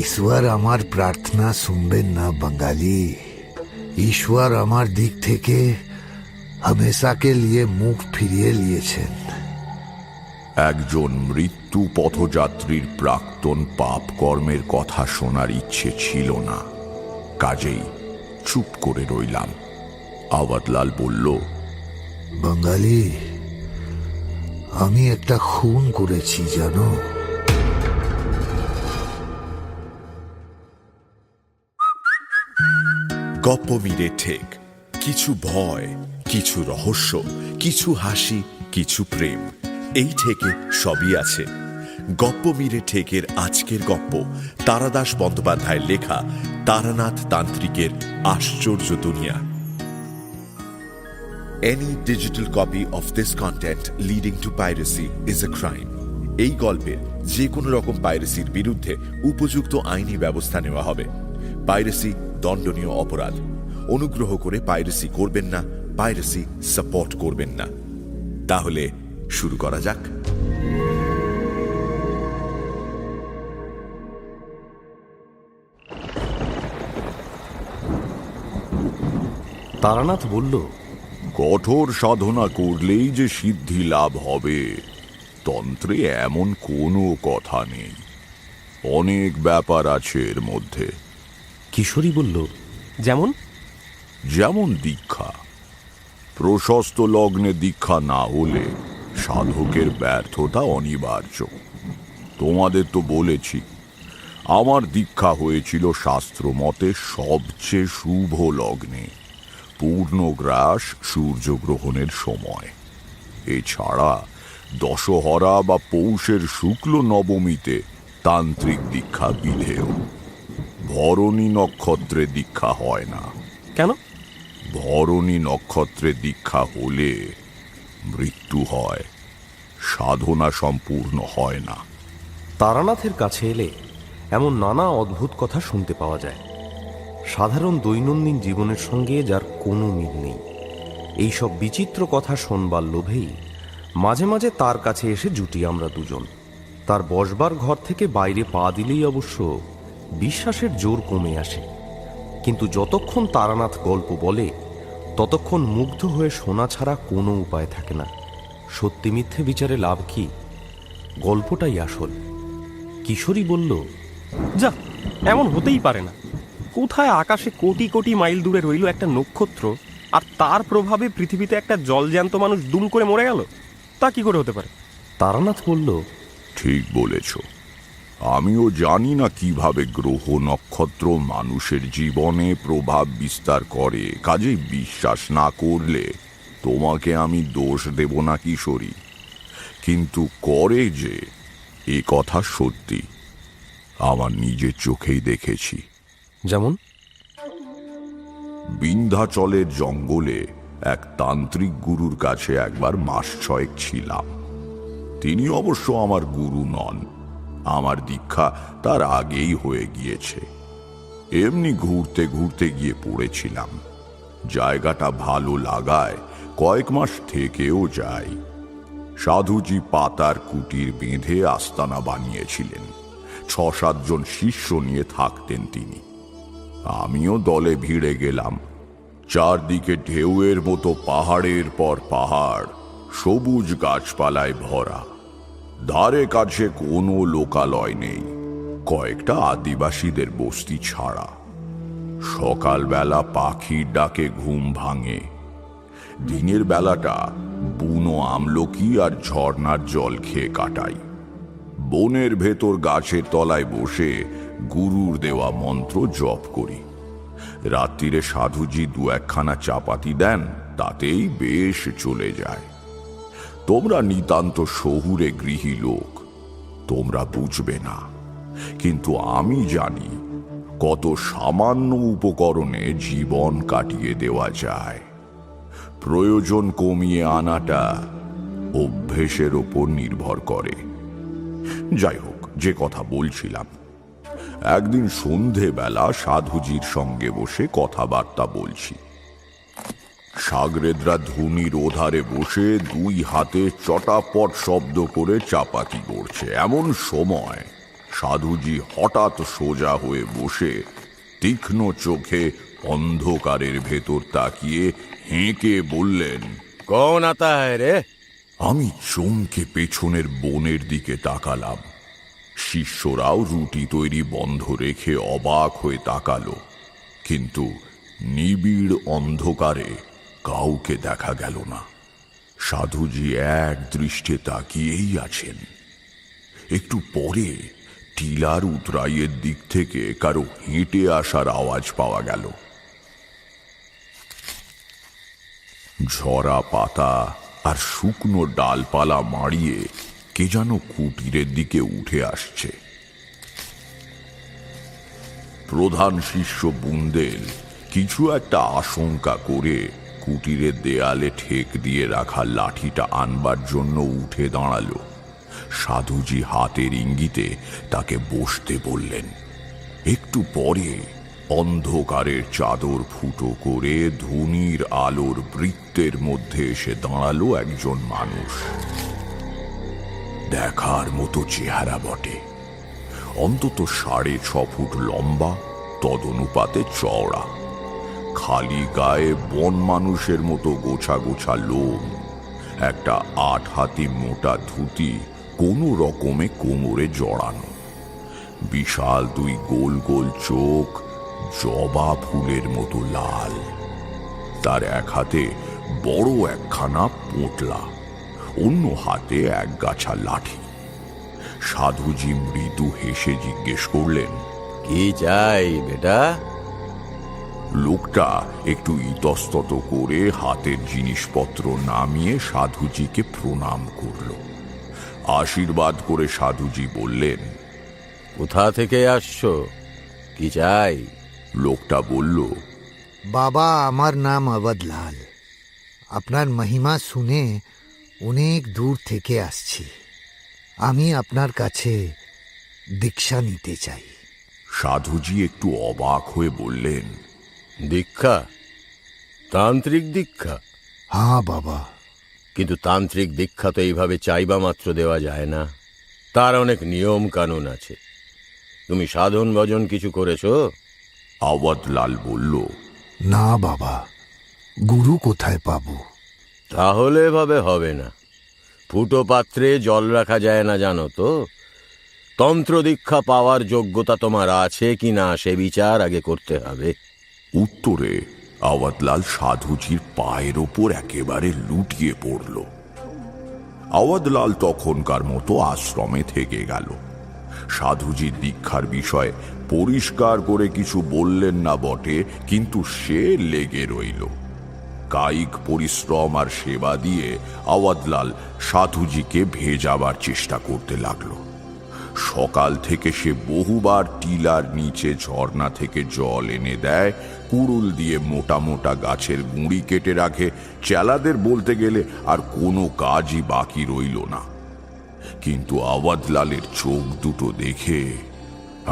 ईश्वर আমার প্রার্থনা শুনবেন না বাঙালি। ईश्वर আমার দিক থেকে हमेशा के लिए মুখ ফিরিয়ে নিয়েছেন। একজন মৃত্যু পথযাত্রীর প্রাক্তন পাপ কর্মের কথা শোনার ইচ্ছে ছিল না, কাজেই চুপ করে রইলাম। আওয়াজলাল বলল, বাঙালি, আমি একটা খুন করেছি জানো। গপ্পমীরে ঠেক, কিছু ভয়, কিছু রহস্য, কিছু হাসি, কিছু প্রেম, এই ঠেকে সবই আছে। গপ্পমীরে ঠেকের আজকের গপ্প তারাদাস বন্দ্যোপাধ্যায়ের লেখা তারানাথ তান্ত্রিকের আশ্চর্য দুনিয়া। Any digital copy of this content leading to piracy is a crime. এই গল্পের যে কোনো রকম পাইরেসির বিরুদ্ধে উপযুক্ত আইনি ব্যবস্থা নেওয়া হবে। পাইরেসি দণ্ডনীয় অপরাধ। অনুগ্রহ করে পাইরেসি করবেন না, পাইরেসি সাপোর্ট করবেন না। তাহলে শুরু করা যাক। তারানাথ বলল, কঠোর সাধনা করলেই যে সিদ্ধি লাভ হবে তন্ত্রে এমন কোনো কথা নেই। অনেক ব্যাপার আছে এর মধ্যে। কিশোরী বলল, যেমন? যেমন দীক্ষা। প্রশস্ত লগ্নে দীক্ষা না হলে সাধকের ব্যর্থতা অনিবার্য। তোমাদের তো বলেছি, আমার দীক্ষা হয়েছিল শাস্ত্র মতে সবচেয়ে শুভ লগ্নে, পূর্ণগ্রাস সূর্যগ্রহণের সময়। এছাড়া দশহরা বা পৌষের শুক্ল নবমীতে তান্ত্রিক দীক্ষা বিধেয়। ভরণী নক্ষত্রে দীক্ষা হয় না। কেন? ভরণী নক্ষত্রে দীক্ষা হলে মৃত্যু হয়, সাধনা সম্পূর্ণ হয় না। তারানাথের কাছে এলে এমন নানা অদ্ভুত কথা শুনতে পাওয়া যায়, সাধারণ দৈনন্দিন জীবনের সঙ্গে যার কোনো মিল নেই। এইসব বিচিত্র কথা শোনবার লোভেই মাঝে মাঝে তার কাছে এসে জুটি আমরা দুজন। তার বসবার ঘর থেকে বাইরে পা দিলেই অবশ্য বিশ্বাসের জোর কমে আসে, কিন্তু যতক্ষণ তারানাথ গল্প বলে ততক্ষণ মুগ্ধ হয়ে শোনা ছাড়া কোনো উপায় থাকে না। সত্যি মিথ্যে বিচারে লাভ কি? গল্পটাই আসল। কিশোরী বলল, যা, এমন হতেই পারে না। কোথায় আকাশে কোটি কোটি মাইল দূরে রইল একটা নক্ষত্র, আর তার প্রভাবে পৃথিবীতে একটা জলজ্যান্ত মানুষ দুম করে মরে গেল? তা কি করে হতে পারে? তারানাথ বলল, ঠিক বলেছ। আমিও জানি না কিভাবে গ্রহ নক্ষত্র মানুষের জীবনে প্রভাব বিস্তার করে, কাজেই বিশ্বাস না করলে তোমাকে আমি দোষ দেব না কিশোরী। কিন্তু করে যে, এ কথা সত্যি। আমার নিজের চোখেই দেখেছি। যেমন? বিন্ধ্যাচলের জঙ্গলে এক তান্ত্রিক গুরুর কাছে একবার মাস 6 ছিলাম। তিনি অবশ্য আমার গুরু নন, আমার দীক্ষা তার আগেই হয়ে গিয়েছে। এমনি ঘুরতে ঘুরতে গিয়ে পড়েছিলাম। জায়গাটা ভালো লাগায় কয়েক মাস থেকেও যাই। সাধুজি পাতার কুটির বেঁধে আস্তানা বানিয়েছিলেন। 6-7 জন শিষ্য নিয়ে থাকতেন তিনি। আমিও দলে ভিড়ে গেলাম। চারদিকে ঢেউয়ের মতো পাহাড়ের পর পাহাড়, সবুজ গাছপালায় ভরা। ধারে কাছে কোনো লোকালয় নেই, কয়েকটা আদিবাসীদের বস্তি ছাড়া। সকালবেলা পাখির ডাকে ঘুম ভাঙে। দিনের বেলাটা বুনো আমলকি আর ঝর্ণার জল খেয়ে কাটাই। বনের ভেতর গাছের তলায় বসে গুরুর দেওয়া মন্ত্র জপ করি। রাত্রিরে সাধুজি 2-1খানা চাপাতি দেন, তাতেই বেশ চলে যায়। তোমরা নিতান্ত শহুরে গৃহী লোক, তোমরা বুঝবে না, কিন্তু আমি জানি কত সামান্য উপকরণে জীবন কাটিয়ে দেওয়া যায়। প্রয়োজন কমিয়ে আনাটা অভ্যেসের ওপর নির্ভর করে। যাই হোক, যে কথা বলছিলাম, একদিন সন্ধেবেলা সাধুজির সঙ্গে বসে কথাবার্তা বলছি। সাগরেদরা ধুনির ওধারে বসে দুই হাতে চটাপট শব্দ করে চাপাতি করছে। এমন সময় সাধুজি হঠাৎ সোজা হয়ে বসে তীক্ষ্ণ চোখে অন্ধকারের ভেতর তাকিয়ে হেঁকে বললেন, कौन आता है रे? আমি চমকে পেছনের বনের দিকে তাকালাম। শিষ্যরাও রুটি তৈরি বন্ধ রেখে অবাক হয়ে তাকালো, কিন্তু নিবিড় অন্ধকারে কাউকে দেখা গেল না। সাধুজি এক দৃষ্টে তাকিয়েই আছেন। একটু পরে টিলার উতরাইয়ের দিক থেকে কারো হেঁটে আসার আওয়াজ পাওয়া গেল। ঝরা পাতা আর শুকনো ডালপালা মাড়িয়ে কে যেন কুটিরের দিকে উঠে আসছে। প্রধান শিষ্য বুন্দেল কিছু একটা আশঙ্কা করে কুটিরের দেয়ালে ঠেক দিয়ে রাখা লাঠিটা আনবার জন্য উঠে দাঁড়ালো। সাধুজি হাতের ইঙ্গিতে তাকে বসতে বললেন। একটু পরে অন্ধকারের চাদর ফুটো করে ধুনির আলোর বৃত্তের মধ্যে এসে দাঁড়ালো একজন মানুষ। দেখার মতো চেহারা বটে, অন্তত 6.5 ফুট লম্বা, তদনুপাতে চওড়া, খালি গায়ে বন মানুষের মতো গোছা গোছা লোম, একটা 8 হাতি মোটা ধুতি কোনো রকমে কোমরে জড়ানো, বিশাল 2 গোল গোল চোখ জবা ফুলের মতো লাল, তার এক হাতে বড় একখানা পোঁটলা, অন্য হাতে এক গাছা লাঠি। সাধুজি মৃদু হেসে জিজ্ঞেস করলেন, की चाই बेटा? লোকটা একটু ইতস্তত করে হাতের জিনিসপত্র নামিয়ে সাধুজিকে প্রণাম করল। আশীর্বাদ করে সাধুজি বললেন, কোথা থেকে আসছো? কি চাই? লোকটা বলল, বাবা, আমার নাম অবধলাল। আপনার মহিমা শুনে অনেক দূর থেকে আসছি। আমি আপনার কাছে দীক্ষা নিতে চাই। সাধুজি একটু অবাক হয়ে বললেন, দীক্ষা? তান্ত্রিক দীক্ষা? হ্যাঁ বাবা। কিন্তু তান্ত্রিক দীক্ষা তো এইভাবে চাইবা মাত্র দেওয়া যায় না, তার অনেক নিয়ম কানুন আছে। তুমি সাধন ভজন কিছু করেছো? অবধলাল বলল, না বাবা, গুরু কোথায় পাবো? তাহলে এভাবে হবে না। ফুটো পাত্রে জল রাখা যায় না, জানো তো? তন্ত্র দীক্ষা পাওয়ার যোগ্যতা তোমার আছে কি না সে বিচার আগে করতে হবে। উত্তরে অবধলাল সাধুজির পায়ের ওপর একেবারে লুটিয়ে পড়ল। অবধলাল তখনকার মতো আশ্রমে থেকে গেল। সাধুজির দীক্ষার বিষয়ে পরিষ্কার করে কিছু বললেন না বটে, কিন্তু সে লেগে রইল। কায়িক পরিশ্রম আর সেবা দিয়ে অবধলাল সাধুজিকে ভেজাবার চেষ্টা করতে লাগলো। সকাল থেকে সে বহুবার টিলার নিচে ঝর্ণা থেকে জল এনে দেয়, কুড়ুল দিয়ে মোটা মোটা গাছের গুঁড়ি কেটে রাখে। চেলাদের বলতে গেলে আর কোনো কাজই বাকি রইল না। কিন্তু অবধলালের চোখ দুটো দেখে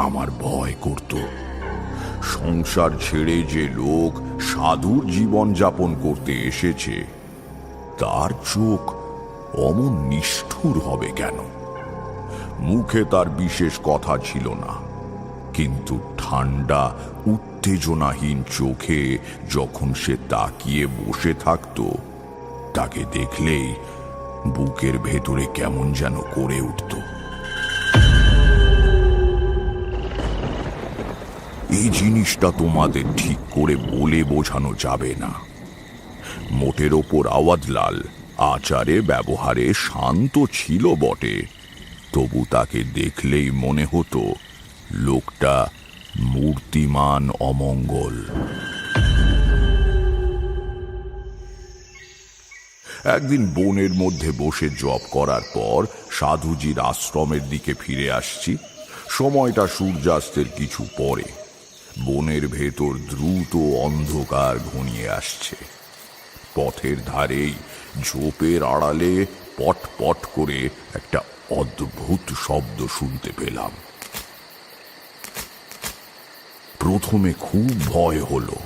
আমার ভয় করত। সংসার ছেড়ে যে লোক সাধুর জীবন যাপন করতে এসেছে, তার চোখ অমন নিষ্ঠুর হবে কেন? মুখে তার বিশেষ কথা ছিল না, কিন্তু ঠান্ডা উত্তেজনাহীন চোখে যখন সে তাকিয়ে বসে থাকত, তাকে দেখলেই বুকের ভেতরে কেমন যেন করে উঠত। এই জিনিসটা তোমাদের ঠিক করে বলে বোঝানো যাবে না। মোটের ওপর অবধলাল আচারে ব্যবহারে শান্ত ছিল বটে, তবু তাকে দেখলেই মনে হতো লোকটা মূর্তিমান অমঙ্গল। একদিন বনের মধ্যে বসে জপ করার পর সাধুজির আশ্রমের দিকে ফিরে আসছি। সময়টা সূর্যাস্তের কিছু পরে। বনের ভেতর দ্রুত অন্ধকার ঘনিয়ে আসছে। পথের ধারেই ঝোপের আড়ালে পট পট করে একটা অদ্ভুত শব্দ শুনতে পেলাম। প্রথমে খুব ভয় হলো,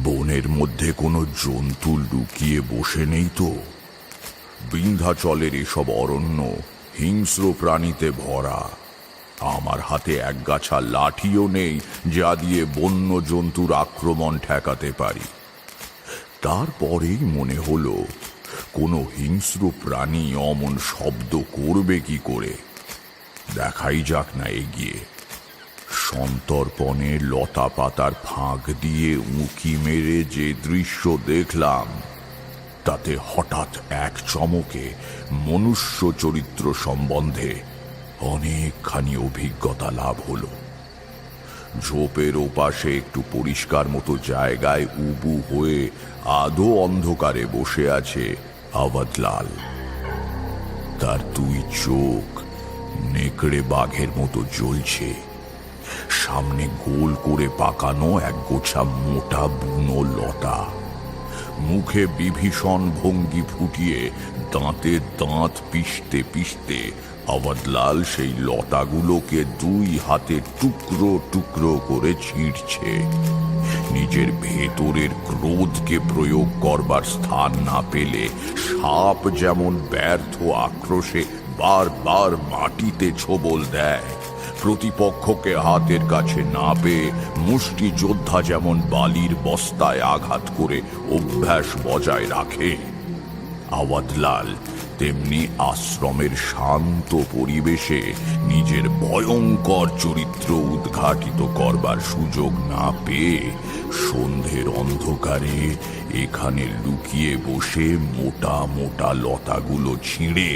বনের মধ্যে কোনো জন্তু লুকিয়ে বসে নেই তো? বিন্ধ্যাচলের এসব অরণ্য হিংস্র প্রাণীতে ভরা। আমার হাতে একগাছা লাঠিও নেই যা দিয়ে বন্য জন্তুর আক্রমণ ঠেকাতে পারি। তারপরেই মনে হলো, কোনো হিংস্র প্রাণী অমন শব্দ করবে কি করে? দেখাই যাক না এগিয়ে। সন্তর্পণে লতা পাতার ফাঁক দিয়ে উঁকি মেরে যে দৃশ্য দেখলাম, তাতে হঠাৎ এক চমকে মনুষ্য চরিত্র সম্বন্ধে অনেকখানি অভিজ্ঞতা লাভ হলো। ঝোপের ওপাশে একটু পরিষ্কার মতো জায়গায় উবু হয়ে আধো অন্ধকারে বসে আছে আওয়াধলাল। তার দুই চোখ নেকড়ে বাঘের মতো জ্বলছে। সামনে গোল করে পাকানো এক গোছা মোটা বুনো লতা। মুখে বিভীষণ ভঙ্গি ফুটিয়ে দাঁতে দাঁত পিষতে পিষতে আওয়াধলাল সেই লতাগুলোকে দুই হাতে টুকরো টুকরো করে ছিঁড়ছে। নিজের ভেতরের ক্রোধকে প্রয়োগ করবার স্থান না পেলে সাপ যেমন ব্যর্থ আক্রোশে বারবার মাটিতে ছোবল দেয়, প্রতিপক্ষকে হাতের কাছে না পেয়ে মুষ্টি যোদ্ধা যেমন বালির বস্তায় আঘাত করে অভ্যাস বজায় রাখে, আওয়াধলাল তেমনি আশ্রমের শান্ত পরিবেশে নিজের ভয়ঙ্কর চরিত্র উদ্ঘাটিত করবার সুযোগ না পেয়ে সন্ধ্যের অন্ধকারে এখানে লুকিয়ে বসে মোটা মোটা লতাগুলো ছিঁড়ে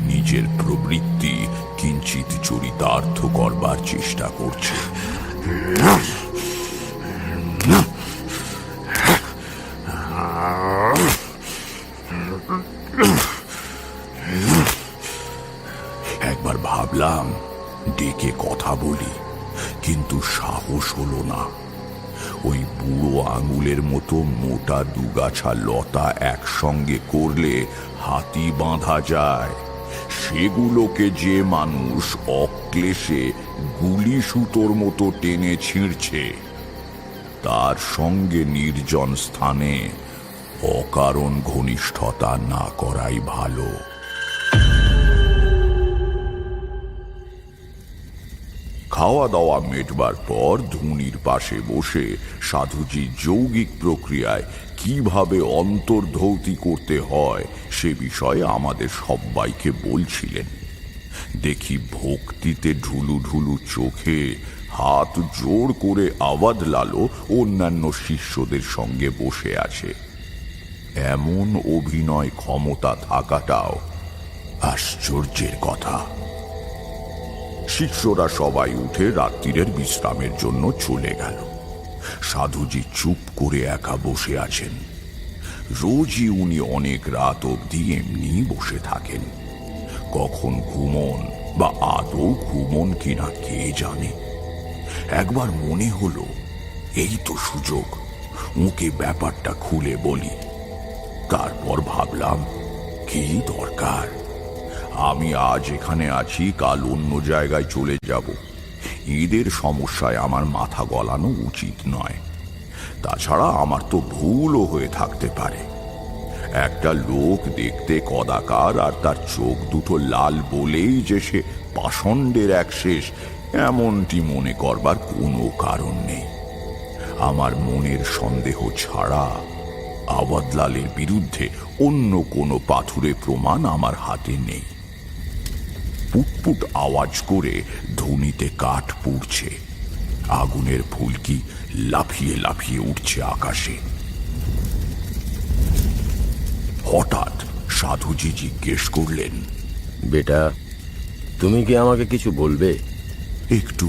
নিজের প্রবৃত্তি কিঞ্চিত চরিতার্থ করবার চেষ্টা করছে। একবার ভাবলাম ডেকে কথা বলি, কিন্তু সাহস হলো না। ওই বুড়ো আঙুলের মতো মোটা দুগাছা লতা একসঙ্গে করলে হাতি বাঁধা যায়, সেগুলোকে যে মানুষ অক্লেশে গুলি সুতোর মতো টেনে ছিঁড়ছে, তার সঙ্গে নির্জন স্থানে অকারণ ঘনিষ্ঠতা না করাই ভালো। খাওয়া দাওয়া মেটবার পর ধুনির পাশে বসে সাধুজি যৌগিক প্রক্রিয়ায় কিভাবে অন্তর্ধৌতি করতে হয় সে বিষয়ে আমাদের সবাইকে বলছিলেন। দেখি ভক্তিতে ঢুলু ঢুলু চোখে হাত জোড় করে আওয়াধলালও অন্যান্য শিষ্যদের সঙ্গে বসে আছে। এমন অভিনয় ক্ষমতা থাকাটাও আশ্চর্যের কথা। শিষ্যরা সবাই উঠে রাত্রিরের বিশ্রামের জন্য চলে গেল। সাধুজি চুপ করে একা বসে আছেন। রোজই উনি অনেক রাত অবধি এমনি বসে থাকেন। কখন ঘুমন বা আদৌ ঘুমন কিনা কে জানে। একবার মনে হলো এই তো সুযোগ, ওকে ব্যাপারটা খুলে বলি। তারপর ভাবলাম কি দরকার, আমি আজ এখানে আছি, কাল অন্য জায়গায় চলে যাব। এদের সমস্যায় আমার মাথা গলানো উচিত নয়। তাছাড়া আমার তো ভুলও হয়ে থাকতে পারে। একটা লোক দেখতে কদাকার আর তার চোখ দুটো লাল বলেই যে সে পাষণ্ডের এক শেষ, এমনটি মনে করবার কোনো কারণ নেই। আমার মনের সন্দেহ ছাড়া আওয়াধলালের বিরুদ্ধে অন্য কোনো পাথুরে প্রমাণ আমার হাতে নেই। পুটপুট আওয়াজ করে ধুনিতে কাঠ পুড়ছে। আগুনের ফুলকি লাফিয়ে লাফিয়ে উঠছে আকাশে। হঠাৎ সাধুজি জিজ্ঞেস করলেন, বেটা, তুমি কি আমাকে কিছু বলবে? একটু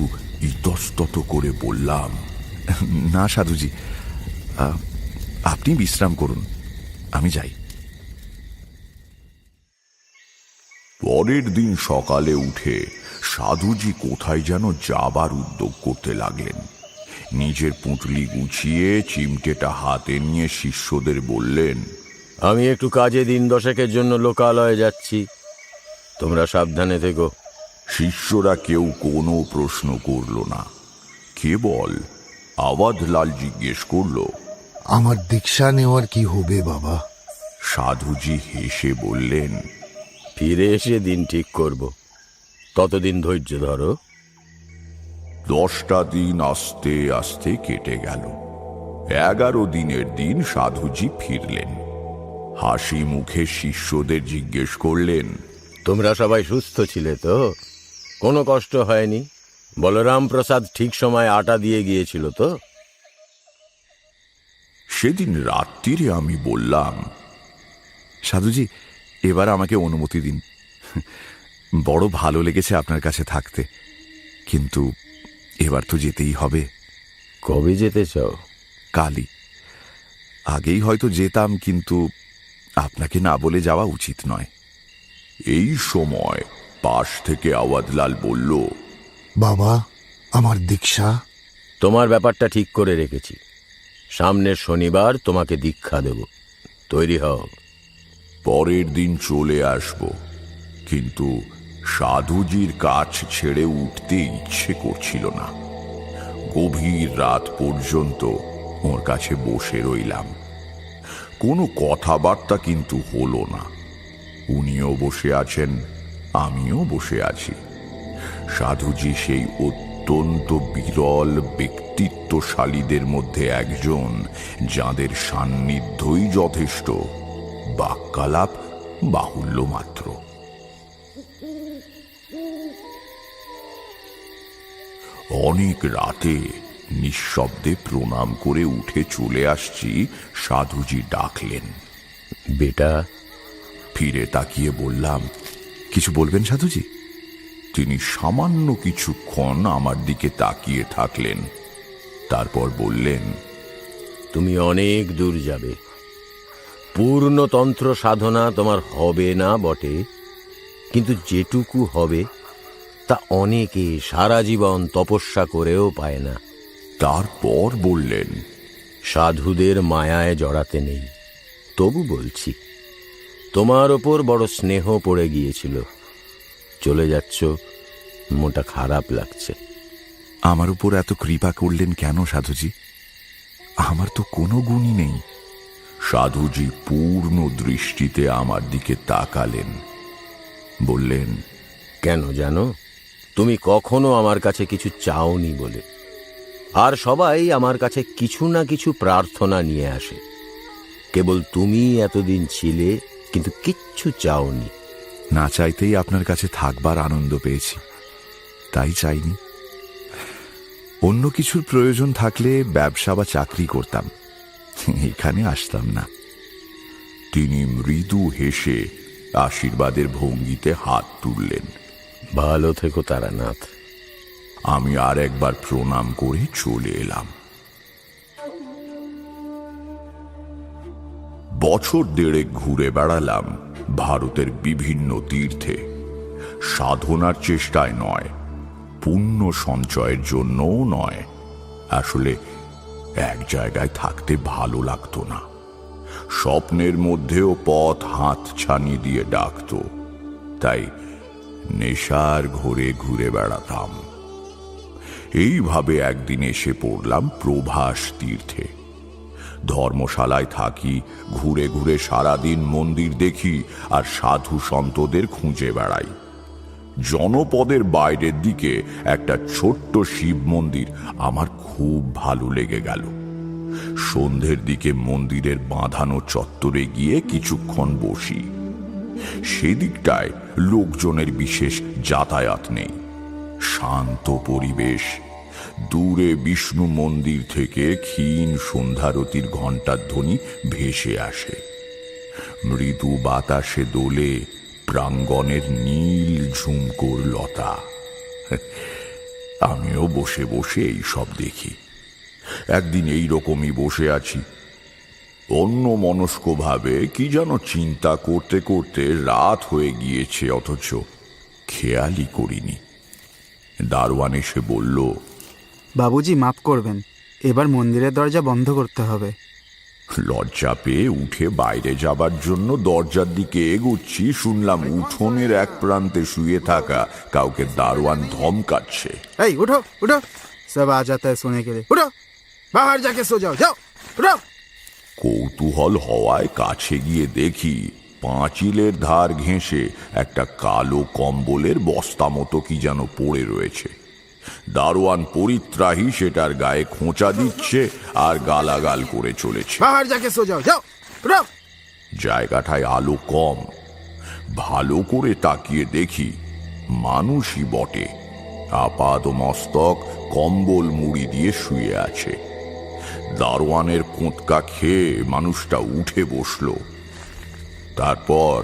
ইতস্তত করে বললাম, না সাধুজি, আপনি বিশ্রাম করুন, আমি যাই। পরের দিন সকালে উঠে সাধুজি কোথায় যেন যাবার উদ্যোগ করতে লাগলেন। নিজের পুঁটলি গুছিয়ে চিমটেটা হাতে নিয়ে শিষ্যদের বললেন, আমি একটু কাজে দিন দশেকের জন্য লোকালয়ে যাচ্ছি, তোমরা সাবধানে থেকো। শিষ্যরা কেউ কোনো প্রশ্ন করল না। কেবল আওয়াধলাল জিজ্ঞেস করল, আমার দীক্ষা নেওয়ার কি হবে বাবা? সাধুজি হেসে বললেন, ফিরে এসে দিন ঠিক করব, ততদিন ধৈর্য ধরো। 10টা দিন আস্তে আস্তে কেটে গেল। 11 দিনের দিন সাধুজি ফিরলেন। হাসি মুখে শিষ্যদের জিজ্ঞেস করলেন, তোমরা সবাই সুস্থ ছিলে তো? কোনো কষ্ট হয়নি? বলরাম প্রসাদ ঠিক সময় আটা দিয়ে গিয়েছিল তো? সেদিন রাত্রিরে আমি বললাম, সাধুজি, এবার আমাকে অনুমতি দিন। বড় ভালো লেগেছে আপনার কাছে থাকতে, কিন্তু এবার তো যেতেই হবে। কবে যেতে চাও? কালই। আগেই হয়তো যেতাম, কিন্তু আপনাকে না বলে যাওয়া উচিত নয়। এই সময় পাশ থেকে আওয়াজলাল বলল, বাবা, আমার দীক্ষা। তোমার ব্যাপারটা ঠিক করে রেখেছি। সামনের শনিবার তোমাকে দীক্ষা দেব, তৈরি হও। পরের দিন চলে আসব, কিন্তু সাধুজির কাছ ছেড়ে উঠতে ইচ্ছে করছিল না। গভীর রাত পর্যন্ত ওর কাছে বসে রইলাম। কোনো কথাবার্তা কিন্তু হলো না। উনিও বসে আছেন, আমিও বসে আছি। সাধুজি সেই অত্যন্ত বিরল ব্যক্তিত্বশালীদের মধ্যে একজন, যাদের সান্নিধ্যই যথেষ্ট, বাক্যালাপ বাহুল্য মাত্র। অনেক রাতে নিঃশব্দে প্রণাম করে উঠে চলে আসছি, সাধুজি ডাকলেন। বেটা, ফিরে তাকিয়ে বললাম, কিছু বলবেন সাধুজি? তিনি সামান্য কিছুক্ষণ আমার দিকে তাকিয়ে থাকলেন, তারপর বললেন, তুমি অনেক দূর যাবে। পূর্ণতন্ত্র সাধনা তোমার হবে না বটে, কিন্তু যেটুকু হবে তা অনেকে সারা জীবন তপস্যা করেও পায় না। তারপর বললেন, সাধুদের মায়ায় জড়াতে নেই। তবু বলছি, তোমার ওপর বড় স্নেহ পড়ে গিয়েছিল। চলে যাচ্ছ, মোটা খারাপ লাগছে। আমার উপর এত কৃপা করলেন কেন সাধুজি? আমার তো কোনো গুণই নেই। সাধুজি পূর্ণ দৃষ্টিতে আমার দিকে তাকালেন, বললেন, কেন জানো? তুমি কখনো আমার কাছে কিছু চাওনি বলে। আর সবাই আমার কাছে কিছু না কিছু প্রার্থনা নিয়ে আসে। কেবল তুমি এতদিন ছিলে, কিন্তু কিচ্ছু চাওনি। না চাইতেই আপনার কাছে থাকবার আনন্দ পেয়েছি, তাই চাইনি। অন্য কিছুর প্রয়োজন থাকলে ব্যবসা বা চাকরি করতাম, এখানে আসতাম না। তিনি মৃদু হেসে আশীর্বাদের ভঙ্গিতে হাত তুললেন। ভালো থেকো তারানাথ। আমি আর একবার প্রণাম করে চলে এলাম। বছর দেড়েক ঘুরে বেড়ালাম ভারতের বিভিন্ন তীর্থে। সাধনার চেষ্টায় নয়, পুণ্য সঞ্চয়ের জন্যও নয়। আসলে এক জায়গায় থাকতে ভালো লাগতো না। স্বপ্নের মধ্যেও পথ হাত ছানি দিয়ে ডাকত, তাই নেশার ঘোরে ঘুরে বেড়াতাম। এইভাবে একদিন এসে পড়লাম প্রভাস তীর্থে। ধর্মশালায় থাকি, ঘুরে ঘুরে সারাদিন মন্দির দেখি আর সাধু সন্তদের খুঁজে বেড়াই। জনপদের বাইরের দিকে একটা ছোট্ট শিব মন্দির আমার খুব ভালো লেগে গেল। সন্ধ্যের দিকে মন্দিরের বাঁধানো চত্বরে গিয়ে কিছুক্ষণ বসি। সেদিকটায় লোকজনের বিশেষ যাতায়াত নেই, শান্ত পরিবেশ। দূরে বিষ্ণু মন্দির থেকে ক্ষীণ সন্ধ্যারতির ঘণ্টার ধ্বনি ভেসে আসে। মৃদু বাতাসে দোলে প্রাঙ্গণের নীল ঝুমকোর লতা। আমিও বসে বসে এই সব দেখি। একদিন এই রকমই বসে আছি, অন্য মনস্কভাবে কি যেন চিন্তা করতে করতে রাত হয়ে গিয়েছে, অথচ খেয়ালই করিনি। দারোয়ান এসে বলল, বাবুজি মাফ করবেন, এবার মন্দিরের দরজা বন্ধ করতে হবে। লজ্জা পেয়ে উঠে বাইরে যাবার জন্য দরজার দিকে এগুচ্ছি, শুনলাম উঠোনের এক প্রান্তে শুয়ে থাকা কাউকে দারোয়ান ধমকাচ্ছে। এই উঠো উঠো, সব আ जाता है सोने के लिए, उठो बाहर जाके सो जाओ, जाओ उठो। কৌতূহল হওয়ায় কাছে গিয়ে দেখি পাঁচিলের ধার ঘেঁষে একটা কালো কম্বলের বস্তা মতো কি যেন পড়ে রয়েছে। দারোয়ান পরিত্রাহী সেটার গায়ে খোঁচা দিচ্ছে আর গালাগাল করে চলেছে। বাহার যাকে সো যাও, যাও যাও। জায়গাটায় আলো কম, ভালো করে তাকিয়ে দেখি মানুষই বটে, আপাদ মস্তক কম্বল মুড়ি দিয়ে শুয়ে আছে। দারোয়ানের কোঁতকা খেয়ে মানুষটা উঠে বসলো। তারপর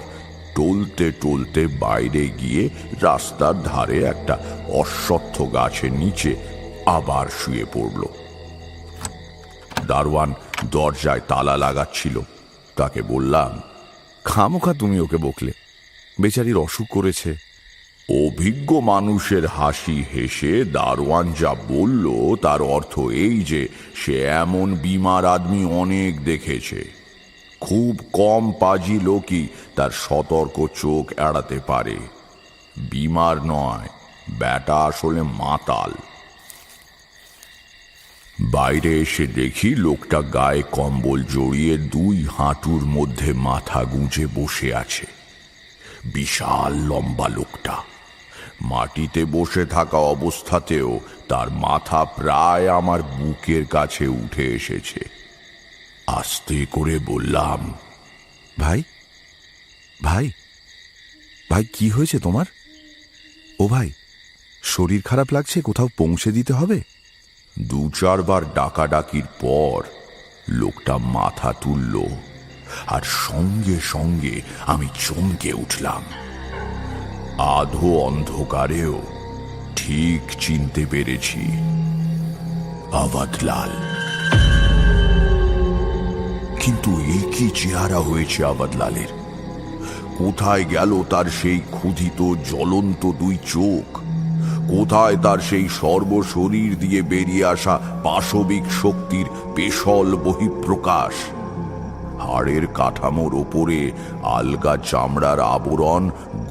টলতে টলতে বাইরে গিয়ে রাস্তার ধারে একটা অশ্বত্থ গাছের নিচে আবার শুয়ে পড়ল। দারোয়ান দরজায় তালা লাগাচ্ছিল। তাকে বললাম, খামোখা তুমি ওকে বকলে, বেচারির অসুখ করেছে। অভিজ্ঞ মানুষের হাসি হেসে দারোয়ান যা বলল তার অর্থ এই যে সে এমন বিমার আদমি অনেক দেখেছে। খুব কম পাজি লোকই তার সতর্ক চোখ এড়াতে পারে। বিমার নয়, ব্যাটা আসলে মাতাল। বাইরে এসে দেখি লোকটা গায়ে কম্বল জড়িয়ে দুই হাঁটুর মধ্যে মাথা গুঁজে বসে আছে। বিশাল লম্বা লোকটা, মাটিতে বসে থাকা অবস্থাতেও তার মাথা প্রায় আমার বুকের কাছে উঠে এসেছে। আস্তে করে বললাম, ভাই ভাই ভাই, কি হয়েছে তোমার? ও ভাই, শরীর খারাপ লাগছে, কোথাও পৌঁছে দিতে হবে। দু চারবার ডাকাডাকির পর লোকটা মাথা তুলল আর সঙ্গে সঙ্গে আমি চমকে উঠলাম। আধো অন্ধকারেও ঠিক চিনতে পেরেছি, আবাদলাল। কিন্তু এই কি চেহারা হয়েছে আবাদলালের! কোথায় গেল তার সেই ক্ষুধিত জ্বলন্ত দুই চোখ? কোথায় তার সেই সর্বশরীর দিয়ে বেরিয়ে আসা পাশবিক শক্তির পেশল বহিঃপ্রকাশ? হাড়ের কাঠামোর ওপরে আলগা চামড়ার আবরণ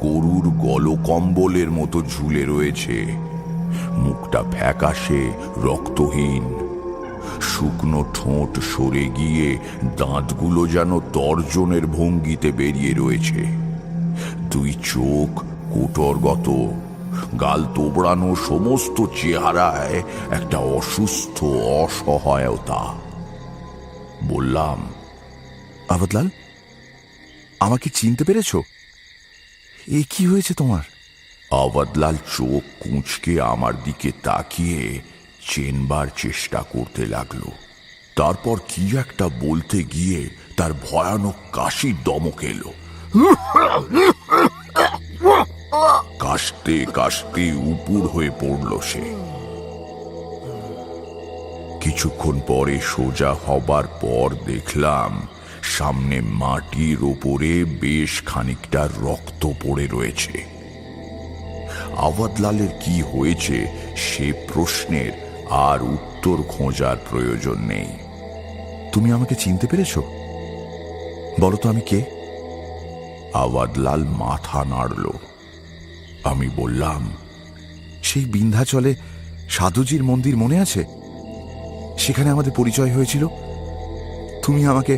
গরুর গলকম্বলের মতো ঝুলে রয়েছে। মুখটা ফ্যাকাশে রক্তহীন, শুকনো ঠোঁট সরে গিয়ে দাঁতগুলো যেন তর্জনের ভঙ্গিতে বেরিয়ে রয়েছে। দুই চোখ কোটরগত, গাল তোবড়ানো, সমস্ত চেহারায় একটা অসুস্থ অসহায়তা। বললাম, আবাদলাল, আমাকে চিনতে পেরেছো? এ কি হয়েছে তোমার? আবাদলাল চোখ কুঁচকে আমার দিকে তাকিয়ে চেনবার চেষ্টা করতে লাগলো। তারপর কি একটা বলতে গিয়ে তার ভয়ানক কাশির দমক এলো। কাশতে কাশতে উপুর হয়ে পড়ল সে। কিছুক্ষণ পরে সোজা হবার পর দেখলাম সামনে মাটির ওপরে বেশ খানিকটা রক্ত পড়ে রয়েছে। আবাদলালের কি হয়েছে সে প্রশ্নের আর উত্তর খোঁজার প্রয়োজন নেই। তুমি আমাকে চিনতে পেরেছো? বলো তো আমি কে? আবাদলাল মাথা নাড়ল। আমি বললাম, সেই বিন্ধ্যাচলে সাধুজির মন্দির মনে আছে? সেখানে আমাদের পরিচয় হয়েছিল। তুমি আমাকে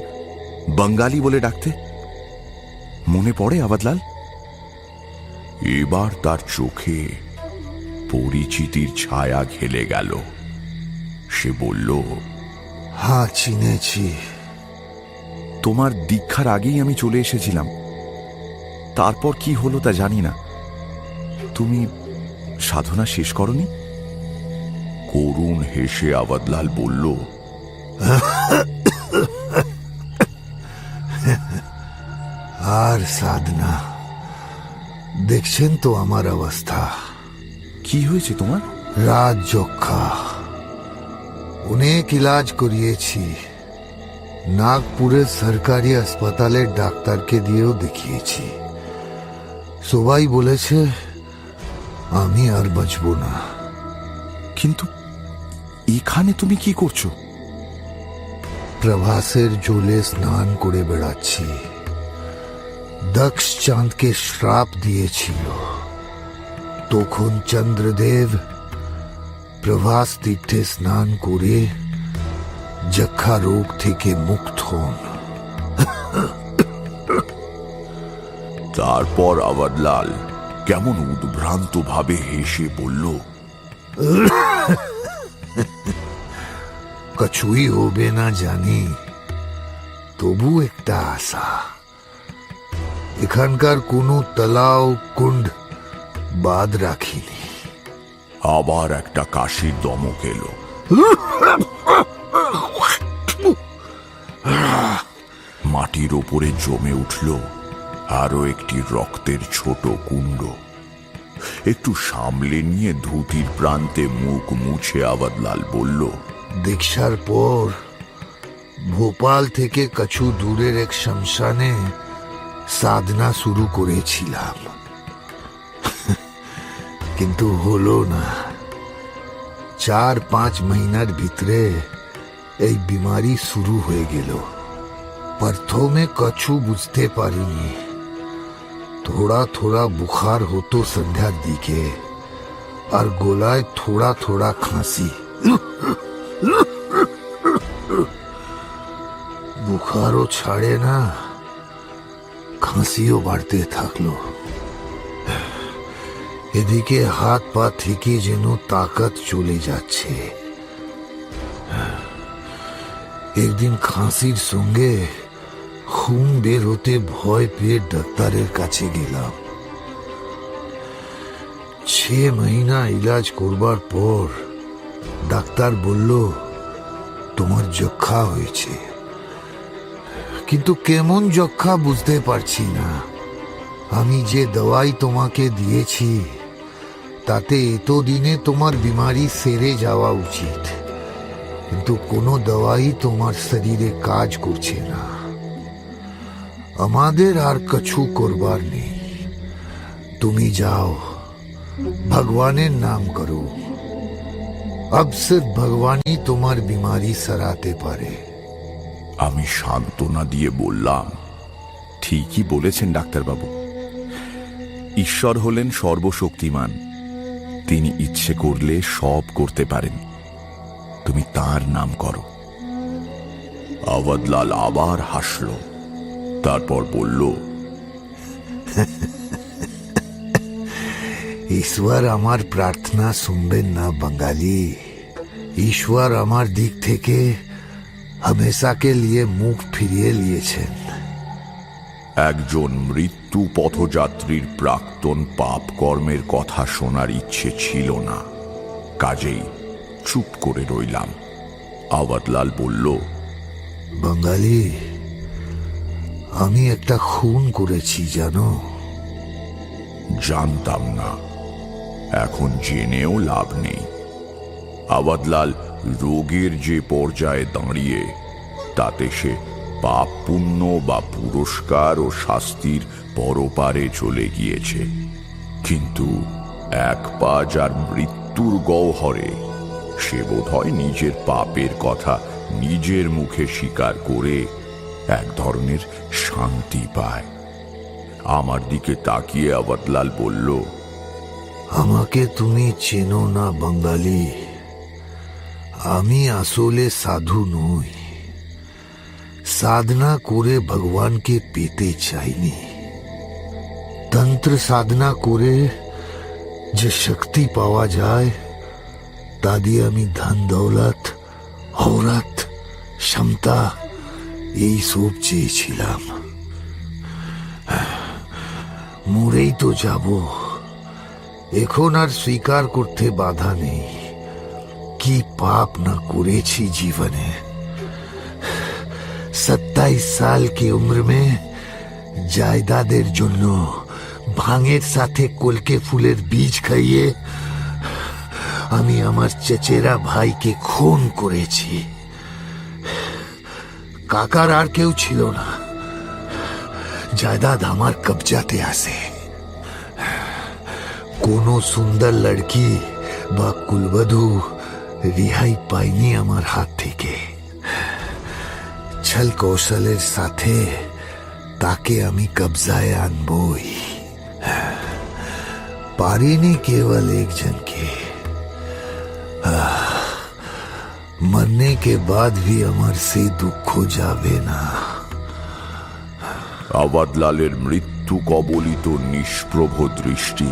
বাঙালি বলে ডাকতে, মনে পড়ে আবাদলাল? এবার তার চোখে পরিচিতির ছায়া খেলে গেল। সে বলল, হ্যাঁ, চিনেছি। তোমার দীক্ষার আগেই আমি চলে এসেছিলাম। তারপর কি হলো তা জানি না। তুমি সাধনা শেষ করনি? করুণ হেসে আবাদলাল বলল, আর সাধনা? দেখছেন তো আমার অবস্থা। কি হয়েছে তোমার? রাত যক্ষা। অনেক ইলাজ করিয়েছি। নাগপুরের সরকারি হাসপাতালের ডাক্তারকে দিয়েও দেখিয়েছি। সবাই বলেছে আমি আর বাঁচব না। কিন্তু এখানে তুমি কি করছো? প্রভাসের জলে স্নান করে বেড়াচ্ছি। দক্ষ চাঁদকে শ্রাপ দিয়েছিল। তখন চন্দ্রদেব প্রভাস তীর্থে স্নান করে যক্ষা রোগ থেকে মুক্ত হন। তারপর আওয়াজলাল কেমন উদ্ভ্রান্ত ভাবে হেসে বলল, কিছুই হবে না জানি, তবু একটা আশা। এখানকার কোনো তলাও কুণ্ড বাদ রাখিনি। আবার একটা কাশির দমক এলো। মাটির ওপরে জমে উঠল আরো একটি রক্তের ছোট কুণ্ড। একটু সামলে নিয়ে ধুতির প্রান্তে মুখ মুছে আওয়াজলাল বলল, দীক্ষার পর ভোপাল থেকে কিছু দূরের এক শ্মশানে সাধনা শুরু করেছিলাম, কিন্তু হলো না। 4-5 মহিনার ভিতরে এই বিমারি শুরু হয়ে গেল। প্রথমে কিছু বুঝতে পারিনি। থোড়া থোড়া বুখার হতো সন্ধ্যার দিকে, আর গলায় থোড়া থোড়া খাঁসি। বুখারও ছাড়ে না, খাঁসিও বাড়তে থাকলো। এদিকে হাত পা থেকে যেন তাকত চলে যাচ্ছে। একদিন খাঁসির সঙ্গে খুন বের হতে ভয় পেয়ে ডাক্তারের কাছে গেলাম। 6 মহিনা ইলাজ করবার পর ডাক্তার বলল, তোমার যক্ষা হয়েছে। কিন্তু কেমন যক্ষা বুঝতে পারছি না। আমি যে দওয়াই তোমাকে দিয়েছি তাতে এতদিনে তোমার বিমারি সেরে যাওয়া উচিত, কিন্তু কোনো দওয়াই তোমার শরীরে কাজ করছে না। আমাদের আর কিছু করবার নেই। তুমি যাও, ভগবানের নাম করো। अब सिर्फ भगवानी তোমার বিমারি সারাতে পারে। আমি সান্ত্বনা দিয়ে বললাম, ঠিকই বলেছেন ডাক্তারবাবু। ঈশ্বর হলেন সর্বশক্তিমান, তিনি ইচ্ছে করলে সব করতে পারেন। তুমি তার নাম করো। আওয়াজলাল আবার হাসল, তারপর বলল, ঈশ্বর আমার প্রার্থনা শুনবেন না বাঙালি। ঈশ্বর আমার দিক থেকে हमेशा के लिए মুখ ফিরিয়ে নিয়েছেন। একজন মৃত্যু পথযাত্রীর প্রাক্তন পাপ কর্মের কথা শোনার ইচ্ছে ছিল না, কাজেই চুপ করে রইলাম। আওয়াজলাল বলল, বাঙালি, আমি একটা খুন করেছি জানো? জানতাম না, এখন জেনেও লাভ নেই। আওয়াজলাল রোগের যে পর্যায়ে দাঁড়িয়ে, তাতে সে পাপ পুণ্য বা পুরস্কার ও শাস্তির পরপারে চলে গিয়েছে। কিন্তু এক পা যার মৃত্যুর গহ্বরে, সে বোধহয় নিজের পাপের কথা নিজের মুখে স্বীকার করে এক ধরনের শান্তি পায়। আমার দিকে তাকিয়ে আওয়াজলাল বলল, আমাকে তুমি চেনো না বাঙালি। আমি আসলে সাধু নই। সাধনা করে ভগবানকে পেতে চাইনি। তন্ত্র সাধনা করে যে শক্তি পাওয়া যায়, তা দিয়ে আমি ধন দৌলত, হৌরত, ক্ষমতা এই সব চেয়েছিলাম। মরেই তো যাব, এখন আর স্বীকার করতে বাধা নেই কি পাপ না করেছি জীবনে। 27 साल की उम्र में জায়দাদের জন্য ভাঙের সাথে কলকে ফুলের বীজ খাইয়ে আমি আমার চেচেরা ভাইকে খুন করেছি। কাকার আর কেউ ছিল না, জায়দাদ আমার কবজাতে আসে। কোনো সুন্দর লড়কি বা কুলবধূ রিহাই পাইনি আমার হাত থেকে। ছল কৌশলের সাথে তাকে আমি কবজায় আনবই। পারিনি কেবল একজনকে, मरने के बाद भी আমার সে দুঃখ যাবে না। আবাদলালের মৃত্যু কবলিত নিষ্প্রভ দৃষ্টি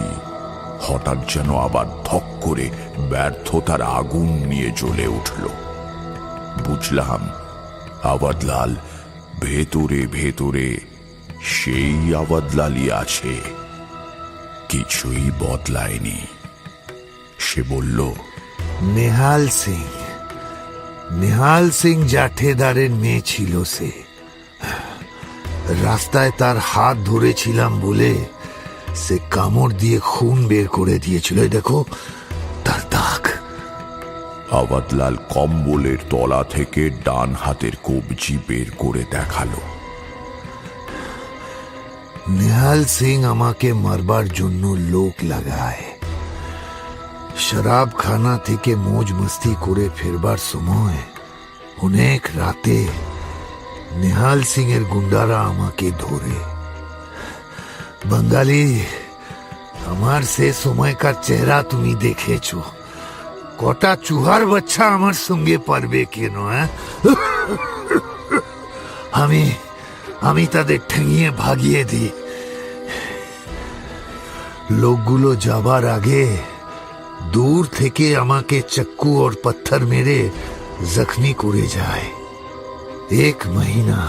হঠাৎ যেন আবার ধক করে ব্যর্থতার আগুন নিয়ে জ্বলে উঠল। বুঝলাম আবাদলাল ভেতরে ভেতরে সেই আবাদলালই আছে, কিছুই বদলায়নি। সে বলল, নেহাল সিং জাঠেদারের মেয়ে ছিল সে। রাস্তায় তার হাত ধরেছিলাম বলে সে কামড় দিয়ে খুন বের করে দিয়েছিল। এই দেখো তার দাগ। আবাদলাল কম্বলের তলা থেকে ডান হাতের কবজি বের করে দেখালো। নেহাল সিং আমাকে মারবার জন্য লোক লাগায়। শরাবখানা থেকে মौज মস্তি করে ফেরবার সময় অনেক রাতে নেহাল সিং এর গুন্ডারা আমাকে ধরে। বাঙালি, আমার সে সময়কার চেহারা তুমি দেখেছো। কটা চুহার বাচ্চা আমার সঙ্গে পারবে কেন? আমি তাদের ঠেঙিয়ে ভাগিয়ে দিই। লোকগুলো যাবার আগে দূর থেকে আমাকে চাক্কু আর পাথর মেরে জখমি করে যায়। 1 মহিনা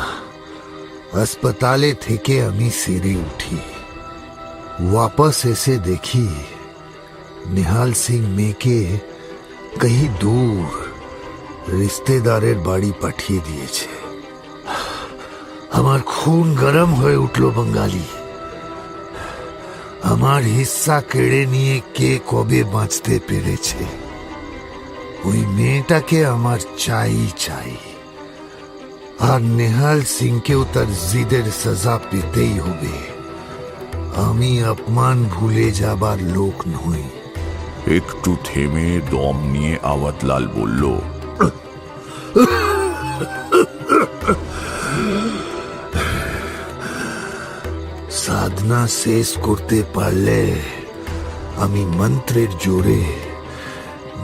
হাসপাতালে থেকে আমি সেরে উঠি। वापस এসে দেখি নেহাল সিং মেয়েকে कहीं दूर रिश्तेदारेर बाड़ी पाठिए दिएছে। আমার খুন গরম হয়ে উঠল বাঙালি। আমার হিস্সা কেড়ে নিয়ে কে কবে বাঁচতে পেরেছে? ওই মেয়েটাকে আমার চাই। আর নেহাল সিংকেও তার জিদের সাজা পেতেই হবে। আমি অপমান ভুলে যাবার লোক নই। একটু থেমে দম নিয়ে আবাদলাল বলল, সাধনা শেষ করতে পারলে আমি মন্ত্রের জোরে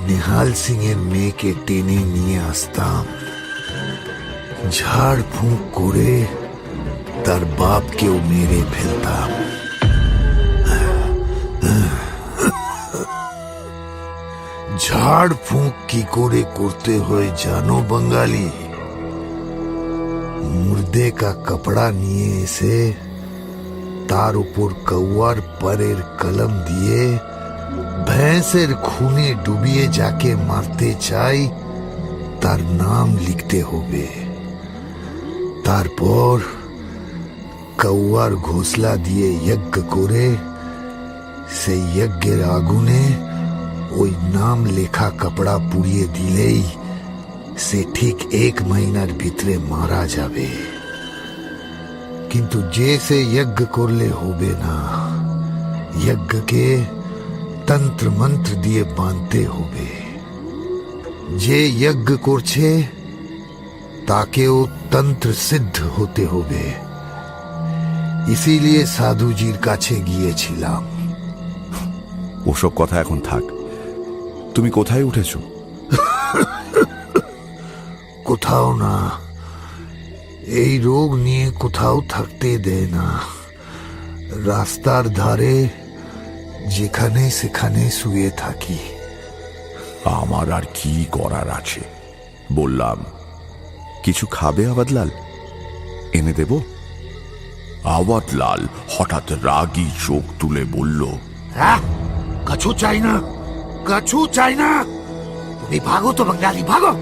নেহাল সিং এর মেয়েকে টেনে নিয়ে আসতাম। ঝাড় ফুঁক করে তার বাপকেও মেরে ফেলতাম। ঝাড় ফুঁক কি করে করতে হয় জানো बंगाली? मुर्दे का कपड़ा নিয়ে এসে তার উপর কৌয়ার পরের কলম দিয়ে ভैंसेর খুনে ডুবিয়ে যাকে মারতে চাই তার নাম লিখতে হবে। তারপর কৌয়ার ঘোষলা দিয়ে যজ্ঞ করে সেই যজ্ঞের আগুনে ওই নাম লেখা কাপড়া পুড়িয়ে দিলেই সে ঠিক 1 মহিনার ভিতরে মারা যাবে। কিন্তু যে সে যজ্ঞ করলে হবে না, যজ্ঞকে তন্ত্র মন্ত্র দিয়ে বাঁধতে হবে। যে যজ্ঞ করছে তাকেও তন্ত্র সিদ্ধ হতে হবে। ইসিলিয়ে সাধুজির কাছে গিয়েছিলাম। ওসব কথা এখন থাক। তুমি কোথায় উঠেছো? কোথাও না, এই রোগ নিয়ে কোথাও থাকতে দেয় না। রাস্তার ধারে যেখানে সেখানে শুয়ে থাকি। আমার আর কি করার আছে? বললাম, কিছু খাবে আবাদলাল? এনে দেব? আবাদলাল হঠাৎ রাগী চোখ তুলে বলল, কাছু চাই না, কাছু চাই না। তুমি ভাগো তো বাঙালি, ভাগো।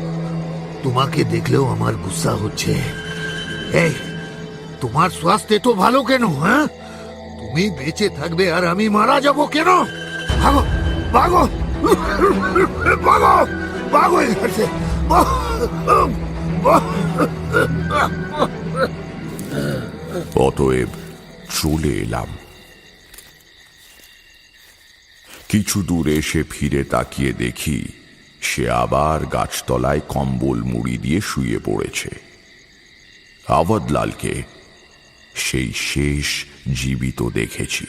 তোমাকে দেখলেও আমার গুসা হচ্ছে। এই, তোমার স্বাস্থ্য তো ভালো কেন? হ্যাঁ, তুমি বেঁচে থাকবে আর আমি মারা যাব কেন? ভাগো, ভাগো, ভাগো, ভাগো এখান থেকে। অতএব চলে এলাম। কিছু দূর এসে ফিরে তাকিয়ে দেখি সে আবার গাছতলায় কম্বল মুড়ি দিয়ে শুয়ে পড়েছে। আবাদলালকে সেই শেষ জীবিত দেখেছি।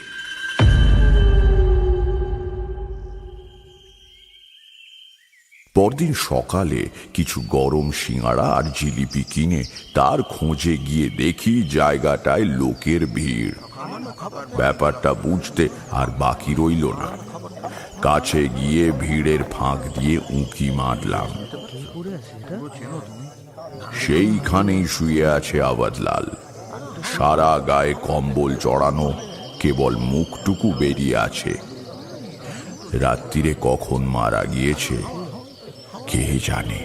পরদিন সকালে কিছু গরম সিঙাড়া আর জিলিপি কিনে তার খোঁজে গিয়ে দেখি জায়গাটায় লোকের ভিড়। ব্যাপারটা বুঝতে আর বাকি রইল না। কাছে গিয়ে ভিড়ের ফাঁক দিয়ে উঁকি মারলাম। সেইখানেই শুয়ে আছে আবাদলাল। সারা গায়ে কম্বল চড়ানো, কেবল মুখটুকু বেরিয়ে আছে। রাত্রিরে কখন মারা গিয়েছে কে জানে।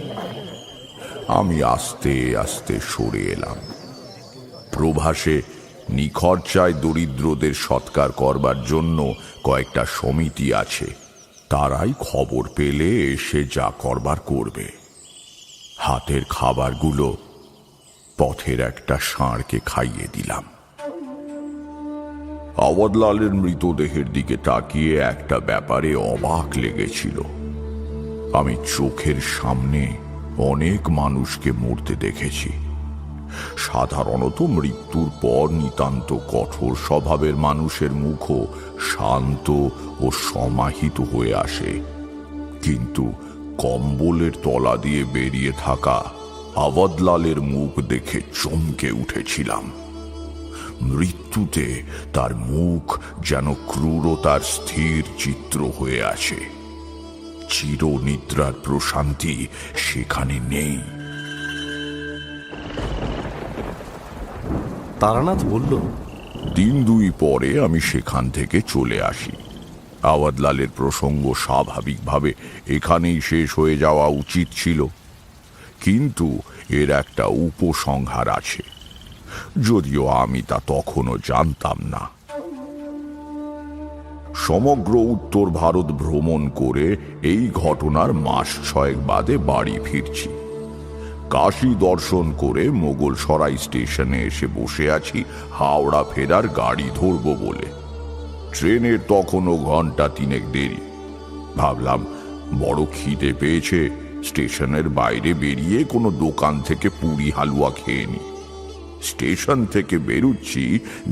আমি আস্তে আস্তে সরে এলাম। প্রভাসে নিখরচায় দরিদ্রদের সৎকার করবার জন্য কয়েকটা সমিতি আছে, তারাই খবর পেলে এসে যা করবার করবে। হাতের খাবারগুলো পথের একটা ষাঁড়কে খাইয়ে দিলাম। আওয়াদলালের মৃতদেহের দিকে তাকিয়ে একটা ব্যাপারে অবাক লেগেছিল। আমি চোখের সামনে অনেক মানুষকে মরতে দেখেছি। সাধারণত মৃত্যুর পর নিতান্ত কঠোর স্বভাবের মানুষের মুখও শান্ত ও সমাহিত হয়ে আসে, কিন্তু কম্বলের তলা দিয়ে বেরিয়ে থাকা আওয়াদলালের মুখ দেখে চমকে উঠেছিলাম। মৃত্যুতে তার মুখ যেন ক্রূরতার স্থির চিত্র হয়ে আছে। চিরনিদ্রার প্রশান্তি সেখানে নেই। তারানাথ বলল, দিন দুই পরে আমি সেখান থেকে চলে আসি। আওয়াদলালের প্রসঙ্গ স্বাভাবিকভাবে এখানেই শেষ হয়ে যাওয়া উচিত ছিল, কিন্তু এর একটা উপসংহার আছে, যদিও আমি তা তখনও জানতাম না। সমগ্র উত্তর ভারত ভ্রমণ করে এই ঘটনার মাস 6 বাদে বাড়ি ফিরছি। কাশী দর্শন করে মোগলসরাই স্টেশনে এসে বসে আছি হাওড়া ফেরার গাড়ি ধরব বলে। ট্রেনের তখনও ঘন্টা 3 দেরি। ভাবলাম বড় খিদে পেয়েছে, স্টেশনের বাইরে বেরিয়ে কোনো দোকান থেকে পুরি হালুয়া খেয়ে নি। স্টেশন থেকে বেরুচ্ছি,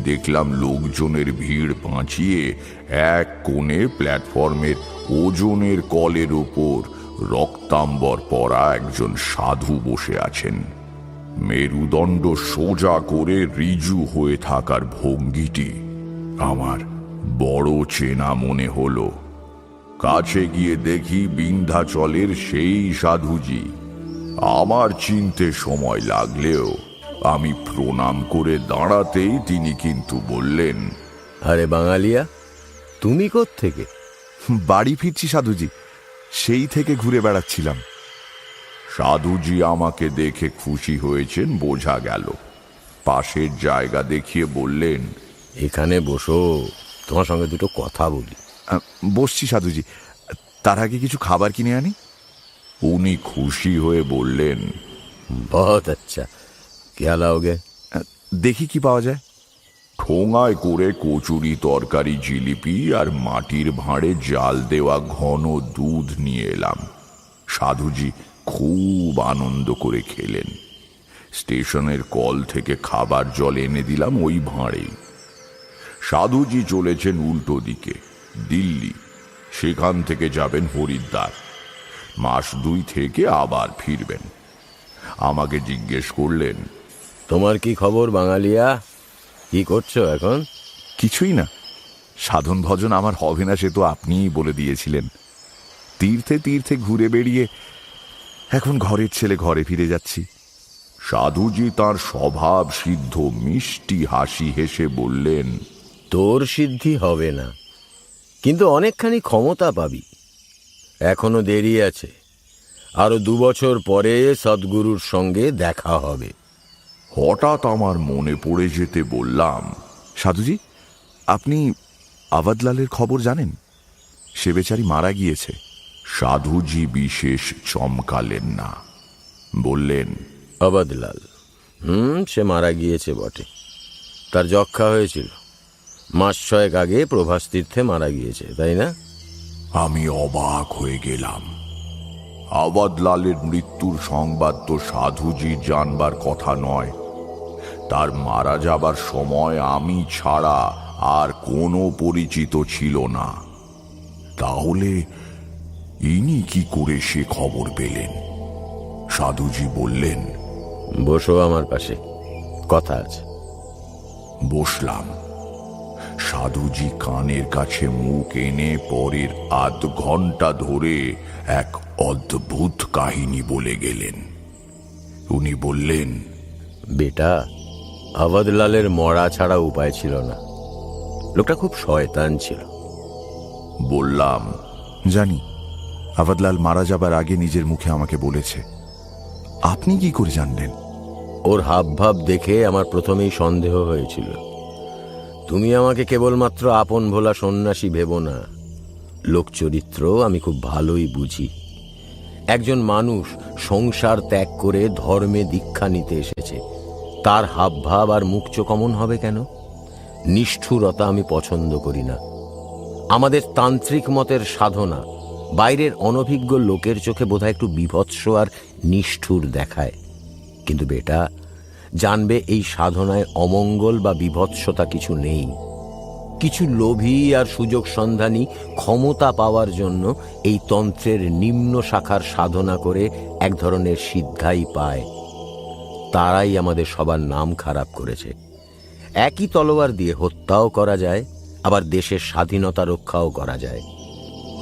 দেখলাম লোকজনের ভিড় বাঁচিয়ে এক কোণে প্ল্যাটফর্মের ওজনের কলের ওপর রক্তাম্বর পরা একজন সাধু বসে আছেন। মেরুদণ্ড সোজা করে ঋজু হয়ে থাকার ভঙ্গিটি আমার বড় চেনা মনে হলো। কাছে গিয়ে দেখি বিন্ধ্যাচলের সেই সাধুজি। আমার চিনতে সময় লাগলেও আমি প্রণাম করে দাঁড়াতেই তিনি কিন্তু বললেন, আরে বাঙালিয়া, তুমি কোত্থেকে? বাড়ি ফিরছি সাধুজি, সেই থেকে ঘুরে বেড়াচ্ছিলাম। সাধুজি আমাকে দেখে খুশি হয়েছেন বোঝা গেল। পাশের জায়গা দেখিয়ে বললেন, এখানে বসো, তোমার সঙ্গে দুটো কথা বলি। বসছি সাধুজি, তার আগে কিছু খাবার কিনে আনি। উনি খুশি হয়ে বললেন, বহুত আচ্ছা, क्या लाओगे? দেখি কি পাওয়া যায়। ঠোঙায় করে কচুরি, তরকারি, জিলিপি আর মাটির ভাঁড়ে জাল দেওয়া ঘন দুধ নিয়ে এলাম। সাধুজি খুব আনন্দ করে খেলেন। স্টেশনের কল থেকে খাবার জল এনে দিলাম ওই ভাঁড়েই। সাধুজি চলেছেন উল্টো দিকে, দিল্লি। সেখান থেকে যাবেন হরিদ্বার। মাস 2 থেকে আবার ফিরবেন। আমাকে জিজ্ঞেস করলেন, তোমার কি খবর বাঙালিয়া? কি করছো এখন? কিছুই না, সাধন ভজন আমার হবে না সে তো আপনিই বলে দিয়েছিলেন। তীর্থে তীর্থে ঘুরে বেড়িয়ে এখন ঘরের ছেলে ঘরে ফিরে যাচ্ছি। সাধুজি তার স্বভাব সিদ্ধ মিষ্টি হাসি হেসে বললেন, তোর সিদ্ধি হবে না, কিন্তু অনেকখানি ক্ষমতা পাবি। এখনো দেরি আছে, আরো 2 বছর পরে সদ্গুরুর সঙ্গে দেখা হবে। হঠাৎ আমার মনে পড়ে যেতে বললাম, সাধুজি, আপনি আওয়াদলালের খবর জানেন? সে বেচারি মারা গিয়েছে। সাধুজি বিশেষ চমকালেন না, বললেন, আবাদলাল? সে মারা গিয়েছে বটে। তার যক্ষা হয়েছিল, মাস 6 আগে প্রভাস তীর্থে মারা গিয়েছে, তাই না? আমি অবাক হয়ে গেলাম। আওয়াদলালের মৃত্যুর সংবাদ তো সাধুজি জানবার কথা নয়। তার মারা যাবার সময় আমি ছাড়া আর কোনো পরিচিত ছিল না। তাহলে ইনি কি করে সে খবর পেলেন? সাধুজি বললেন, বসো আমার পাশে, কথা আছে। বসলাম। সাধুজি কানের কাছে মুখ এনে পরের আধ ঘন্টা ধরে এক অদ্ভুত কাহিনী বলে গেলেন। উনি বললেন, বেটা, আবাদলালের মরা ছাড়া উপায় ছিল না। লোকটা খুব শয়তান ছিল। বললাম, জানি, আবাদলাল মারা যাবার আগে নিজের মুখে আমাকে বলেছে। আপনি কি করে জানলেন? ওর হাবভাব দেখে আমার প্রথমেই সন্দেহ হয়েছিল। তুমি আমাকে কেবলমাত্র আপন ভোলা সন্ন্যাসী ভেবো না, লোকচরিত্র আমি খুব ভালোই বুঝি। একজন মানুষ সংসার ত্যাগ করে ধর্মে দীক্ষা নিতে এসেছে, তার হাবভাব আর মুখ চোখ অমন হবে কেন? নিষ্ঠুরতা আমি পছন্দ করি না। আমাদের তান্ত্রিক মতের সাধনা বাইরের অনভিজ্ঞ লোকের চোখে বোধহয় একটু বীভৎস আর নিষ্ঠুর দেখায়, কিন্তু বেটা, জানবে এই সাধনায় অমঙ্গল বা বীভৎসতা কিছু নেই। কিছু লোভী আর সুযোগ সন্ধানী ক্ষমতা পাওয়ার জন্য এই তন্ত্রের নিম্ন শাখার সাধনা করে এক ধরনের সিদ্ধাই পায়। তারাই আমাদের সবার নাম খারাপ করেছে। একই তলোয়ার দিয়ে হত্যাও করা যায়, আবার দেশের স্বাধীনতা রক্ষাও করা যায়।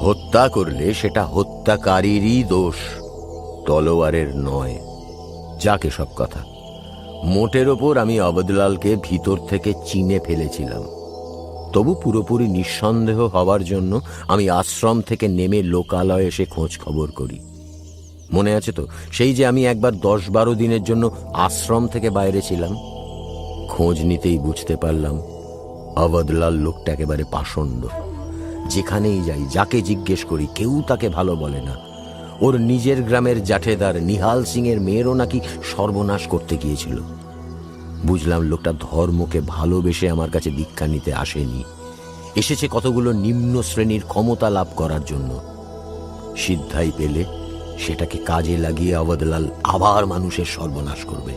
হত্যা করলে সেটা হত্যাকারীরই দোষ, তলোয়ারের নয়। যাকে সব কথা, মোটের ওপর আমি আবাদলালকে ভিতর থেকে চিনে ফেলেছিলাম। তবু পুরোপুরি নিঃসন্দেহ হওয়ার জন্য আমি আশ্রম থেকে নেমে লোকালয়ে এসে খোঁজ খবর করি। মনে আছে তো, সেই যে আমি একবার 10-12 দিনের জন্য আশ্রম থেকে বাইরে ছিলাম। খোঁজ নিতেই বুঝতে পারলাম আবাদলাল লোকটা একেবারে পাষণ্ড। যেখানেই যাই, যাকে জিজ্ঞেস করি, কেউ তাকে ভালো বলে না। ওর নিজের গ্রামের জাঠেদার নিহাল সিং এর মেয়েরও নাকি সর্বনাশ করতে গিয়েছিল। বুঝলাম লোকটা ধর্মকে ভালোবেসে আমার কাছে দীক্ষা নিতে আসেনি, এসেছে কতগুলো নিম্ন শ্রেণীর ক্ষমতা লাভ করার জন্য। সিদ্ধাই পেলে সেটাকে কাজে লাগিয়ে আবাদলাল আবার মানুষের সর্বনাশ করবে।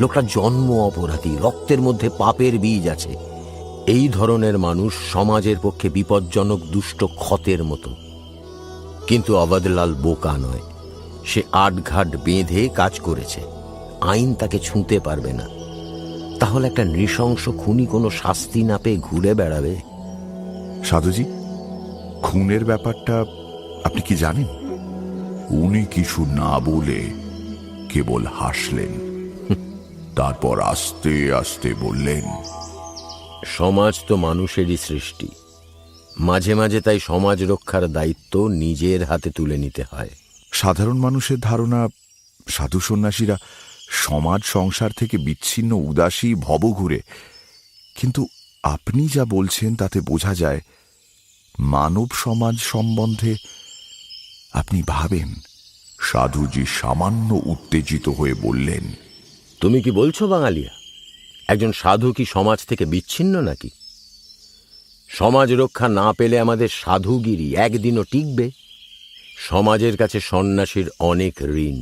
লোকটা জন্ম অপরাধী, রক্তের মধ্যে পাপের বীজ আছে। এই ধরনের মানুষ সমাজের পক্ষে বিপজ্জনক দুষ্ট ক্ষতের মতো। কিন্তু আবাদলাল বোকা নয়, সে আটঘাট বেঁধে কাজ করেছে। আইন তাকে ছুঁতে পারবে না। তাহলে একটা নৃশংস খুনি কোনো শাস্তি না পেয়ে ঘুরে বেড়াবে? সাধুজি, খুনের ব্যাপারটা আপনি কি জানেন? উনি কিছু না বলে কেবল হাসলেন। তারপর আস্তে আস্তে বললেন, সমাজ তো মানুষেরই সৃষ্টি। মাঝে মাঝে তাই সমাজ রক্ষার দায়িত্ব নিজের হাতে তুলে নিতে হয়। সাধারণ মানুষের ধারণা সাধু সন্ন্যাসীরা সমাজ সংসার থেকে বিচ্ছিন্ন, উদাসী, ভবঘুরে। কিন্তু আপনি যা বলছেন তাতে বোঝা যায় মানব সমাজ সম্বন্ধে আপনি ভাবেন। সাধুজি সামান্য উত্তেজিত হয়ে বললেন, তুমি কি বলছো বাঙালিয়া? একজন সাধু কি সমাজ থেকে বিচ্ছিন্ন নাকি? সমাজ রক্ষা না পেলে আমাদের সাধুগিরি একদিনও টিকবে। সমাজের কাছে সন্ন্যাসীর অনেক ঋণ,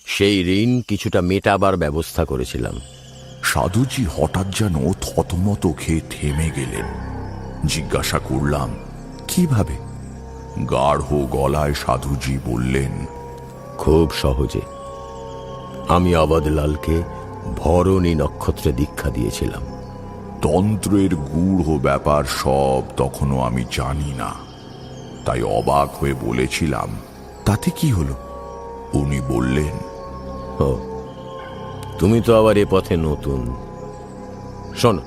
সেই ঋণ কিছুটা মেটাবার ব্যবস্থা করেছিলাম। সাধুজি হঠাৎ যেন থতমত খেয়ে থেমে গেলেন। জিজ্ঞাসা করলাম, কিভাবে? গাঢ় গলায় সাধুজি বললেন, খুব সহজে। আমি আবাদলালকে ভরণী নক্ষত্রে দীক্ষা দিয়েছিলাম। তন্ত্রের গূঢ় ব্যাপার সব তখনও আমি জানি না, তাই অবাক হয়ে বলেছিলাম, তাতে কি হলো? উনি বললেন, ও, তুমি তো আবার এ পথে নতুন। শোনো,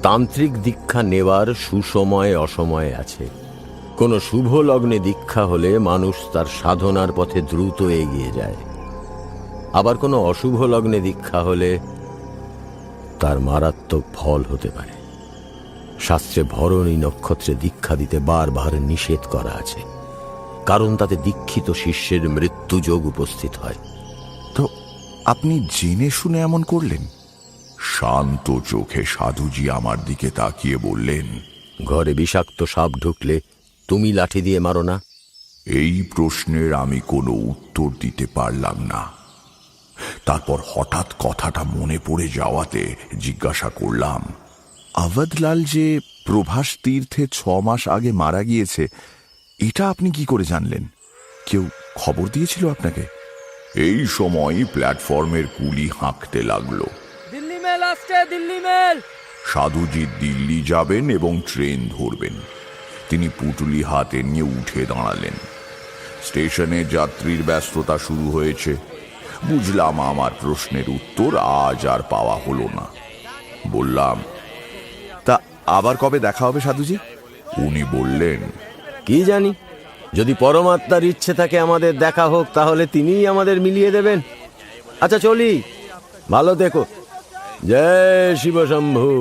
তান্ত্রিক দীক্ষা নেওয়ার সুসময় অসময় আছে। কোনো শুভ লগ্নে দীক্ষা হলে মানুষ তার সাধনার পথে দ্রুত এগিয়ে যায়, আবার কোনো অশুভ লগ্নে দীক্ষা হলে তার মারাত্মক ফল হতে পারে। শাস্ত্রে ভরণী নক্ষত্রে দীক্ষা দিতে বারবার নিষেধ করা আছে, কারণ তাতে দীক্ষিত শিষ্যের মৃত্যুযোগ উপস্থিত হয়। তো আপনি জেনে শুনে এমন করলেন? শান্ত চোখে সাধুজি আমার দিকে তাকিয়ে বললেন, ঘরে বিষাক্ত সাপ ঢুকলে তুমি লাঠি দিয়ে মারো না? এই প্রশ্নের আমি কোনো উত্তর দিতে পারলাম না। তারপর হঠাৎ কথাটা মনে পড়ে যাওয়াতে জিজ্ঞাসা করলাম, আবাদলাল যে প্রভাস তীর্থে 6 মাস আগে মারা গিয়েছে, এটা আপনি কি করে জানলেন? কেউ খবর দিয়েছিল আপনাকে? এই সময় প্ল্যাটফর্মের কুলি হাঁকতে লাগলো। দিল্লি মেল আসছে, দিল্লি মেল। সাধুজি দিল্লি যাবেন এবং ট্রেন ধরবেন। তিনি পুটুলি হাতে নিয়ে উঠে দাঁড়ালেন। স্টেশনে যাত্রীর ব্যস্ততা শুরু হয়েছে। বুঝলাম আমার প্রশ্নের উত্তর আজ আর পাওয়া হলো না। বললাম, তা আবার কবে দেখা হবে সাধুজি? উনি বললেন, কি জানি, যদি পরমাত্মার ইচ্ছে থাকে আমাদের দেখা হোক, তাহলে তিনিই আমাদের মিলিয়ে দেবেন। আচ্ছা চলি, ভালো দেখো। জয় শিবশম্ভু।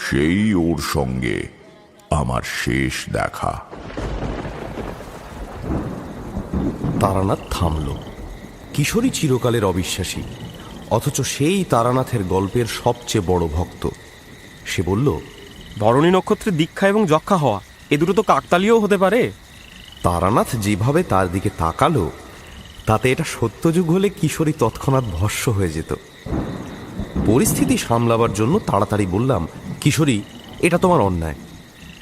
সেই ওর সঙ্গে আমার শেষ দেখা। তারানাথ থামল। কিশোরী চিরকালের অবিশ্বাসী, অথচ সেই তারানাথের গল্পের সবচেয়ে বড় ভক্ত। সে বলল, ধরণী নক্ষত্রে দীক্ষা এবং যক্ষা হওয়া, এ দুটো তো কাকতালীয় হতে পারে। তারানাথ যেভাবে তার দিকে তাকালো, তাতে এটা সত্যযুগ হলে কিশোরী তৎক্ষণাৎ ভস্ম হয়ে যেত। পরিস্থিতি সামলাবার জন্য তাড়াতাড়ি বললাম, কিশোরী, এটা তোমার অন্যায়।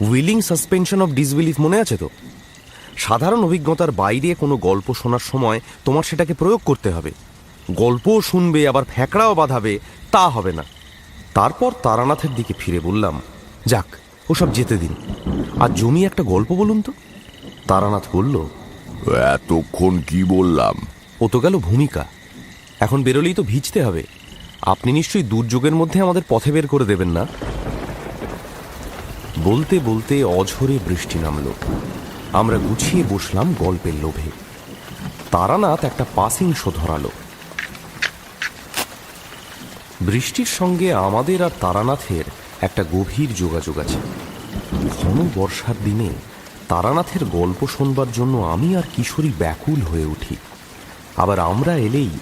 উইলিং সাসপেনশন অফ ডিসবিলিফ মনে আছে তো? সাধারণ অভিজ্ঞতার বাইরে কোনো গল্প শোনার সময় তোমার সেটাকে প্রয়োগ করতে হবে। গল্পও শুনবে আবার ফ্যাকড়াও বাঁধাবে, তা হবে না। তারপর তারানাথের দিকে ফিরে বললাম, যাক, ওসব যেতে দিন। আর জমি একটা গল্প বলুন তো। তারানাথ বলল, এতক্ষণ কি বললাম? ও তো গেল ভূমিকা, এখন বেরোলেই তো ভিজতে হবে। আপনি নিশ্চয়ই দুর্যোগের মধ্যে আমাদের পথে বের করে দেবেন না? বলতে বলতে অঝোরে বৃষ্টি নামল। আমরা গুছিয়ে বসলাম গল্পের লোভে। তারানাথ একটা পাসিং শো ধরালো। বৃষ্টির সঙ্গে আমাদের আর তারানাথের একটা গভীর যোগাযোগ আছে। ঘন বর্ষার দিনে তারানাথের গল্প শোনবার জন্য আমি আর কিশোরী ব্যাকুল হয়ে উঠি। আবার আমরা এলেই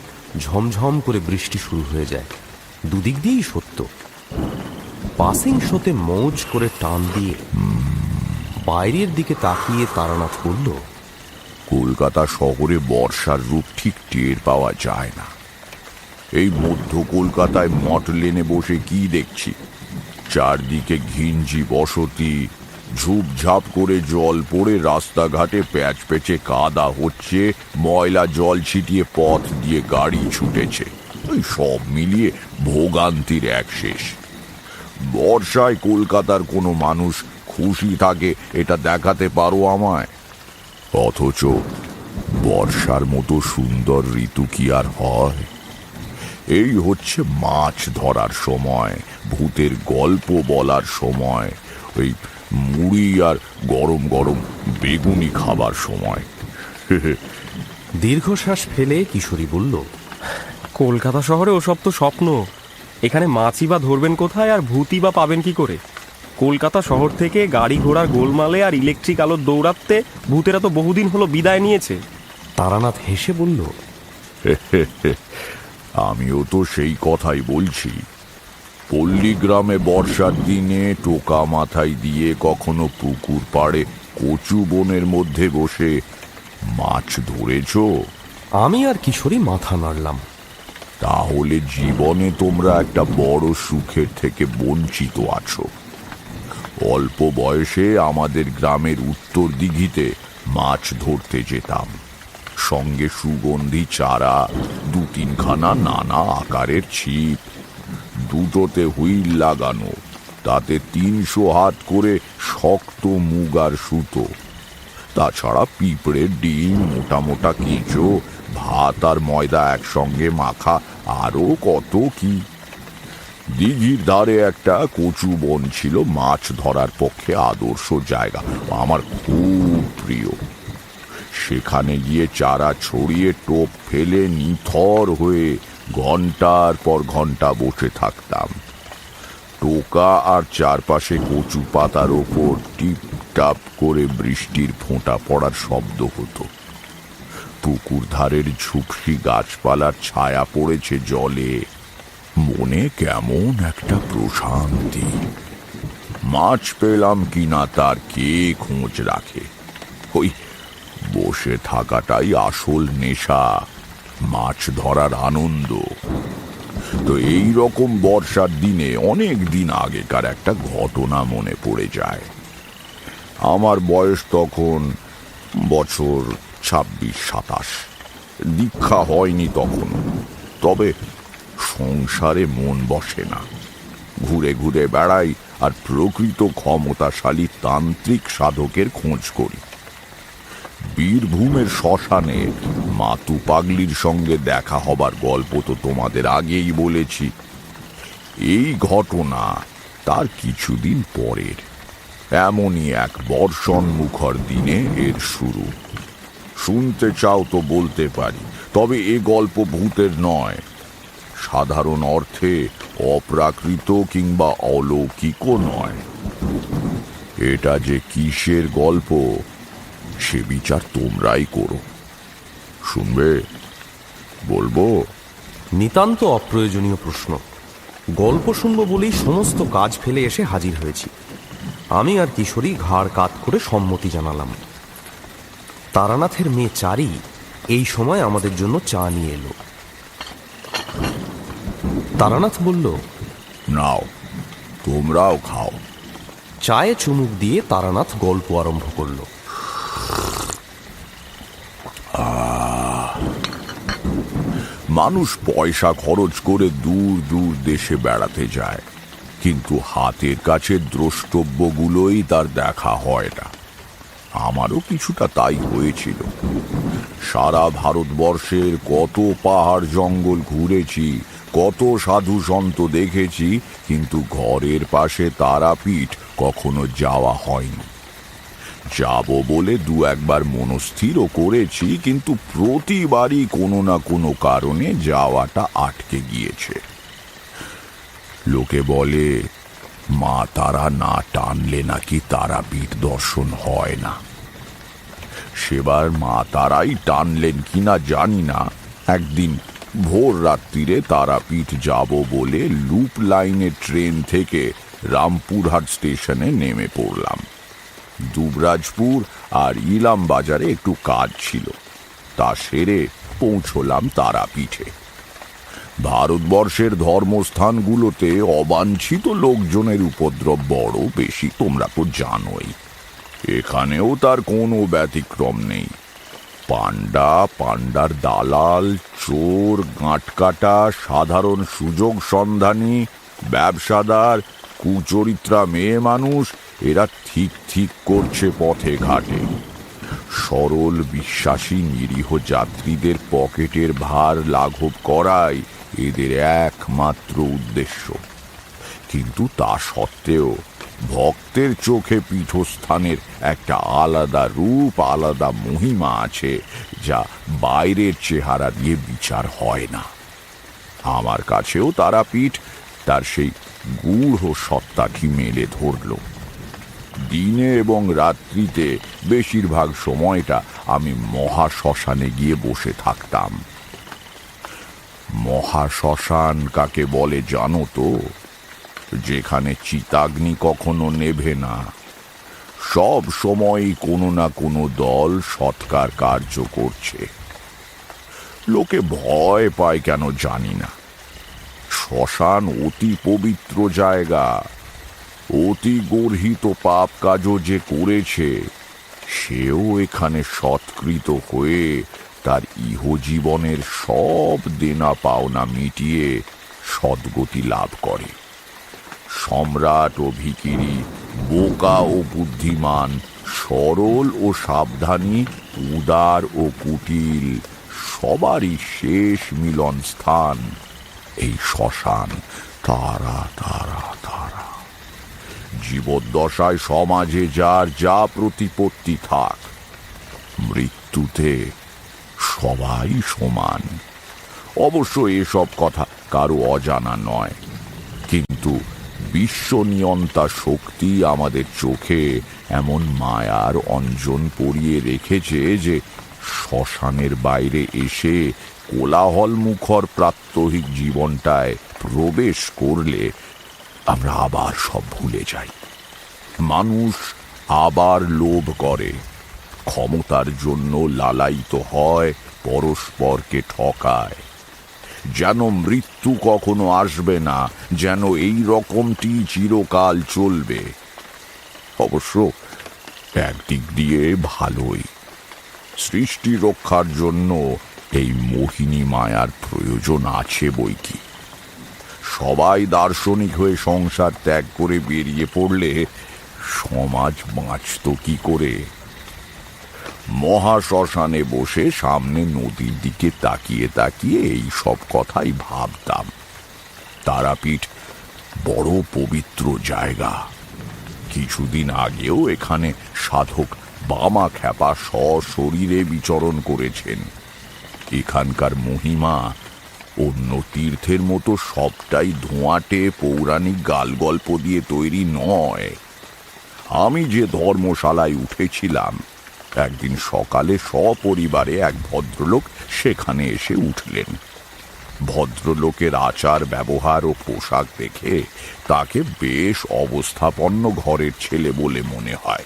ঝমঝম করে বৃষ্টি শুরু হয়ে যায়। দুদিক দিয়েই সত্য। পাসিং শোতে মৌজ করে টান দিয়ে বাইরের দিকে তাকিয়ে তারানাথ বলল, কলকাতা শহরে বর্ষার রূপ ঠিক টের পাওয়া যায় না। এই মধ্য কলকাতায় মঠ লেনে বসে কি দেখছি? চারদিকে ঘিঞ্জি বসতি, ঝুপঝাপ করে জল পড়ে রাস্তাঘাটে প্যাচ পেচে কাদা হচ্ছে, ময়লা জল ছিটিয়ে পথ দিয়ে গাড়ি ছুটেছে। ওই সব মিলিয়ে ভোগান্তির এক শেষ। বর্ষায় কলকাতার কোনো মানুষ খুশি থাকে এটা দেখাতে পারো আমায়? অথচ বর্ষার মতো সুন্দর ঋতু কি আর হয়? এই হচ্ছে মাছ ধরার সময়, ভূতের গল্প বলার সময়, ওই মুড়ি আর গরম গরম বেগুনি খাবার সময়। দীর্ঘশ্বাস ফেলে কিশোরী বলল, কলকাতা শহরে ওসব তো স্বপ্ন। এখানে মাছই বা ধরবেন কোথায়, আর ভূতই বা পাবেন কি করে? কলকাতা শহর থেকে গাড়ি ঘোড়ার গোলমালে আর ইলেকট্রিক আলোর দৌড়াতে ভূতেরা তো বহুদিন হলো বিদায় নিয়েছে। তারানাথ হেসে বলল, আমিও তো সেই কথাই বলছি। পল্লীগ্রামে বর্ষার দিনে টোকা মাথায় দিয়ে কখনো পুকুর পাড়ে কচু বনের মধ্যে বসে মাছ ধরেছ? আমি আর কিশোরী মাথা নাড়লাম। তাহলে জীবনে তোমরা একটা বড় সুখের থেকে বঞ্চিত আছো। অল্প বয়সে আমাদের গ্রামের উত্তর দিঘিতে মাছ ধরতে যেতাম। সঙ্গে সুগন্ধি চারা, 2-3খানা নানা আকারের ছিপ, দুটোতে হুইল লাগানো, তাতে 300 হাত করে শক্ত মুগার সুতো, তাছাড়া পিঁপড়ের ডিম, মোটা মোটা কেঁচো, ভাত আর ময়দা একসঙ্গে মাখা, আরো কত কি। দিঘির ধারে একটা কচু বন ছিল মাছ ধরার পক্ষে আদর্শ জায়গা, আমার খুব প্রিয়। সেখানে গিয়ে চারা ছড়িয়ে টোপ ফেলে নিথর হয়ে ঘন্টার পর ঘন্টা বসে থাকতাম। টোকা আর চারপাশে কচু পাতার ওপর টিপ টাপ করে বৃষ্টির ফোঁটা পড়ার শব্দ হতো। পুকুর ধারের ঝুপসি গাছপালার ছায়া পড়েছে জলে, মনে কেমন একটা প্রশান্তি। মাছ পেলাম কিনা তার কে খোঁজ রাখে? ওই বসে থাকাটাই আসল নেশা, মাছ ধরার আনন্দ। তো এই রকম বর্ষার দিনে অনেক দিন আগেকার একটা ঘটনা মনে পড়ে যায়। আমার বয়স তখন বছর 26-27। দীক্ষা হয়নি তখন, তবে সংসারে মন বসে না। ঘুরে ঘুরে বেড়াই আর প্রকৃত ক্ষমতাশালী তান্ত্রিক সাধকের খোঁজ করি। বীরভূমের শ্মশানে মাতু পাগলির সঙ্গে দেখা হবার গল্প তো তোমাদের আগেই বলেছি। এই ঘটনা তার কিছুদিন পরের। এমনই এক বর্ষণ মুখর দিনে এর শুরু। শুনতে চাও তো বলতে পারি, তবে এ গল্প ভূতের নয়, সাধারণ অর্থে অপ্রাকৃত কিংবা অলৌকিকও নয়। এটা যে কিসের গল্প সে বিচার তোমরাই করো। শুনবে? বলবো? নিতান্ত অপ্রয়োজনীয় প্রশ্ন। গল্প শুনবো বলেই সমস্ত কাজ ফেলে এসে হাজির হয়েছি। আমি আর কিশোরী ঘাড় কাত করে সম্মতি জানালাম। তারানাথের মেয়ে চারি এই সময় আমাদের জন্য চা নিয়ে এলো। তারানাথ বলল, নাও, তোমরাও খাও। চায়ে চুমুক দিয়ে তারানাথ গল্প আরম্ভ করলো। মানুষ পয়সা খরচ করে দূর দূর দেশে বেড়াতে যায়, কিন্তু হাতের কাছে দ্রষ্টব্যগুলোই তার দেখা হয় না। আমারও কিছুটা তাই হয়েছিল। সারা ভারতবর্ষের কত পাহাড় জঙ্গল ঘুরেছি, কত সাধু সন্ত দেখেছি, কিন্তু ঘরের পাশে তারাপীঠ কখনো যাওয়া হয়নি। যাব বলে দু একবার মনস্থিরও করেছি, কিন্তু প্রতিবারই কোনো না কোনো কারণে যাওয়াটা আটকে গিয়েছে। লোকে বলে মা তারা না টানলে নাকি তারাপীঠ দর্শন হয় না। সেবার মা তারাই টানলেন কিনা জানি না। একদিন ভোর রাত্রিরে তারাপীঠ যাব বলে লুপ লাইনের ট্রেন থেকে রামপুরহাট স্টেশনে নেমে পড়লাম। দুবরাজপুর আর ইলাম বাজারে একটু কাজ ছিল, তা সেরে পৌঁছলাম তারাপীঠে। ভারতবর্ষের ধর্মস্থানগুলোতে অবাঞ্ছিত লোকজনের উপদ্রব বড় বেশি, তোমরা তো জানোই। এখানেও তার কোনো ব্যতিক্রম নেই। পান্ডা, পান্ডার দালাল, চোর, গাঁটকাটা, সাধারণ সুযোগ সন্ধানী, ব্যবসাদার, কুচরিত্রা মেয়ে মানুষ, এরা ঠিক ঠিক করছে পথে ঘাটে। সরল বিশ্বাসী নিরীহ যাত্রীদের পকেটের ভার লাঘব করাই এদের একমাত্র উদ্দেশ্য। কিন্তু তা সত্ত্বেও ভক্তের চোখে পীঠস্থানের একটা আলাদা রূপ, আলাদা মহিমা আছে, যা বাইরের চেহারা দিয়ে বিচার হয় না। আমার কাছেও তারাপীঠ তার সেই গূঢ় সত্তাটি মেলে ধরল। দিনে এবং রাত্রিতে বেশিরভাগ সময়টা আমি মহাশ্মশানে গিয়ে বসে থাকতাম। মহাশ্মশান কাকে বলে জানো তো? যেখানে চিতাগ্নি কখনো নেভে না, সব সময় কোনো না কোনো দল সৎকার কার্য করছে। লোকে ভয় পায় কেন জানি না। শ্মশান অতি পবিত্র জায়গা। অতি গর্হিত পাপ কাজও যে করেছে, সেও এখানে সৎকৃত হয়ে তার ইহজীবনের সব দেনা পাওনা মিটিয়ে সদ্গতি লাভ করে। সম্রাট ও ভিখিরি, বোকা ও বুদ্ধিমান, সরল ও সাবধানী, উদার ও কুটিল, সবারই শেষ মিলন স্থান এই শ্মশান। তারা তারা তারা জীবদ্দশায় সমাজে যার যা প্রতিপত্তি থাক, মৃত্যুতে সবাই সমান। অবশ্য এসব কথা কারো অজানা নয়, কিন্তু বিশ্বনিয়ন্তা শক্তি আমাদের চোখে এমন মায়ার অঞ্জন পরিয়ে রেখেছে যে শ্মশানের বাইরে এসে কোলাহল মুখর প্রাত্যহিক জীবনটায় প্রবেশ করলে আমরা আবার সব ভুলে যাই। মানুষ আবার লোভ করে, ক্ষমতার জন্য লালায়িত হয়, পরস্পরকে ঠকায়। যেন মৃত্যু কখনো আসবে না, যেন এই রকমটি চিরকাল চলবে। অবশ্য একদিক দিয়ে ভালোই। সৃষ্টি রক্ষার জন্য এই মোহিনী মায়ার প্রয়োজন আছে বই কি। সবাই দার্শনিক হয়ে সংসার ত্যাগ করে বেরিয়ে পড়লে সমাজ বাঁচত কি করে? মহাশ্মশানে বসে সামনে নদীর দিকে তাকিয়ে তাকিয়ে এই সব কথাই ভাবতাম। তারাপীঠ বড় পবিত্র জায়গা। কিছুদিন আগেও এখানে সাধক বামা খ্যাপা সশরীরে বিচরণ করেছেন। এখানকার মহিমা অন্য তীর্থের মতো সবটাই ধোঁয়াটে পৌরাণিক গালগল্প দিয়ে তৈরি নয়। আমি যে ধর্মশালায় উঠেছিলাম, একদিন সকালে সপরিবারে এক ভদ্রলোক সেখানে এসে উঠলেন। ভদ্রলোকের আচার ব্যবহার ও পোশাক দেখে তাকে বেশ অবস্থাপন্ন ঘরের ছেলে বলে মনে হয়।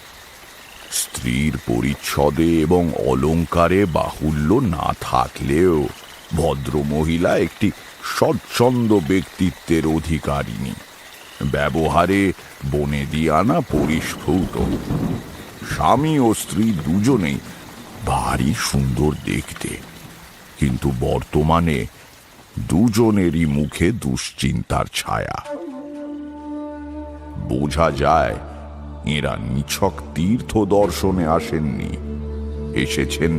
স্ত্রীর পরিচ্ছদে এবং অলংকারে বাহুল্য না থাকলেও ভদ্রমহিলা একটি স্বচ্ছন্দ ব্যক্তিত্বের অধিকারিণী, ব্যবহারে বনেদিয়ানা পরিস্ফুট। স্বামী ও স্ত্রী দুজনেই ভারী সুন্দর দেখতে, কিন্তু বর্তমানে দুজনেরই মুখে দুশ্চিন্তার ছায়া। বোঝা যায় এরা নিছক তীর্থ দর্শনে আসেননি, এসেছেন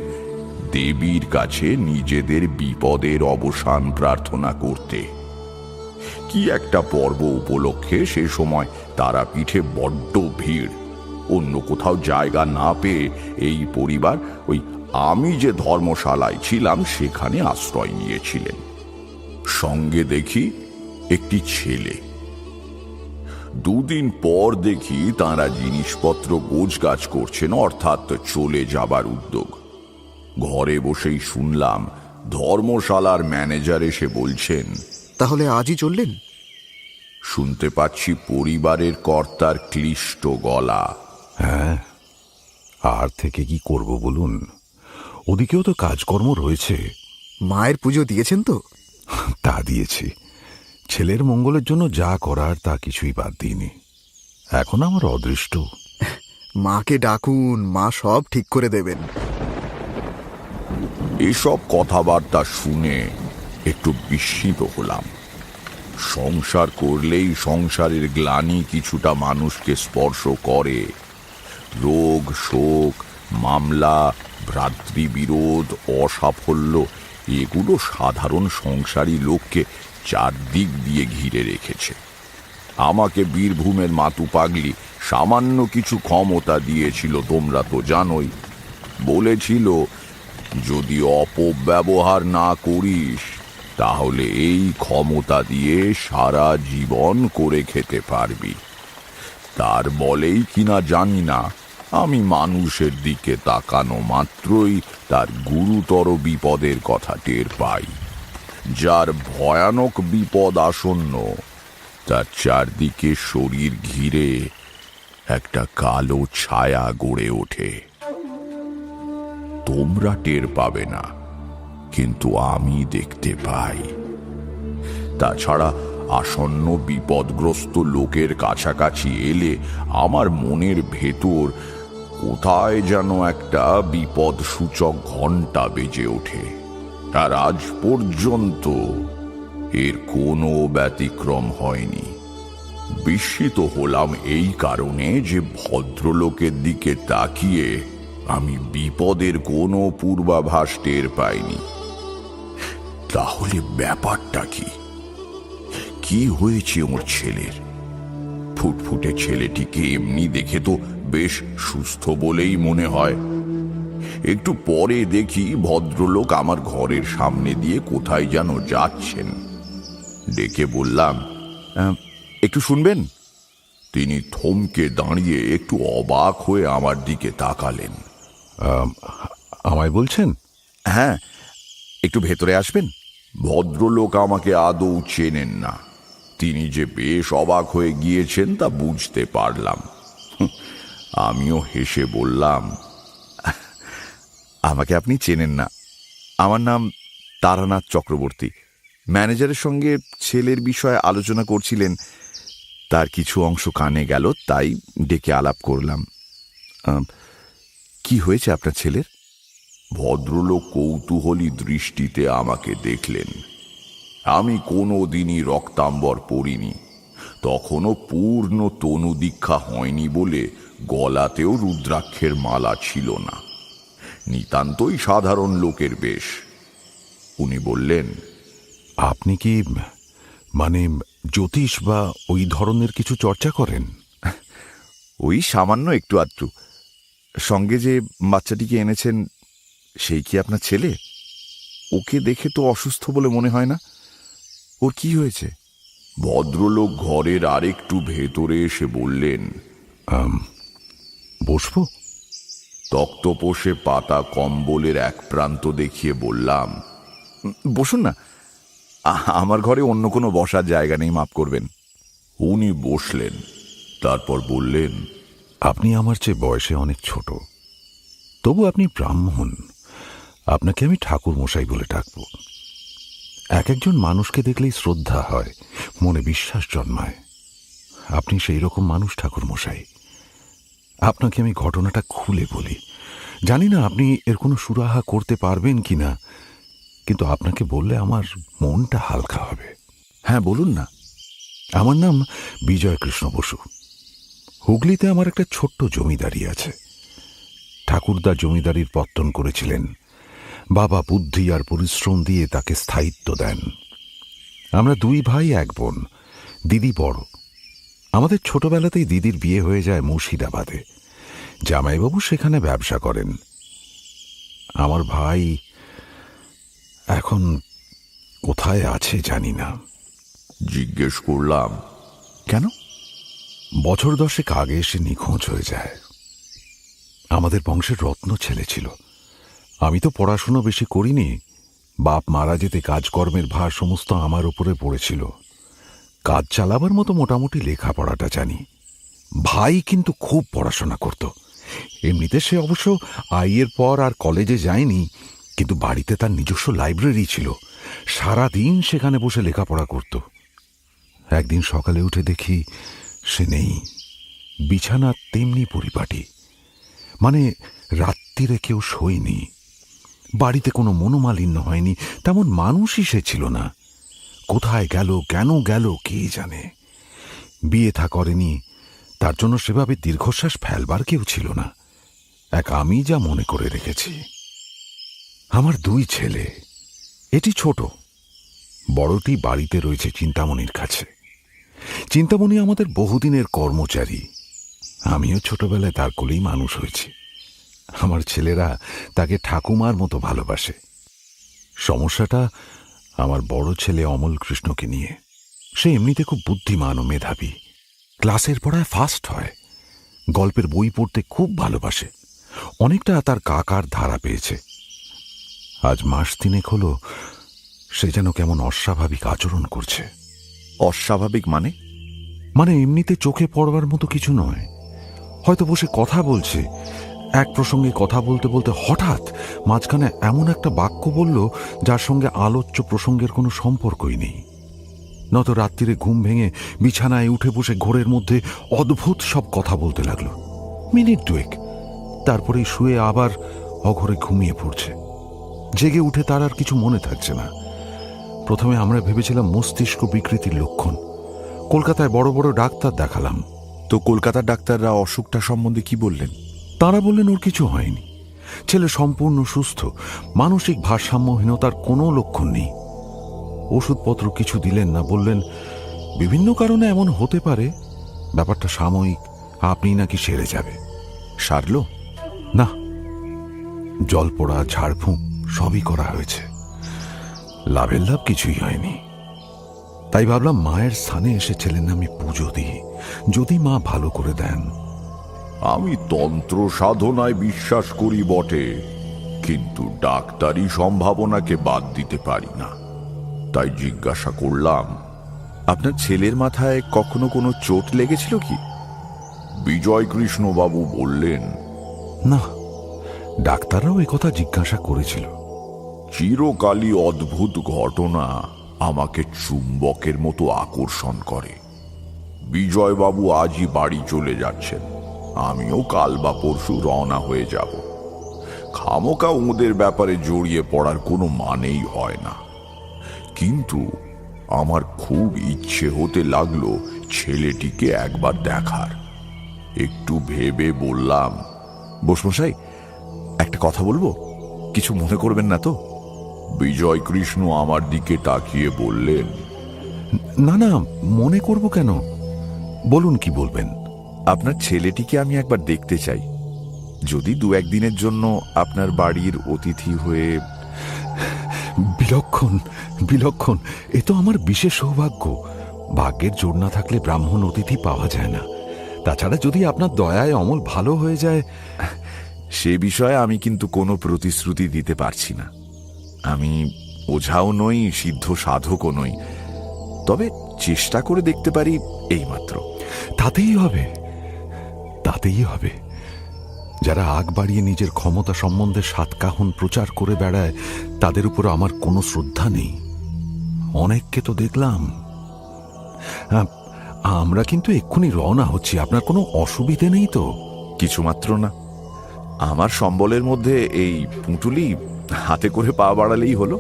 দেবীর কাছে নিজেদের বিপদের অবসান প্রার্থনা করতে। কি একটা পর্ব উপলক্ষে সে সময় তারাপীঠে বড্ড ভিড়। অন্য কোথাও জায়গা না পেয়ে এই পরিবার ওই আমি যে ধর্মশালায় ছিলাম সেখানে আশ্রয় নিয়েছিলেন। সঙ্গে দেখি একটি ছেলে। দুদিন পর দেখি তাঁরা জিনিসপত্র গোছগাছ করছেন, অর্থাৎ চলে যাবার উদ্যোগ। ঘরে বসেই শুনলাম ধর্মশালার ম্যানেজার এসে বলছেন, তাহলে আজই চললেন? শুনতে পাচ্ছি পরিবারের কর্তার ক্লিষ্ট গলা। হ্যাঁ, আর থেকে কি করব বলুন? ওদিকেও তো কাজকর্ম রয়েছে। মায়ের পুজো দিয়েছেন তো? তা দিয়েছি। ছেলের মঙ্গলের জন্য যা করার তা কিছুই বাদ দিইনি। এখন আমার অদৃষ্ট। মাকে ডাকুন, মা সব ঠিক করে দেবেন। এসব কথাবার্তা শুনে একটু বিস্মিত হলাম। সংসার করলেই সংসারের গ্লানি কিছুটা মানুষকে স্পর্শ করে। রোগ, শোক, মামলা, ভ্রাতৃবিরোধ, অসাফল্য এগুলো সাধারণ সংসারী লোককে চারদিক দিয়ে ঘিরে রেখেছে। আমাকে বীরভূমের মাতু পাগলি সামান্য কিছু ক্ষমতা দিয়েছিল, তোমরা তো জানোই। বলেছিল যদি অপব্যবহার না করিস তাহলে এই ক্ষমতা দিয়ে সারা জীবন করে খেতে পারবি। তার বলেই কিনা জানি না, আমি মানুষের দিকে তাকানো মাত্রই তার গুরুতর বিপদের কথা টের পাই। যার ভয়ানক বিপদ আসন্ন, তার চারদিকে শরীর ঘিরে একটা কালো ছায়া গড়ে ওঠে। তোমরা টের পাবে না, কিন্তু আমি দেখতে পাই। তাছাড়া আসন্ন বিপদগ্রস্ত লোকের কাছাকাছি এলে আমার মনের ভেতর কোথায় যেন একটা বিপদ সূচক ঘণ্টা বেজে ওঠে। আর আজ পর্যন্ত এর কোনো ব্যতিক্রম হয়নি। বিস্মিত হলাম এই কারণে যে ভদ্রলোকের দিকে তাকিয়ে আমি বিপদের কোনো পূর্বাভাস টের পাইনি। তাহলে ব্যাপারটা কি? কি হয়েছে ওর ছেলের? ফুটফুটে ছেলেটিকে এমনি দেখে তো বেশ সুস্থ বলেই মনে হয়। একটু পরে দেখি ভদ্রলোক আমার ঘরের সামনে দিয়ে কোথায় যেন যাচ্ছেন। ডেকে বললাম, একটু শুনবেন? তিনি থমকে দাঁড়িয়ে একটু অবাক হয়ে আমার দিকে তাকালেন। আমায় বলছেন? হ্যাঁ, একটু ভেতরে আসবেন। ভদ্রলোক আমাকে আদৌ চেনেন না। তিনি যে বেশ অবাক হয়ে গিয়েছেন তা বুঝতে পারলাম। আমিও হেসে বললাম, আমাকে আপনি চেনেন না। আমার নাম তারানাথ চক্রবর্তী। ম্যানেজারের সঙ্গে ছেলের বিষয়ে আলোচনা করছিলেন, তার কিছু অংশ কানে গেল, তাই ডেকে আলাপ করলাম। কি হয়েছে আপনার ছেলের? ভদ্রলোক কৌতূহলী দৃষ্টিতে আমাকে দেখলেন। আমি কোনো দিনই রক্তাম্বর পরিনি, তখনও পূর্ণ তনু দীক্ষা হয়নি বলে গলাতেও রুদ্রাক্ষের মালা ছিল না। নিতান্তই সাধারণ লোকের বেশ। উনি বললেন, আপনি কি মানে জ্যোতিষ বা ওই ধরনের কিছু চর্চা করেন? ওই সামান্য একটু আধটু। সঙ্গে যে বাচ্চাটিকে এনেছেন সেই কি আপনার ছেলে? ওকে দেখে তো অসুস্থ বলে মনে হয় না। ওর কি হয়েছে? ভদ্রলোক ঘরের আরেকটু ভেতরে এসে বললেন, বসবো? তক্তপোষে পাতা কম্বলের এক প্রান্ত দেখিয়ে বললাম, বসুন না, আমার ঘরে অন্য কোনো বসার জায়গা নেই, মাফ করবেন। উনি বসলেন, তারপর বললেন, আপনি আমার চেয়ে বয়সে অনেক ছোট, তবু আপনি ব্রাহ্মণ। আপনাকে আমি ঠাকুর মশাই বলে ডাকব। এক একজন মানুষকে দেখলেই শ্রদ্ধা হয়, মনে বিশ্বাস জন্মায়। আপনি সেই রকম মানুষ ঠাকুর মশাই। আপনাকে আমি ঘটনাটা খুলে বলি। জানি না আপনি এর কোনো সুরাহা করতে পারবেন কিনা, কিন্তু আপনাকে বললে আমার মনটা হালকা হবে। হ্যাঁ, বলুন না। আমার নাম বিজয় কৃষ্ণ বসু। হুগলিতে আমার একটা ছোট্ট জমিদারি আছে। ঠাকুরদা জমিদারির পত্তন করেছিলেন। বাবা বুদ্ধি আর পরিশ্রম দিয়ে তাকে স্থায়িত্ব দেন। আমরা দুই ভাই এক বোন, দিদি বড়। আমাদের ছোটবেলাতেই দিদির বিয়ে হয়ে যায় মুর্শিদাবাদে। জামাইবাবু সেখানে ব্যবসা করেন। আমার ভাই এখন কোথায় আছে জানি না। জিজ্ঞেস করলাম, কেন? বছর 10 আগে এসে নিখোঁজ হয়ে যায়। আমাদের বংশের রত্ন ছেলে ছিল। আমি তো পড়াশুনো বেশি করিনি। বাপ মারা যেতে কাজকর্মের ভার সমস্ত আমার উপরে পড়েছিল। কাজ চালাবার মতো মোটামুটি লেখাপড়াটা জানি। ভাই কিন্তু খুব পড়াশোনা করত। এমনিতে সে অবশ্য আইয়ের পর আর কলেজে যায়নি, কিন্তু বাড়িতে তার নিজস্ব লাইব্রেরি ছিল। সারাদিন সেখানে বসে লেখাপড়া করত। একদিন সকালে উঠে দেখি সে নেই। বিছানা তেমনি পরিপাটি, মানে রাত্রিরে কেউ শোয়নি। বাড়িতে কোনো মনোমালিন্য হয়নি, তেমন মানুষই সে ছিল না। কোথায় গেল, কেন গেল, কে জানে। বিয়ে থা করেনি, তার জন্য সেভাবে দীর্ঘশ্বাস ফেলবার কেউ ছিল না। এক আমি যা মনে করে রেখেছি। আমার 2 ছেলে। এটি ছোট, বড়টি বাড়িতে রয়েছে চিন্তামণির কাছে। চিন্তামণি আমাদের বহুদিনের কর্মচারী। আমিও ছোটবেলায় তার কোলেই মানুষ হয়েছি। আমার ছেলেরা তাকে ঠাকুমার মতো ভালোবাসে। সমস্যাটা আমার বড় ছেলে অমল কৃষ্ণকে নিয়ে। সে এমনিতে খুব বুদ্ধিমান ও মেধাবী। ক্লাসের পড়ায় ফার্স্ট হয়। গল্পের বই পড়তে খুব ভালোবাসে। অনেকটা তার কাকার ধারা পেয়েছে। আজ মাস 3 হলো সে যেন কেমন অস্বাভাবিক আচরণ করছে। অস্বাভাবিক মানে? মানে এমনিতে চোখে পড়বার মতো কিছু নয়। হয়তো বসে কথা বলছে, এক প্রসঙ্গে কথা বলতে বলতে হঠাৎ মাঝখানে এমন একটা বাক্য বলল যার সঙ্গে আলোচ্য প্রসঙ্গের কোনো সম্পর্কই নেই। নত রাত্রিরে ঘুম ভেঙে বিছানায় উঠে বসে ঘোরের মধ্যে অদ্ভুত সব কথা বলতে লাগলো। মিনিট 2, তারপরে শুয়ে আবার অঘরে ঘুমিয়ে পড়ছে। জেগে উঠে তার আর কিছু মনে থাকছে না। প্রথমে আমরা ভেবেছিলাম মস্তিষ্ক বিকৃতির লক্ষণ। কলকাতায় বড় বড় ডাক্তার দেখালাম। তো কলকাতার ডাক্তাররা অসুখটা সম্বন্ধে কি বললেন? তারা বললেন ওর কিছু হয়নি, ছেলে সম্পূর্ণ সুস্থ, মানসিক ভারসাম্যহীনতার কোনো লক্ষণ নেই। ওষুধপত্র কিছু দিলেন না, বললেন বিভিন্ন কারণে এমন হতে পারে, ব্যাপারটা সাময়িক, আপনি নাকি সেরে যাবে। সারল না। জল পোড়া, ঝাড়ফুঁক সবই করা হয়েছে, লাভের লাভ কিছুই হয়নি। তাই ভাবলাম মায়ের স্থানে এসে ছেলের নামে পুজো দিই, যদি মা ভালো করে দেন। আমি তন্ত্র সাধনায় বিশ্বাস করি বটে, কিন্তু ডাক্তারি সম্ভাবনাকে বাদ দিতে পারি না। তাই জিজ্ঞাসা করলাম, আপনার ছেলের মাথায় কখনো কোনো চোট লেগেছিল কি? বিজয় কৃষ্ণবাবু বললেন, না, ডাক্তাররাও একথা জিজ্ঞাসা করেছিল। চিরকালই অদ্ভুত ঘটনা আমাকে চুম্বকের মতো আকর্ষণ করে। বিজয়বাবু আজই বাড়ি চলে যাচ্ছেন। আমিও কাল বা পরশু রওনা হয়ে যাব। খামোকা ওদের ব্যাপারে জড়িয়ে পড়ার কোনো মানেই হয় না, কিন্তু আমার খুব ইচ্ছে হতে লাগলো ছেলেটিকে একবার দেখার। একটু ভেবে বললাম, বসমশাই, একটা কথা বলবো, কিছু মনে করবেন না তো? বিজয় কৃষ্ণ আমার দিকে তাকিয়ে বললেন, না না, মনে করব কেন? বলুন কি বলবেন। আপনার ছেলেটিকে আমি একবার দেখতে চাই, যদি দু একদিনের জন্য আপনার বাড়ির অতিথি হয়ে। বিলক্ষণ বিলক্ষণ, এ তো আমার বিশেষ সৌভাগ্য। ভাগ্যের জোর না থাকলে ব্রাহ্মণ অতিথি পাওয়া যায় না। তাছাড়া যদি আপনার দয়ায় অমল ভালো হয়ে যায়। সে বিষয়ে আমি কিন্তু কোনো প্রতিশ্রুতি দিতে পারছি না। আমি ওঝাও নই, সিদ্ধ সাধকও নই, তবে চেষ্টা করে দেখতে পারি এইমাত্র। তাতেই হবে, তাতেই হবে। যারা আগ বাড়িয়ে নিজের ক্ষমতা সম্বন্ধে সাতকাহন প্রচার করে বেড়ায়, তাদের উপর আমার কোনো শ্রদ্ধা নেই। অনেককে তো দেখলাম। আমরা কিন্তু এক্ষুনি রওনা হচ্ছি, আপনার কোনো অসুবিধে নেই তো? কিছুমাত্র না। আমার সম্বলের মধ্যে এই পুঁটুলি হাতে করে পা বাড়ালেই হলো।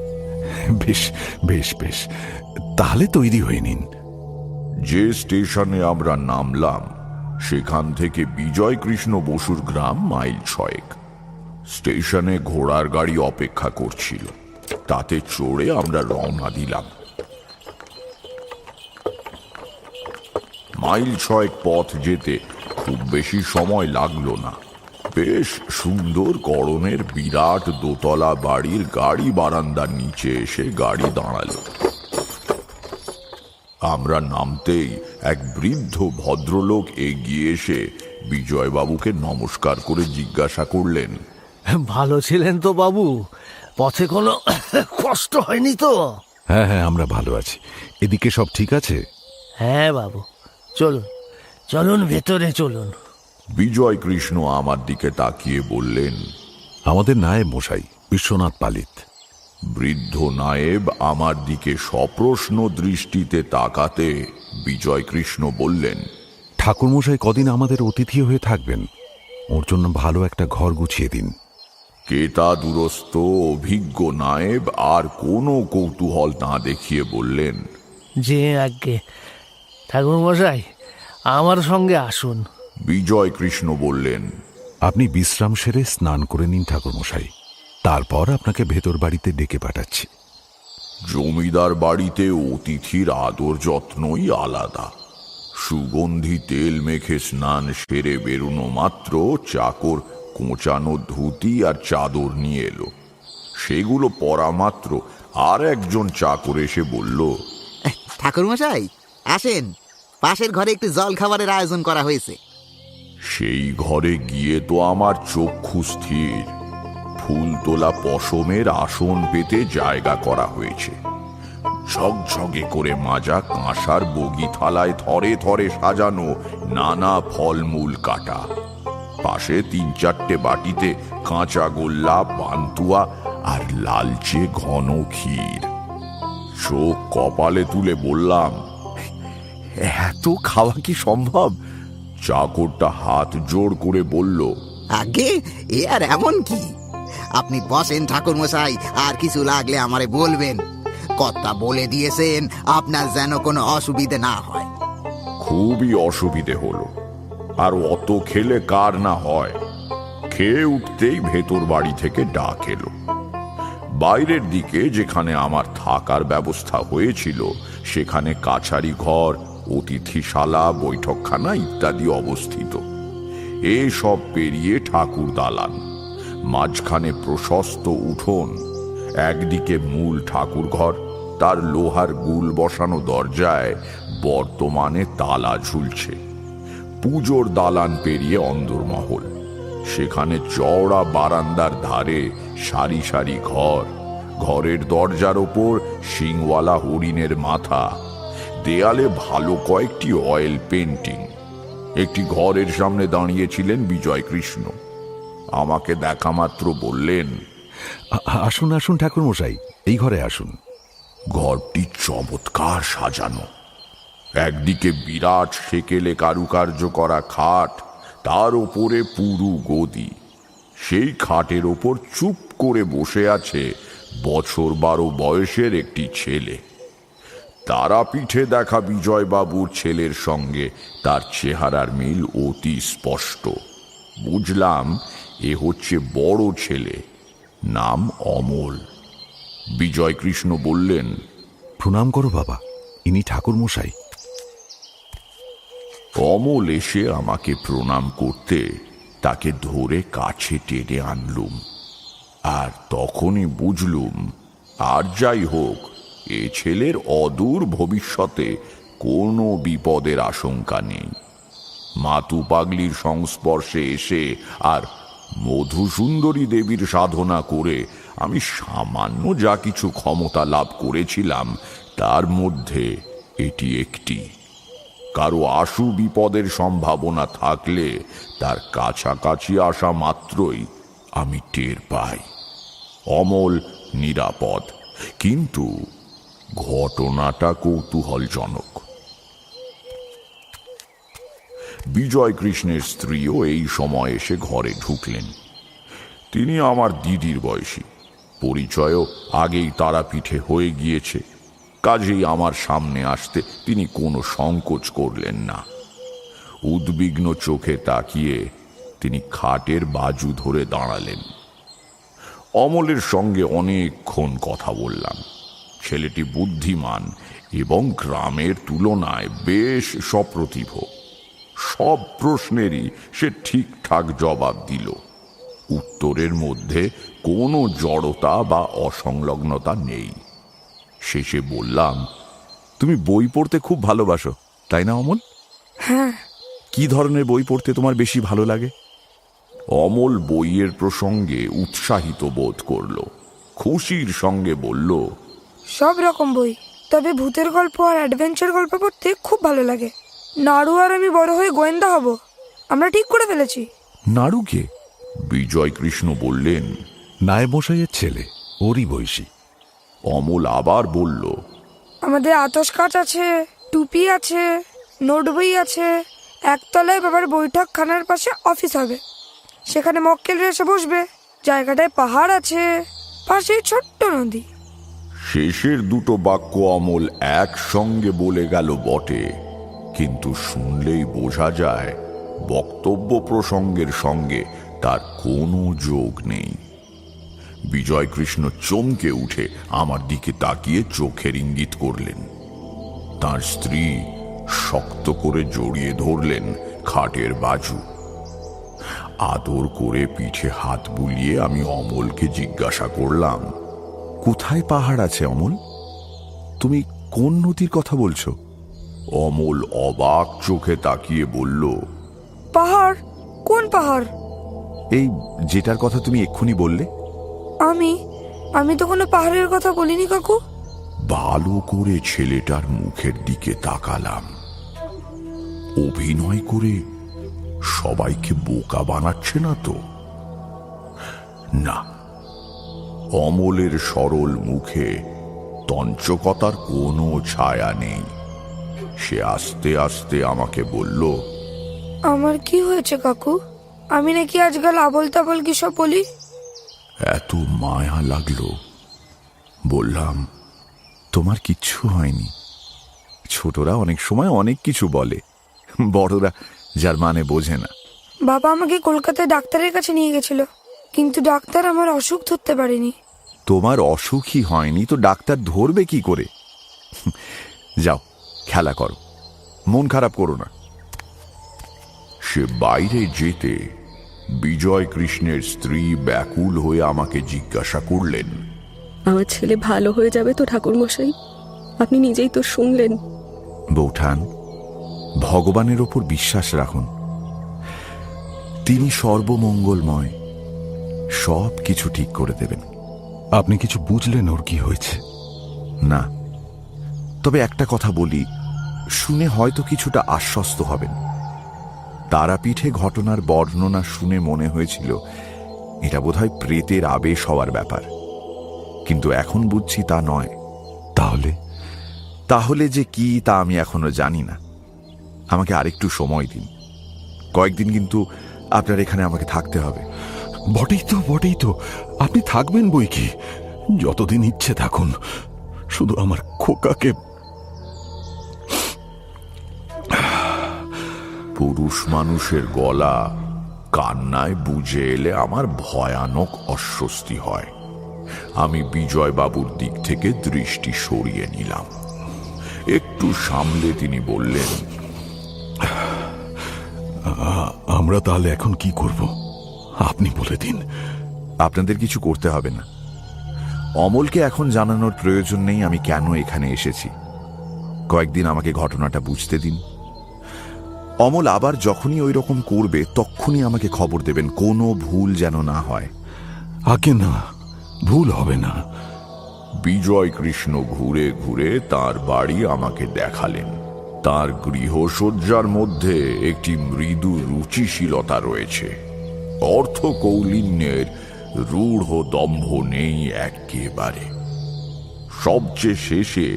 বেশ বেশ বেশ, তাহলে তৈরি হয়ে নিন। যে স্টেশনে আমরা নামলাম সেখান থেকে বিজয় কৃষ্ণ বসুর গ্রাম মাইল 6। স্টেশনে ঘোড়ার গাড়ি অপেক্ষা করছিল, তাতে চড়ে আমরা রওনা দিলাম। মাইল 6 পথ যেতে খুব বেশি সময় লাগলো না। বেশ সুন্দর গড়নের বিরাট দোতলা বাড়ির গাড়ি বারান্দার নিচে এসে গাড়ি দাঁড়ালো। আমরা নামতেই এক বৃদ্ধ ভদ্রলোক এগিয়ে এসে বিজয়বাবুকে নমস্কার করে জিজ্ঞাসা করলেন, ভালো ছিলেন তো বাবু? পথে কোনো কষ্ট হয়নি তো? হ্যাঁ হ্যাঁ, আমরা ভালো আছি। এদিকে সব ঠিক আছে? হ্যাঁ বাবু, চলুন চলুন, ভেতরে চলুন। বিজয় কৃষ্ণ আমার দিকে তাকিয়ে বললেন, আমাদের নায়েব মশাই বিশ্বনাথ পালিত। বৃদ্ধ নায়েব আমার দিকে সপ্রশ্ন দৃষ্টিতে তাকাতে বিজয় কৃষ্ণ বললেন, ঠাকুর মশাই কদিন আমাদের অতিথি হয়ে থাকবেন, ওর জন্য ভালো একটা ঘর গুছিয়ে দিন। কেতা দুরস্ত অভিজ্ঞ নায়েব আর কোনো কৌতূহল না দেখিয়ে বললেন, যে আজ্ঞে ঠাকুর মশাই, আমার সঙ্গে আসুন। বিজয় কৃষ্ণ বললেন, আপনি বিশ্রাম সেরে স্নান করে নিন ঠাকুর মশাই, তারপর আপনাকে ভেতর বাড়িতে ডেকে পাঠাচ্ছি। জমিদার বাড়িতে অতিথির আদর যত্নই আলাদা। সুগন্ধি তেল মেখে স্নান সেরে বেরোনো মাত্র চাকর কোঁচানো ধুতি আর চাদর নিয়ে এলো। সেগুলো পরা মাত্র আর একজন চাকর এসে বলল, ঠাকুরমশাই আসেন, পাশের ঘরে একটু জল খাবারের আয়োজন করা হয়েছে। সেই ঘরে গিয়ে তো আমার চক্ষু স্থির। ফুল তোলা পশমের আসন পেতে জায়গা করা হয়েছে। ঝকঝকে করে মাজা কাঁসার বগি থালায় থরে থরে সাজানো নানা ফলমূল কাটা। পাশে 3-4টে বাটিতে কাঁচা গোল্লা, পান্তুয়া আর লালচে ঘন ক্ষীর। চোখ কপালে তুলে বললাম, এত খাওয়া কি সম্ভব? চাকরটা হাত জোড় করে বলল, আগে এ আর এমন কি? আপনি বসেন ঠাকুরমশাই, আর কিছু লাগলে আমারে বলবেন। কথা বলে দিয়েছেন আপনার যেন কোনো অসুবিধে না হয়। খুবই অসুবিধে হলো, আর অত খেলে কার না হয়। খেয়ে উঠতেই ভেতর বাড়ি থেকে ডাক এলো। বাইরের দিকে যেখানে আমার থাকার ব্যবস্থা হয়েছিল সেখানে কাছারি ঘর, অতিথিশালা, বৈঠকখানা ইত্যাদি অবস্থিত। এসব পেরিয়ে ঠাকুর দালান, মাঝখানে প্রশস্ত উঠোন, একদিকে মূল ঠাকুর ঘর, তার লোহার গুল বসানো দরজায় বর্তমানে তালা ঝুলছে। পুজোর দালান পেরিয়ে অন্দরমহল, সেখানে চওড়া বারান্দার ধারে সারি সারি ঘর, ঘরের দরজার ওপর শিংওয়ালা হরিণের মাথা, দেয়ালে ভালো কয়েকটি অয়েল পেন্টিং। একটি ঘরের সামনে দাঁড়িয়েছিলেন বিজয় কৃষ্ণ। আমাকে দেখা মাত্র বললেন, আসুন আসুন ঠাকুর মশাই, এই ঘরে আসুন। ঘরটি চমৎকার সাজানো। একদিকে বিরাট সেকেলে কারুকার্য করা খাট, তার ওপরে পুরু গদি। সেই খাটের ওপর চুপ করে বসে আছে বছর 12 বয়সের একটি ছেলে। তারাপীঠে দেখা বিজয়বাবুর ছেলের সঙ্গে তার চেহারার মিল অতি স্পষ্ট। বুঝলাম এ হচ্ছে বড় ছেলে, নাম অমল। বিজয়কৃষ্ণ বললেন, প্রণাম করো বাবা, ইনি ঠাকুর মশাই। অমল এসে আমাকে প্রণাম করতে তাকে ধরে কাছে টেনে আনলুম। আর তখনই বুঝলুম, আর যাই হোক, এ ছেলের অদূর ভবিষ্যতে কোনো বিপদের আশঙ্কা নেই। মাতু পাগলির সংস্পর্শে এসে আর মধুসুন্দরী দেবীর সাধনা করে আমি সামান্য যা কিছু ক্ষমতা লাভ করেছিলাম, তার মধ্যে এটি একটি। কারো আশু বিপদের সম্ভাবনা থাকলে তার কাছাকাছি আসা মাত্রই আমি টের পাই অমল নিরাপদ। কিন্তু ঘটনাটা কৌতূহলজনক। বিজয় কৃষ্ণের স্ত্রীও এই সময় এসে ঘরে ঢুকলেন। তিনি আমার দিদির বয়সী, পরিচয়ও আগেই তারাপীঠে হয়ে গিয়েছে, কাজেই আমার সামনে আসতে তিনি কোনো সংকোচ করলেন না। উদ্বিগ্ন চোখে তাকিয়ে তিনি খাটের বাজু ধরে দাঁড়ালেন। অমলের সঙ্গে অনেকক্ষণ কথা বললাম। ছেলেটি বুদ্ধিমান এবং গ্রামের তুলনায় বেশ সপ্রতিভ। সব প্রশ্নেরই সে ঠিকঠাক জবাব দিল। উত্তরের মধ্যে কোনো জড়তা বা অসংলগ্নতা নেই। শেষে বললাম, তুমি বই পড়তে খুব ভালোবাসো, তাই না অমল? হ্যাঁ। কি ধরনের বই পড়তে তোমার বেশি ভালো লাগে? অমল বইয়ের প্রসঙ্গে উৎসাহিত বোধ করল। খুশির সঙ্গে বলল, সব রকম বই, তবে ভূতের গল্প আর অ্যাডভেঞ্চার গল্প পড়তে খুব ভালো লাগে। নাড়ু আর আমি বড় হয়ে গোয়েন্দা হব, আমরা ঠিক করে ফেলেছি। নাড়ুকে? বিজয় কৃষ্ণ বললেন, নায়েব মশাইয়ের ছেলে, ওরই বয়সী। অমল আবার বলল, আমাদের আতস কাচ আছে, টুপি আছে, নোট বই আছে। একতলায় বাবার বৈঠক খানার পাশে অফিস হবে, সেখানে মক্কেলরা এসে বসবে। জায়গাটায় পাহাড় আছে, পাশে ছোট্ট নদী। শেষের দুটো বাক্য অমল একসঙ্গে বলে গেল বটে, কিন্তু শুনলেই বোঝা যায় বক্তব্য প্রসঙ্গের সঙ্গে তার কোনো যোগ নেই। বিজয় কৃষ্ণ চমকে উঠে আমার দিকে তাকিয়ে চোখের ইঙ্গিত করলেন। তার স্ত্রী শক্ত করে জড়িয়ে ধরলেন খাটের বাজু। আদর করে পিঠে হাত বুলিয়ে আমি অমলকে জিজ্ঞাসা করলাম, কোথায় পাহাড় আছে অমল? তুমি কোন নদীর কথা বলছো? অমল অবাক চোখে তাকিয়ে বলল, পাহাড়? কোন পাহাড়? এই যেটার কথা তুমি এক্ষুনি বললে। আমি তো কোনো পাহাড়ের কথা বলিনি কাকু। ভালো করে ছেলেটার মুখের দিকে তাকালাম। অভিনয় করে সবাইকে বোকা বানাচ্ছে না তো? না, অমলের সরল মুখে তঞ্চকতার কোনো ছায়া নেই। সে আস্তে আস্তে আমাকে বলল, আমার কি হয়েছে কাকু? আমি নাকি আজকাল আবল তাবল কি সব বলি? এত মায়া লাগলো। বললাম, তোমার কিচ্ছু হয়নি। ছোটরা অনেক সময় অনেক কিছু বলে, বড়রা যার মানে বোঝে না। বাবা আমাকে কলকাতায় ডাক্তারের কাছে নিয়ে গেছিল, কিন্তু ডাক্তার আমার অসুখ ধরতে পারেনি। তোমার অসুখই হয়নি তো ডাক্তার ধরবে কি করে? যাও খেলা করো, মন খারাপ করো না। সে বাইরে যেতে বিজয় কৃষ্ণের স্ত্রী ব্যাকুল হয়ে আমাকে জিজ্ঞাসা করলেন, আমার ছেলে ভালো হয়ে যাবে তো ঠাকুরমশাই? আপনি নিজেই তো শুনলেন। বৌঠান, ভগবানের ওপর বিশ্বাস রাখুন, তিনি সর্বমঙ্গলময়, সব কিছু ঠিক করে দেবেন। আপনি কিছু বুঝলেন ওর কি হয়েছে? না, তবে একটা কথা বলি, শুনে হয়তো কিছুটা আশ্বস্ত হবেন। তারাপীঠে ঘটনার বর্ণনা শুনে মনে হয়েছিল এটা বোধহয় প্রেতের আবেশ হওয়ার ব্যাপার, কিন্তু এখন বুঝছি তা নয়। তাহলে যে কি তা আমি এখনো জানি না। আমাকে আরেকটু সময় দিন, কয়েকদিন কিন্তু আপনার এখানে আমাকে থাকতে হবে। বটেই তো আপনি থাকবেন বই কি, যতদিন ইচ্ছে থাকুন, শুধু আমার খোকাকে। পুরুষ মানুষের গলা কান্নায় বুঝে এলে আমার ভয়ানক অস্বস্তি হয়। আমি বিজয়বাবুর দিক থেকে দৃষ্টি সরিয়ে নিলাম। একটু সামলে তিনি বললেন, আমরা তাহলে এখন কি করব আপনি বলে দিন। আপনাদের কিছু করতে হবে না। অমলকে এখন জানানোর প্রয়োজন নেই আমি কেন এখানে এসেছি। কয়েকদিন আমাকে ঘটনাটা বুঝতে দিন। অমল আবার যখনই ওই রকম করবে তখনই আমাকে খবর দেবেন, কোনো ভুল যেন না হয়। আগে না, ভুল হবে না। বিজয় কৃষ্ণ ঘুরে ঘুরে তার বাড়ি আমাকে দেখালেন। তার গৃহসজ্জার মধ্যে একটি মৃদু রুচিশীলতা রয়েছে। অর্থ কৌলিন্যের রূঢ় দম্ভ নেই একেবারে। সবচেয়ে শেষে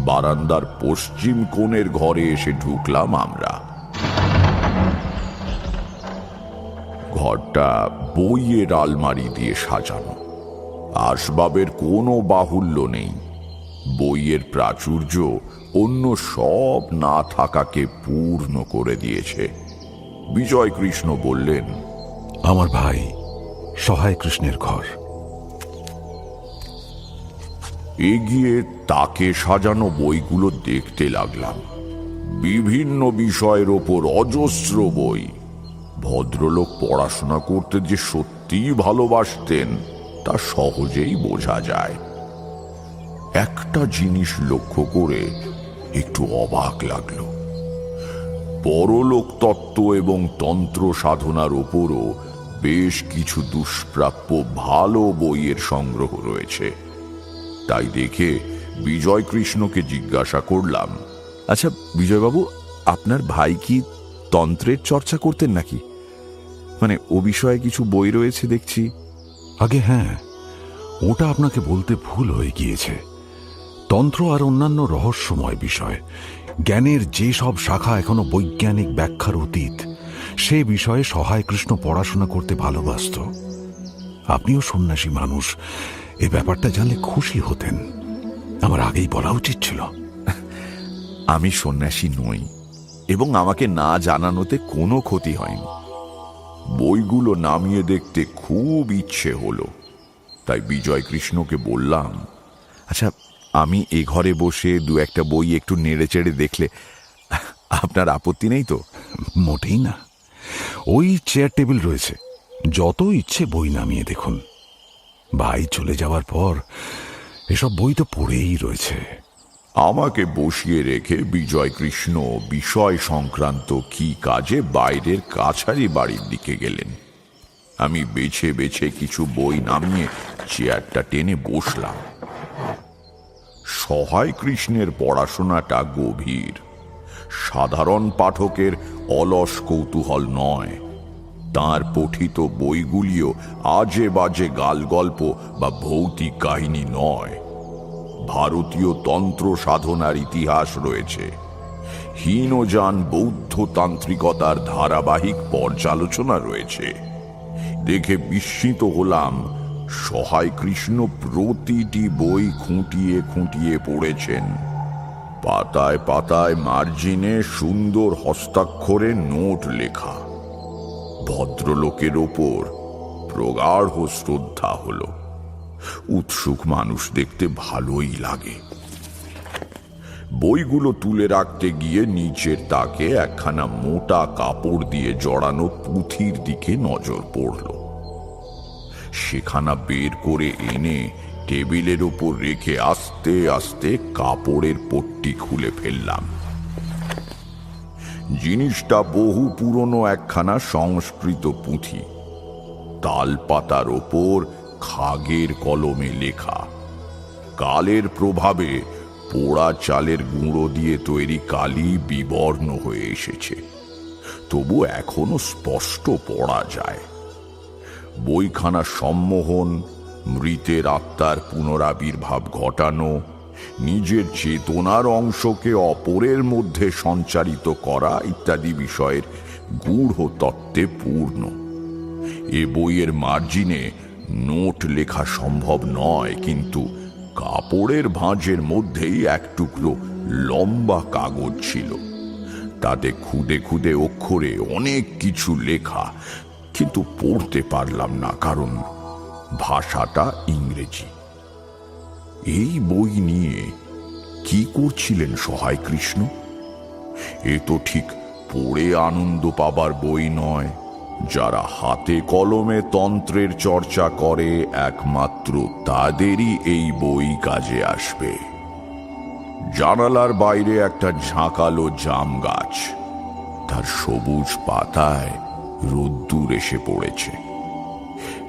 বারান্দার পশ্চিম কোণের ঘরে এসে ঢুকলাম আমরা। ঘরটা বইয়ের আলমারি দিয়ে সাজানো। আসবাবের কোনো বাহুল্য নেই। বইয়ের প্রাচুর্য অন্য সব না থাকাকে পূর্ণ করে দিয়েছে। বিজয় কৃষ্ণ বললেন, আমার ভাই সহায় কৃষ্ণের ঘর। এগিয়ে তাকে সাজানো বইগুলো দেখতে লাগলাম। বিভিন্ন বিষয়ের ওপর অজস্র বই। ভদ্রলোক পড়াশোনা করতে যে সত্যিই ভালোবাসতেন তা সহজেই বোঝা যায়। একটা জিনিস লক্ষ্য করে একটু অবাক লাগলো। পরলোক তত্ত্ব এবং তন্ত্র সাধনার ওপরও বেশ কিছু দুষ্প্রাপ্য ভালো বইয়ের সংগ্রহ রয়েছে। তাই দেখে বিজয় কৃষ্ণকে জিজ্ঞাসা করলাম, আচ্ছা বিজয়বাবু, আপনার ভাই কি তন্ত্রের চর্চা করতেন নাকি? মানে ও বিষয়ে কিছু বই রয়েছে দেখছি। আগে হ্যাঁ, ওটা আপনাকে বলতে ভুল হয়ে গিয়েছে। তন্ত্র আর অন্যান্য রহস্যময় বিষয়, জ্ঞানের যে সব শাখা এখনো বৈজ্ঞানিক ব্যাখ্যার অতীত, সে বিষয়ে সহায় কৃষ্ণ পড়াশোনা করতে ভালোবাসত। আপনিও সন্ন্যাসী মানুষ, এ ব্যাপারটা জানলে খুশি হতেন। আমার আগেই বলা উচিত ছিল। আমি সন্ন্যাসী নই এবং আমাকে না জানানোতে কোনো ক্ষতি হয়নি। বইগুলো নামিয়ে দেখতে খুব ইচ্ছে হলো, তাই বিজয় কৃষ্ণকে বললাম, আচ্ছা আমি এ ঘরে বসে দু একটা বই একটু নেড়ে চেড়ে দেখলে আপনার আপত্তি নেই তো? মোটেই না। ওই চেয়ার টেবিল রয়েছে, যত ইচ্ছে বই নামিয়ে দেখুন। ভাই চলে যাওয়ার পর এসব বই তো পড়েই রয়েছে। আমাকে বসিয়ে রেখে বিজয় কৃষ্ণ বিষয় সংক্রান্ত কি কাজে বাইরের কাছারি বাড়ির দিকে গেলেন। আমি বেছে বেছে কিছু বই নামিয়ে চেয়ারটা টেনে বসলাম। সহায় কৃষ্ণের পড়াশোনাটা গভীর, সাধারণ পাঠকের অলস কৌতূহল নয়। তাঁর পঠিত বইগুলিও আজে বাজে গালগল্প বা ভৌতিক কাহিনী নয়। ভারতীয় তন্ত্র সাধনার ইতিহাস রয়েছে। হীনযান বৌদ্ধ তান্ত্রিকতার ধারাবাহিক পর্যালোচনা রয়েছে। দেখে বিস্মিত হলাম, সহায় কৃষ্ণ প্রতিটি বই খুঁটিয়ে খুঁটিয়ে পড়েছেন। পাতায় পাতায় মার্জিনে সুন্দর হস্তাক্ষরে নোট লেখা। ভদ্রলোকের ওপর প্রগাঢ় শ্রদ্ধা হলো। উৎসুক মানুষ দেখতে ভালোই লাগে। বইগুলো তুলে রাখতে গিয়ে নিচের তাকে একখানা মোটা কাপড় দিয়ে জড়ানো পুঁথির দিকে নজর পড়ল। সেখানা বের করে এনে টেবিলের ওপর রেখে আস্তে আস্তে কাপড়ের পট্টি খুলে ফেললাম। জিনিসটা বহু পুরনো একখানা সংস্কৃত পুঁথি। তাল পাতার ওপর খাগের কলমে লেখা। কালের প্রভাবে পোড়া চালের গুঁড়ো দিয়ে তৈরি কালি বিবর্ণ হয়ে এসেছে, তবু এখনো স্পষ্ট পড়া যায়। বইখানা সম্মোহন, মৃতের আত্মার পুনরাবির্ভাব ঘটানো, নিজের চেতনার অংশকে অপরের মধ্যে সঞ্চারিত করা ইত্যাদি বিষয়ের গূঢ় তত্ত্বে পূর্ণ। এ বইয়ের মার্জিনে নোট লেখা সম্ভব নয়, কিন্তু কাপড়ের ভাঁজের মধ্যেই এক টুকরো লম্বা কাগজ ছিল। তাতে খুদে খুদে অক্ষরে অনেক কিছু লেখা, কিন্তু পড়তে পারলাম না, কারণ ভাষাটা ইংরেজি। এই বই নিয়ে কি করছিলেন সহায় কৃষ্ণ? এ তো ঠিক পড়ে আনন্দ পাবার বই নয়। যারা হাতে কলমে তন্ত্রের চর্চা করে একমাত্র তাদেরই এই বই কাজে আসবে। জানালার বাইরে একটা ঝাঁকালো জাম গাছ, তার সবুজ পাতায় রোদ্দুর এসে পড়েছে।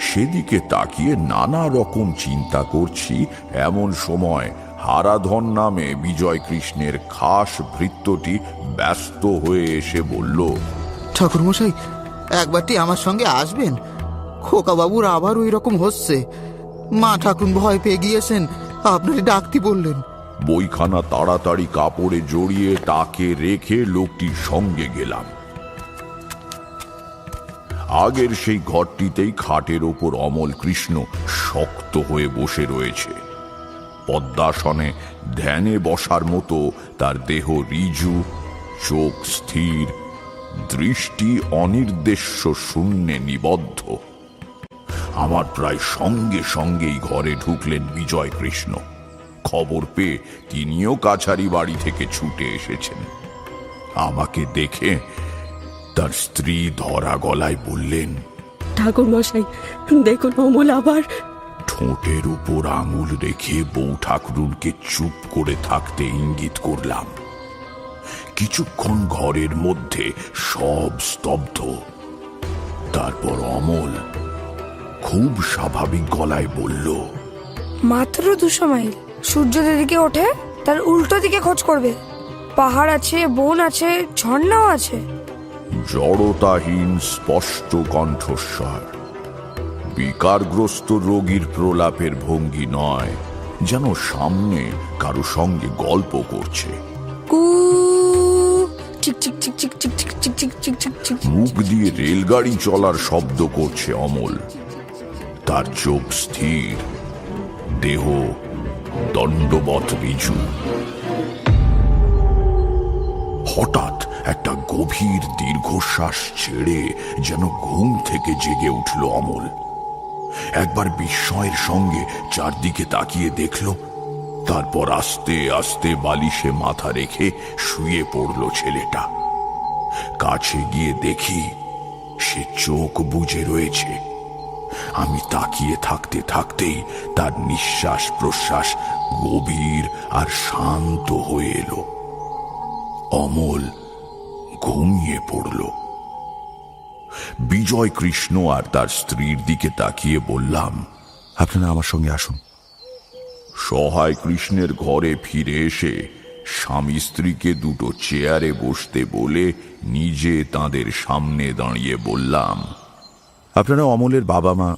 সেদিকে তাকিয়ে নানা রকম চিন্তা করছি, এমন সময় হারাধন নামে বিজয় কৃষ্ণের খাস ভৃত্যটি ব্যস্ত হয়ে এসে বলল, ঠাকুরমশাই, একবারটি আমার সঙ্গে আসবেন? খোকা বাবুর আবার ওই রকম হচ্ছে। মা ঠাকুর ভয় পেয়ে গিয়েছেন, আপনাকে ডাকতে বললেন। বইখানা তাড়াতাড়ি কাপড়ে জড়িয়ে তাকে রেখে লোকটির সঙ্গে গেলাম। আগের সেই ঘরটিতেই খাটের ওপর অমল কৃষ্ণ শক্ত হয়ে বসে রয়েছে। পদ্মাসনে ধ্যানে বসার মতো তার দেহ ঋজু, চোখ স্থির, দৃষ্টি অনির্দেশ্য শূন্যে নিবদ্ধ। আমার প্রায় সঙ্গে সঙ্গেই ঘরে ঢুকলেন বিজয় কৃষ্ণ। খবর পেয়ে তিনিও কাছারি বাড়ি থেকে ছুটে এসেছেন। আমাকে দেখে তার স্ত্রী ধরা গলায় বললেন, ঠাকুর মশাই, দেখুন অমল আবার। ঠোঁটের উপর আঙুল রেখে বউ ঠাকুরুনকে চুপ করে থাকতে ইঙ্গিত করলাম। কিছুক্ষণ ঘরের মধ্যে সব স্তব্ধ। তারপর অমল খুব স্বাভাবিক গলায় বলল, মাত্র 200 মাইল। সূর্য যেদিকে ওঠে তার উল্টো দিকে খোঁজ করবে। পাহাড় আছে, বন আছে, ঝর্ণাও আছে। জড়তাহীন স্পষ্ট কণ্ঠস্বর, বিকারগ্রস্ত রোগীর প্রলাপের ভঙ্গি নয়, যেন সামনে কারো সঙ্গে গল্প করছে। মুখ দিয়ে রেলগাড়ি চলার শব্দ করছে অমল। তার চোখ স্থির, দেহ দণ্ডবৎ ঋজু। হঠাৎ একটা গভীর দীর্ঘশ্বাস ছেড়ে যেন ঘুম থেকে জেগে উঠল অমল। একবার বিস্ময়ের সঙ্গে চারদিকে তাকিয়ে দেখল, তারপর আস্তে আস্তে বালিশে মাথা রেখে শুয়ে পড়ল ছেলেটা। কাছে গিয়ে দেখি সে চোখ বুজে রয়েছে। আমি তাকিয়ে থাকতে থাকতেই তার নিঃশ্বাস প্রশ্বাস গভীর আর শান্ত হয়ে এলো। অমল ঘুমিয়ে পড়ল। বিজয় কৃষ্ণ আর তার স্ত্রীর দিকে তাকিয়ে বললাম, আপনারা আমার সঙ্গে আসুন। সহায় কৃষ্ণের ঘরে ফিরে এসে স্বামী স্ত্রীকে দুটো চেয়ারে বসতে বলে নিজে তাদের সামনে দাঁড়িয়ে বললাম, আপনারা অমলের বাবা মা,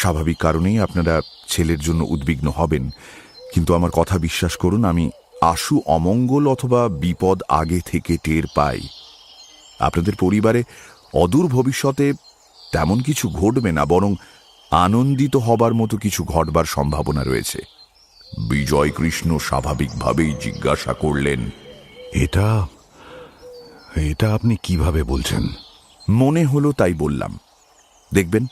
স্বাভাবিক কারণেই আপনারা ছেলের জন্য উদ্বিগ্ন হবেন, কিন্তু আমার কথা বিশ্বাস করুন, আমি আশু অমঙ্গল অথবা বিপদ আগে থেকে টের পাই। আপনাদের পরিবারে অদূর ভবিষ্যতে তেমন কিছু ঘটবে না, বরং আনন্দিত হবার মতো কিছু ঘটবার সম্ভাবনা রয়েছে। বিজয় কৃষ্ণ স্বাভাবিকভাবেই জিজ্ঞাসা করলেন, এটা এটা আপনি কিভাবে বলছেন? মনে হলো তাই বললাম। দেখবেন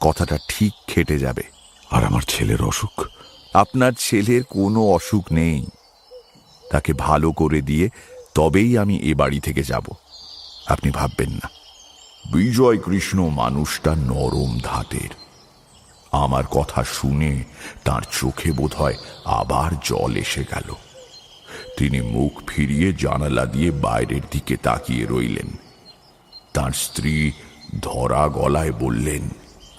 কথাটা ঠিক খেটে যাবে। আর আমার ছেলের অসুখ? আপনার ছেলের কোনো অসুখ নেই। তাকে ভালো করে দিয়ে তবেই আমি এ বাড়ি থেকে যাব, আপনি ভাববেন না। বিজয় কৃষ্ণ মানুষটা নরম ধাতের। আমার কথা শুনে তার চোখে বোধহয় আবার জল এসে গেল। তিনি মুখ ফিরিয়ে জানালা দিয়ে বাইরের দিকে তাকিয়ে রইলেন। তার স্ত্রী ধরা গলায় বললেন,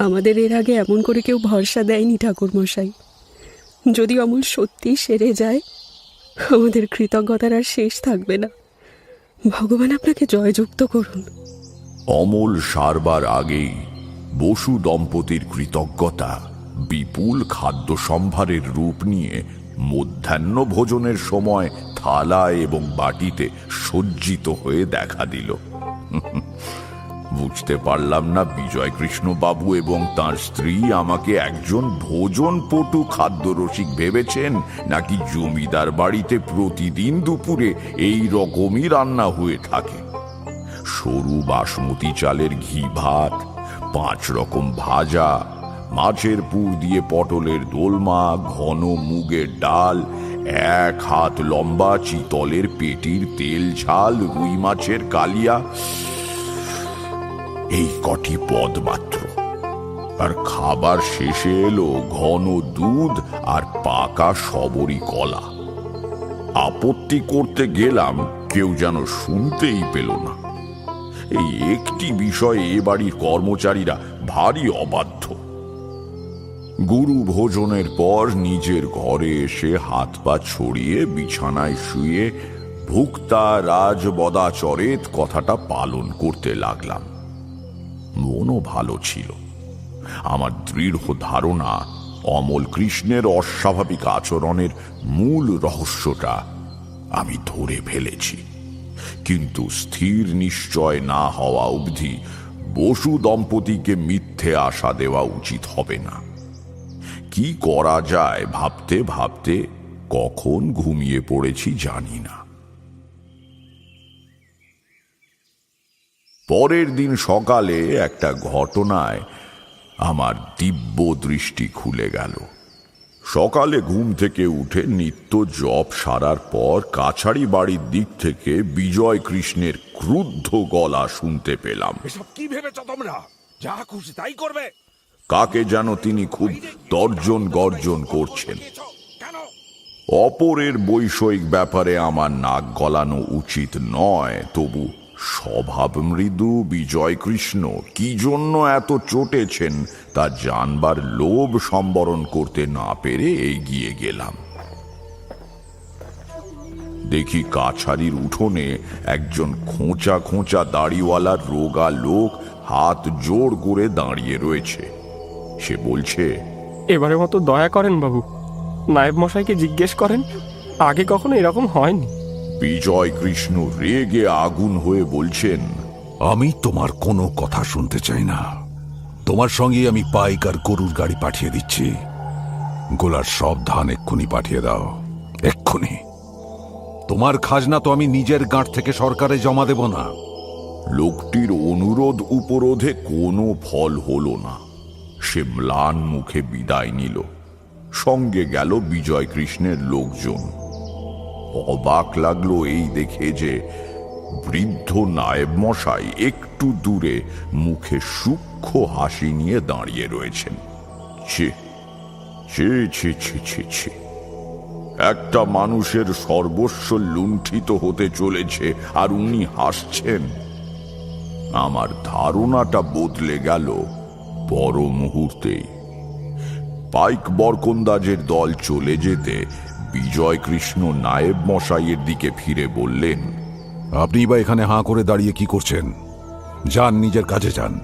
আমাদের এর আগে এমন করে কেউ ভরসা দেয়নি ঠাকুর মশাই। যদি অমল সত্যি সেরে যায়, আমাদের কৃতজ্ঞতার আর শেষ থাকবে না। ভগবান আপনাকে জয়যুক্ত করুন। অমল সারবার আগেই বসু দম্পতির কৃতজ্ঞতা বিপুল খাদ্য সম্ভারের রূপ নিয়ে মধ্যাহ্ন ভোজনের সময় থালা এবং বাটিতে সজ্জিত হয়ে দেখা দিল। বুঝতে পারলাম না বিজয় কৃষ্ণ বাবু এবং তার স্ত্রী আমাকে একজন ভোজন পটু খাদ্যরসিক ভেবেছেন, নাকি জমিদার বাড়িতে প্রতিদিন দুপুরে এই রকমই রান্না হয়ে থাকে। সরু বাসমতি চালের ঘি ভাত, 5 রকম ভাজা, মাছের পুর দিয়ে পটলের দোলমা, ঘন মুগের ডাল, 1 হাত লম্বা চিতলের পেটির তেল ঝাল রুই মাছের কালিয়া, এই কটি পদ মাত্র। আর খাবার শেষে এলো ঘন দুধ আর পাকা সবরি কলা। আপত্তি করতে গেলাম, কেউ যেন শুনতেই পেল না। এই একটি বিষয়ে এ বাড়ির কর্মচারীরা ভারী অবাধ্য। গুরু ভোজনের পর নিজের ঘরে এসে হাত পা ছড়িয়ে বিছানায় শুয়ে ভুক্তা রাজ বদাচরেত কথাটা পালন করতে লাগলাম। মনও ভালো ছিল। আমার দৃঢ় ধারণা অমল কৃষ্ণের অস্বাভাবিক আচরণের মূল রহস্যটা আমি ধরে ফেলেছি, কিন্তু স্থির নিশ্চয় না হওয়া অবধি বসু দম্পতিকে মিথ্যে আশা দেওয়া উচিত হবে না। কি করা যায় ভাবতে ভাবতে কখন ঘুমিয়ে পড়েছি জানি না। পরের দিন সকালে একটা ঘটনায় আমার দিব্য দৃষ্টি খুলে গেল। সকালে ঘুম থেকে উঠে নিত্য জপ সারার পর কাছারি বাড়ির দিক থেকে বিজয় কৃষ্ণের ক্রুদ্ধ গলা শুনতে পেলাম। এসব কি ভেবেছ তোমরা? যা খুশি তাই করবে। কাকে যেন তিনি খুব তর্জন গর্জন করছেন। অপরের বৈষয়িক ব্যাপারে আমার নাক গলানো উচিত নয়, তবু স্বভাব মৃদু বিজয় কৃষ্ণ কি জন্য এত চটেছেন তা জানবার লোভ সম্বরণ করতে না পেরে এগিয়ে গেলাম। দেখি কাছারির উঠোনে একজন খোঁচা খোঁচা দাড়িওয়ালা রোগা লোক হাত জোড় করে দাঁড়িয়ে রয়েছে। সে বলছে, এবারে মতো দয়া করেন বাবু, নায়েব মশাইকে জিজ্ঞেস করেন, আগে কখনো এরকম হয়নি। বিজয় কৃষ্ণ রেগে আগুন হয়ে বলছেন, আমি তোমার কোনো কথা শুনতে চাই না। তোমার সঙ্গে আমি পাইক আর গরুর গাড়ি পাঠিয়ে দিচ্ছি। গোলার সব ধান এক্ষুনি পাঠিয়ে দাও, এক্ষুনি। তোমার খাজনা তো আমি নিজের গাঁট থেকে সরকারে জমা দেব না। লোকটির অনুরোধ উপরোধে কোনো ফল হলো না। সে ম্লান মুখে বিদায় নিল। সঙ্গে গেল বিজয় কৃষ্ণের লোকজন। অবাক লাগলো এই দেখে যে বৃদ্ধ নায়েব মশাই একটু দূরে মুখে সূক্ষ্ম হাসি নিয়ে দাঁড়িয়ে রয়েছেন। ছি ছি ছি ছি ছি ছি, একটা মানুষের সর্বস্ব লুণ্ঠিত হতে চলেছে আর উনি হাসছেন। আমার ধারণাটা বদলে গেল পর মুহূর্তেই। পাইক বরকন্দাজের দল চলে যেতে বিজয় কৃষ্ণ নায়েব মশাইয়ের দিকে ফিরে বললেন, আপনি বা এখানে হাঁ করে দাঁড়িয়ে কি করছেন? যান, নিজের কাজে যান।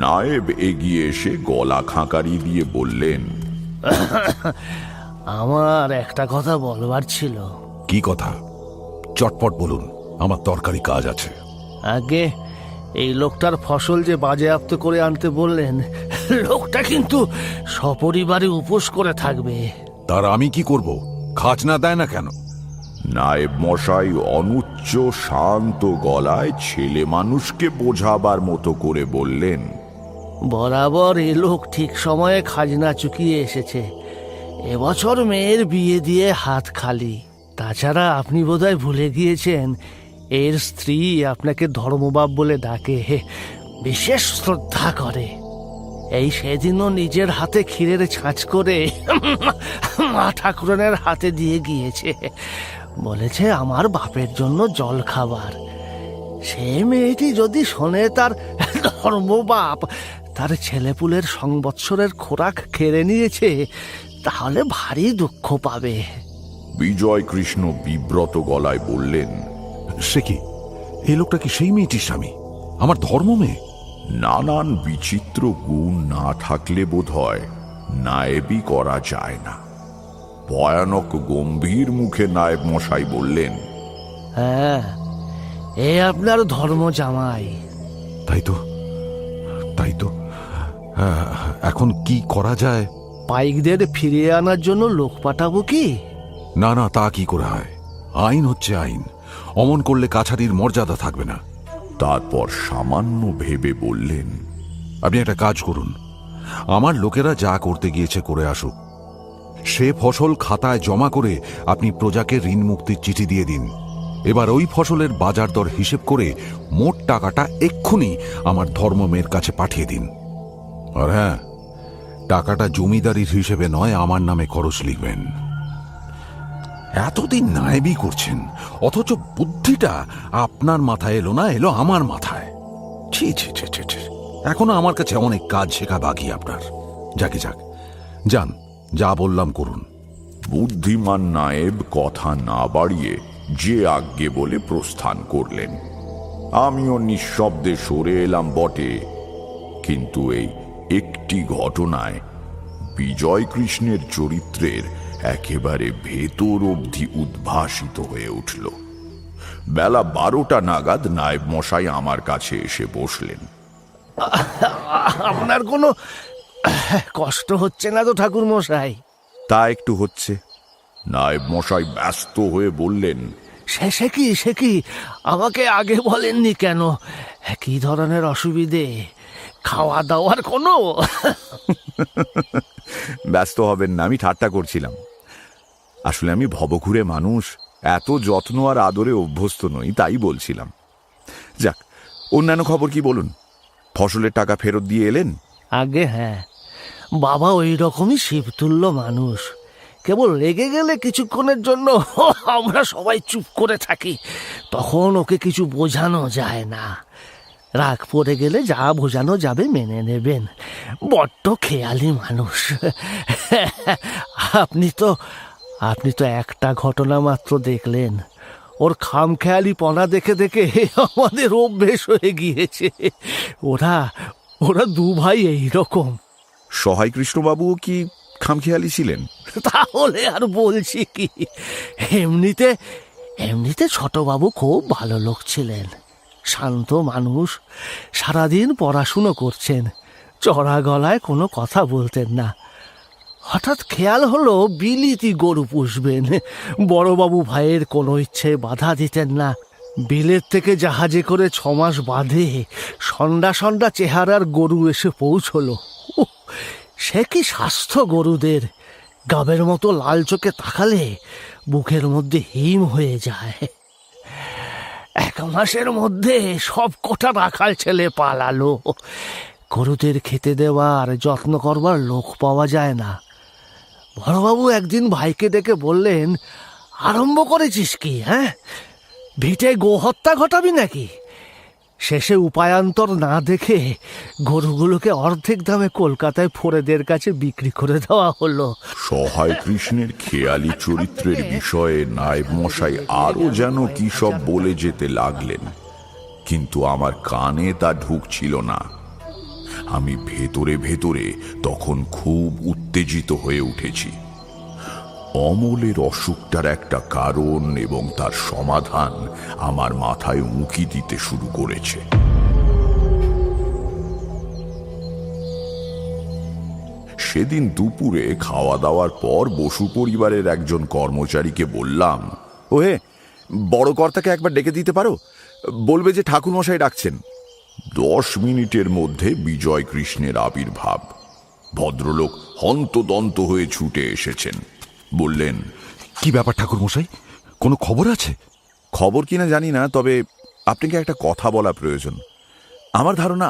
নায়েব এগিয়ে এসে গলা খাঁকারি দিয়ে বললেন, আমার একটা কথা বলবার ছিল। কি কথা? চটপট বলুন, আমার দরকারি কাজ আছে। আগে এই লোকটার ফসল যে বাজেয়াপ্ত করে আনতে বললেন, লোকটা কিন্তু সপরিবারে উপোস করে থাকবে। তার আমি কি করব? খাজনা দেয় না কেন? নায়েব মশাই অনুচ্চ শান্ত গলায় ছেলে মানুষকে বোঝাবার মতো করে বললেন, বরাবর এ লোক ঠিক সময়ে খাজনা চুকিয়ে এসেছে। এবছর মেয়ের বিয়ে দিয়ে হাত খালি। তাছাড়া আপনি বোধহয় ভুলে গিয়েছেন, এর স্ত্রী আপনাকে ধর্মবাব বলে ডাকে, বিশেষ শ্রদ্ধা করে। এই সেদিনও নিজের হাতে ক্ষীরের ছাঁচ করে মা ঠাকুরানের হাতে দিয়ে গিয়েছে। বলেছে আমার বাপের জন্য জল খাবার। সে মেয়েটি যদি শোনে তার ধর্মবাপ তার ছেলেপুলের সংবৎসরের খোরাক কেড়ে নিয়েছে, তাহলে ভারী দুঃখ পাবে। বিজয় কৃষ্ণ বিব্রত গলায় বললেন, সে কি? এই লোকটা কি সেই মেয়েটির স্বামী, আমার ধর্ম মেয়ে? নানান বিচিত্র গুণ না থাকলে বোধহয় নায়েবই করা যায় না। ভয়ানক গম্ভীর মুখে নায়েব মশাই বললেন, হ্যাঁ, এ আপনার ধর্ম জামাই। তাই তো, তাই তো। এখন কি করা যায়? পাইকদের ফিরিয়ে আনার জন্য লোক পাঠাবো কি? না না, তা কি করে হয়? আইন হচ্ছে আইন, অমন করলে কাছারির মর্যাদা থাকবে না। তারপর সামান্য ভেবে বললেন, আপনি একটা কাজ করুন, আমার লোকেরা যা করতে গিয়েছে করে আসুক। সে ফসল খাতায় জমা করে আপনি প্রজাকে ঋণ মুক্তির চিঠি দিয়ে দিন। এবার ওই ফসলের বাজার দর হিসেব করে মোট টাকাটা এক্ষুনি আমার ধর্মমেয়ের কাছে পাঠিয়ে দিন। আর হ্যাঁ, টাকাটা জমিদারির হিসেবে নয়, আমার নামে খরচ লিখবেন। এতদিন নায়েবি করছেন, অথচ বুদ্ধিটা আপনার মাথায় এলো না, এলো আমার মাথায়। ছি ছি ছি ছি ছি। এখনো আমার কাছে অনেক কাজ শেখা বাকি আপনার। যাকে যাক, যান, যা বললাম করুন। বুদ্ধিমান নায়েব কথা না বাড়িয়ে যে আজ্ঞে বলে প্রস্থান করলেন। আমিও নিঃশব্দে সরে এলাম বটে, কিন্তু এই একটি ঘটনায় বিজয় কৃষ্ণের চরিত্রের একেবারে ভেতর অবধি উদ্ভাসিত হয়ে উঠল। বেলা 12টা নাগাদ নায়েব মশাই আমার কাছে এসে বসলেন। আপনার কোনো কষ্ট হচ্ছে না তো ঠাকুর মশাই? তা একটু হচ্ছে। নায়েব মশাই ব্যস্ত হয়ে বললেন, সে কি আমাকে আগে বলেননি কেন? কি ধরনের অসুবিধে? খাওয়া দাওয়ার কোনো? ব্যস্ত হবেন না, আমি ঠাট্টা করছিলাম। আসলে আমি ভবঘুরে মানুষ, এত যত্ন আর আদরে অভ্যস্ত নই, তাই বলছিলাম। যাক, অন্যান্য খবর কি বলুন? ফসলের টাকা ফেরত দিয়ে এলেন? আগে হ্যাঁ, বাবা ওই রকমই শিবতুল্য মানুষ। কেবল রেগে গেলে কিছুক্ষণের জন্য আমরা সবাই চুপ করে থাকি, তখন ওকে কিছু বোঝানো যায় না। রাগ পড়ে গেলে যা বোঝানো যাবে মেনে নেবেন। বড্ড খেয়ালি মানুষ। আপনি তো একটা ঘটনা মাত্র দেখলেন। ওর খামখেয়ালি পনা দেখে দেখে আমাদের অভ্যেস হয়ে গিয়েছে। ওরা দু ভাই এইরকম। সহায় কৃষ্ণবাবুও কি খামখেয়ালি ছিলেন? তাহলে আর বলছি কি, এমনিতে ছোটবাবু খুব ভালো লোক ছিলেন, শান্ত মানুষ, সারাদিন পড়াশুনো করছেন, চড়া গলায় কোনো কথা বলতেন না। হঠাৎ খেয়াল হলো বিলিতি গরু পুষবেন। বড়বাবু ভাইয়ের কোনো ইচ্ছে বাধা দিতেন না। বিলেত থেকে জাহাজে করে 6 মাস বাদে সন্ডা চেহারার গরু এসে পৌঁছলো। সে কি স্বাস্থ্য গরুদের! গাবের মতো লাল চোখে তাকালে বুকের মধ্যে হিম হয়ে যায়। 1 মাসের মধ্যে সব কটা রাখাল ছেলে পালালো। গরুদের খেতে দেওয়ার যত্ন করবার লোক পাওয়া যায় না। বড়বাবু একদিন ভাইকে ডেকে বললেন, আরম্ভ করেছিস কি? হ্যাঁ, ভিটে গোহত্যা ঘটাবি নাকি? শেষে উপায়ান্তর না দেখে গরুগুলোকে অর্ধেক দামে কলকাতায় ফোরেদের কাছে বিক্রি করে দেওয়া হলো। সহায় কৃষ্ণের খেয়ালি চরিত্রের বিষয়ে নায়েব মশাই আরো যেন কি সব বলে যেতে লাগলেন, কিন্তু আমার কানে তা ঢুকছিল না। আমি ভেতরে ভেতরে তখন খুব উত্তেজিত হয়ে উঠেছি। অমলের অসুখটার একটা কারণ এবং তার সমাধান আমার মাথায় উঁকি দিতে শুরু করেছে। সেদিন দুপুরে খাওয়া দাওয়ার পর বসু পরিবারের একজন কর্মচারীকে বললাম, ওহে, বড় কর্তাকে একবার ডেকে দিতে পারো? বলবে যে ঠাকুরমশাই ডাকছেন। 10 মিনিটের মধ্যে বিজয় কৃষ্ণের আবির্ভাব। ভদ্রলোক হন্তদন্ত হয়ে ছুটে এসেছেন। বললেন, কি ব্যাপার ঠাকুরমশাই, কোনো খবর আছে? খবর কিনা জানি না, তবে আপনাকে একটা কথা বলা প্রয়োজন। আমার ধারণা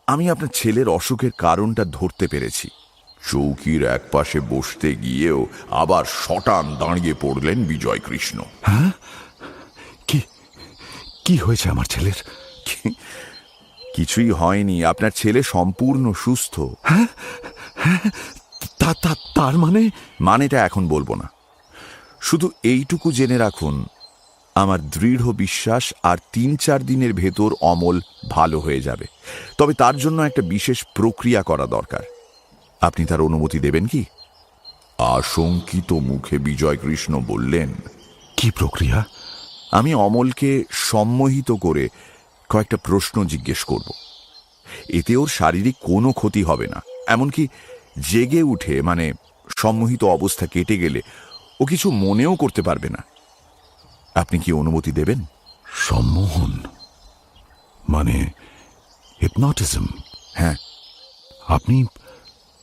আমি আপনার ছেলের অসুখের কারণটা ধরতে পেরেছি। চৌকির এক পাশে বসতে গিয়েও আবার শটান দাঁড়িয়ে পড়লেন বিজয় কৃষ্ণ। হ্যাঁ, কি হয়েছে আমার ছেলের? কিছুই হয়নি, আপনার ছেলে সম্পূর্ণ সুস্থ। হ্যাঁ, তার মানেটা এখন বলবো না, শুধু এইটুকু জেনে রাখুন, আমার দৃঢ় বিশ্বাস আর 3-4 দিনের ভেতর অমল ভালো হয়ে যাবে। তবে তার জন্য একটা বিশেষ প্রক্রিয়া করা দরকার। আপনি তার অনুমতি দেবেন কি? আশঙ্কিত মুখে বিজয় কৃষ্ণ বললেন, কি প্রক্রিয়া? আমি অমলকে সম্মোহিত করে কয়েকটা প্রশ্ন জিজ্ঞেস করব। এতে ওর শারীরিক কোনো ক্ষতি হবে না, এমনকি জেগে উঠে মানে সম্মোহিত অবস্থা কেটে গেলে ও কিছু মনেও করতে পারবে না। আপনি কি অনুমতি দেবেন? সম্মোহন মানে হিপনটিজম? হ্যাঁ। আপনি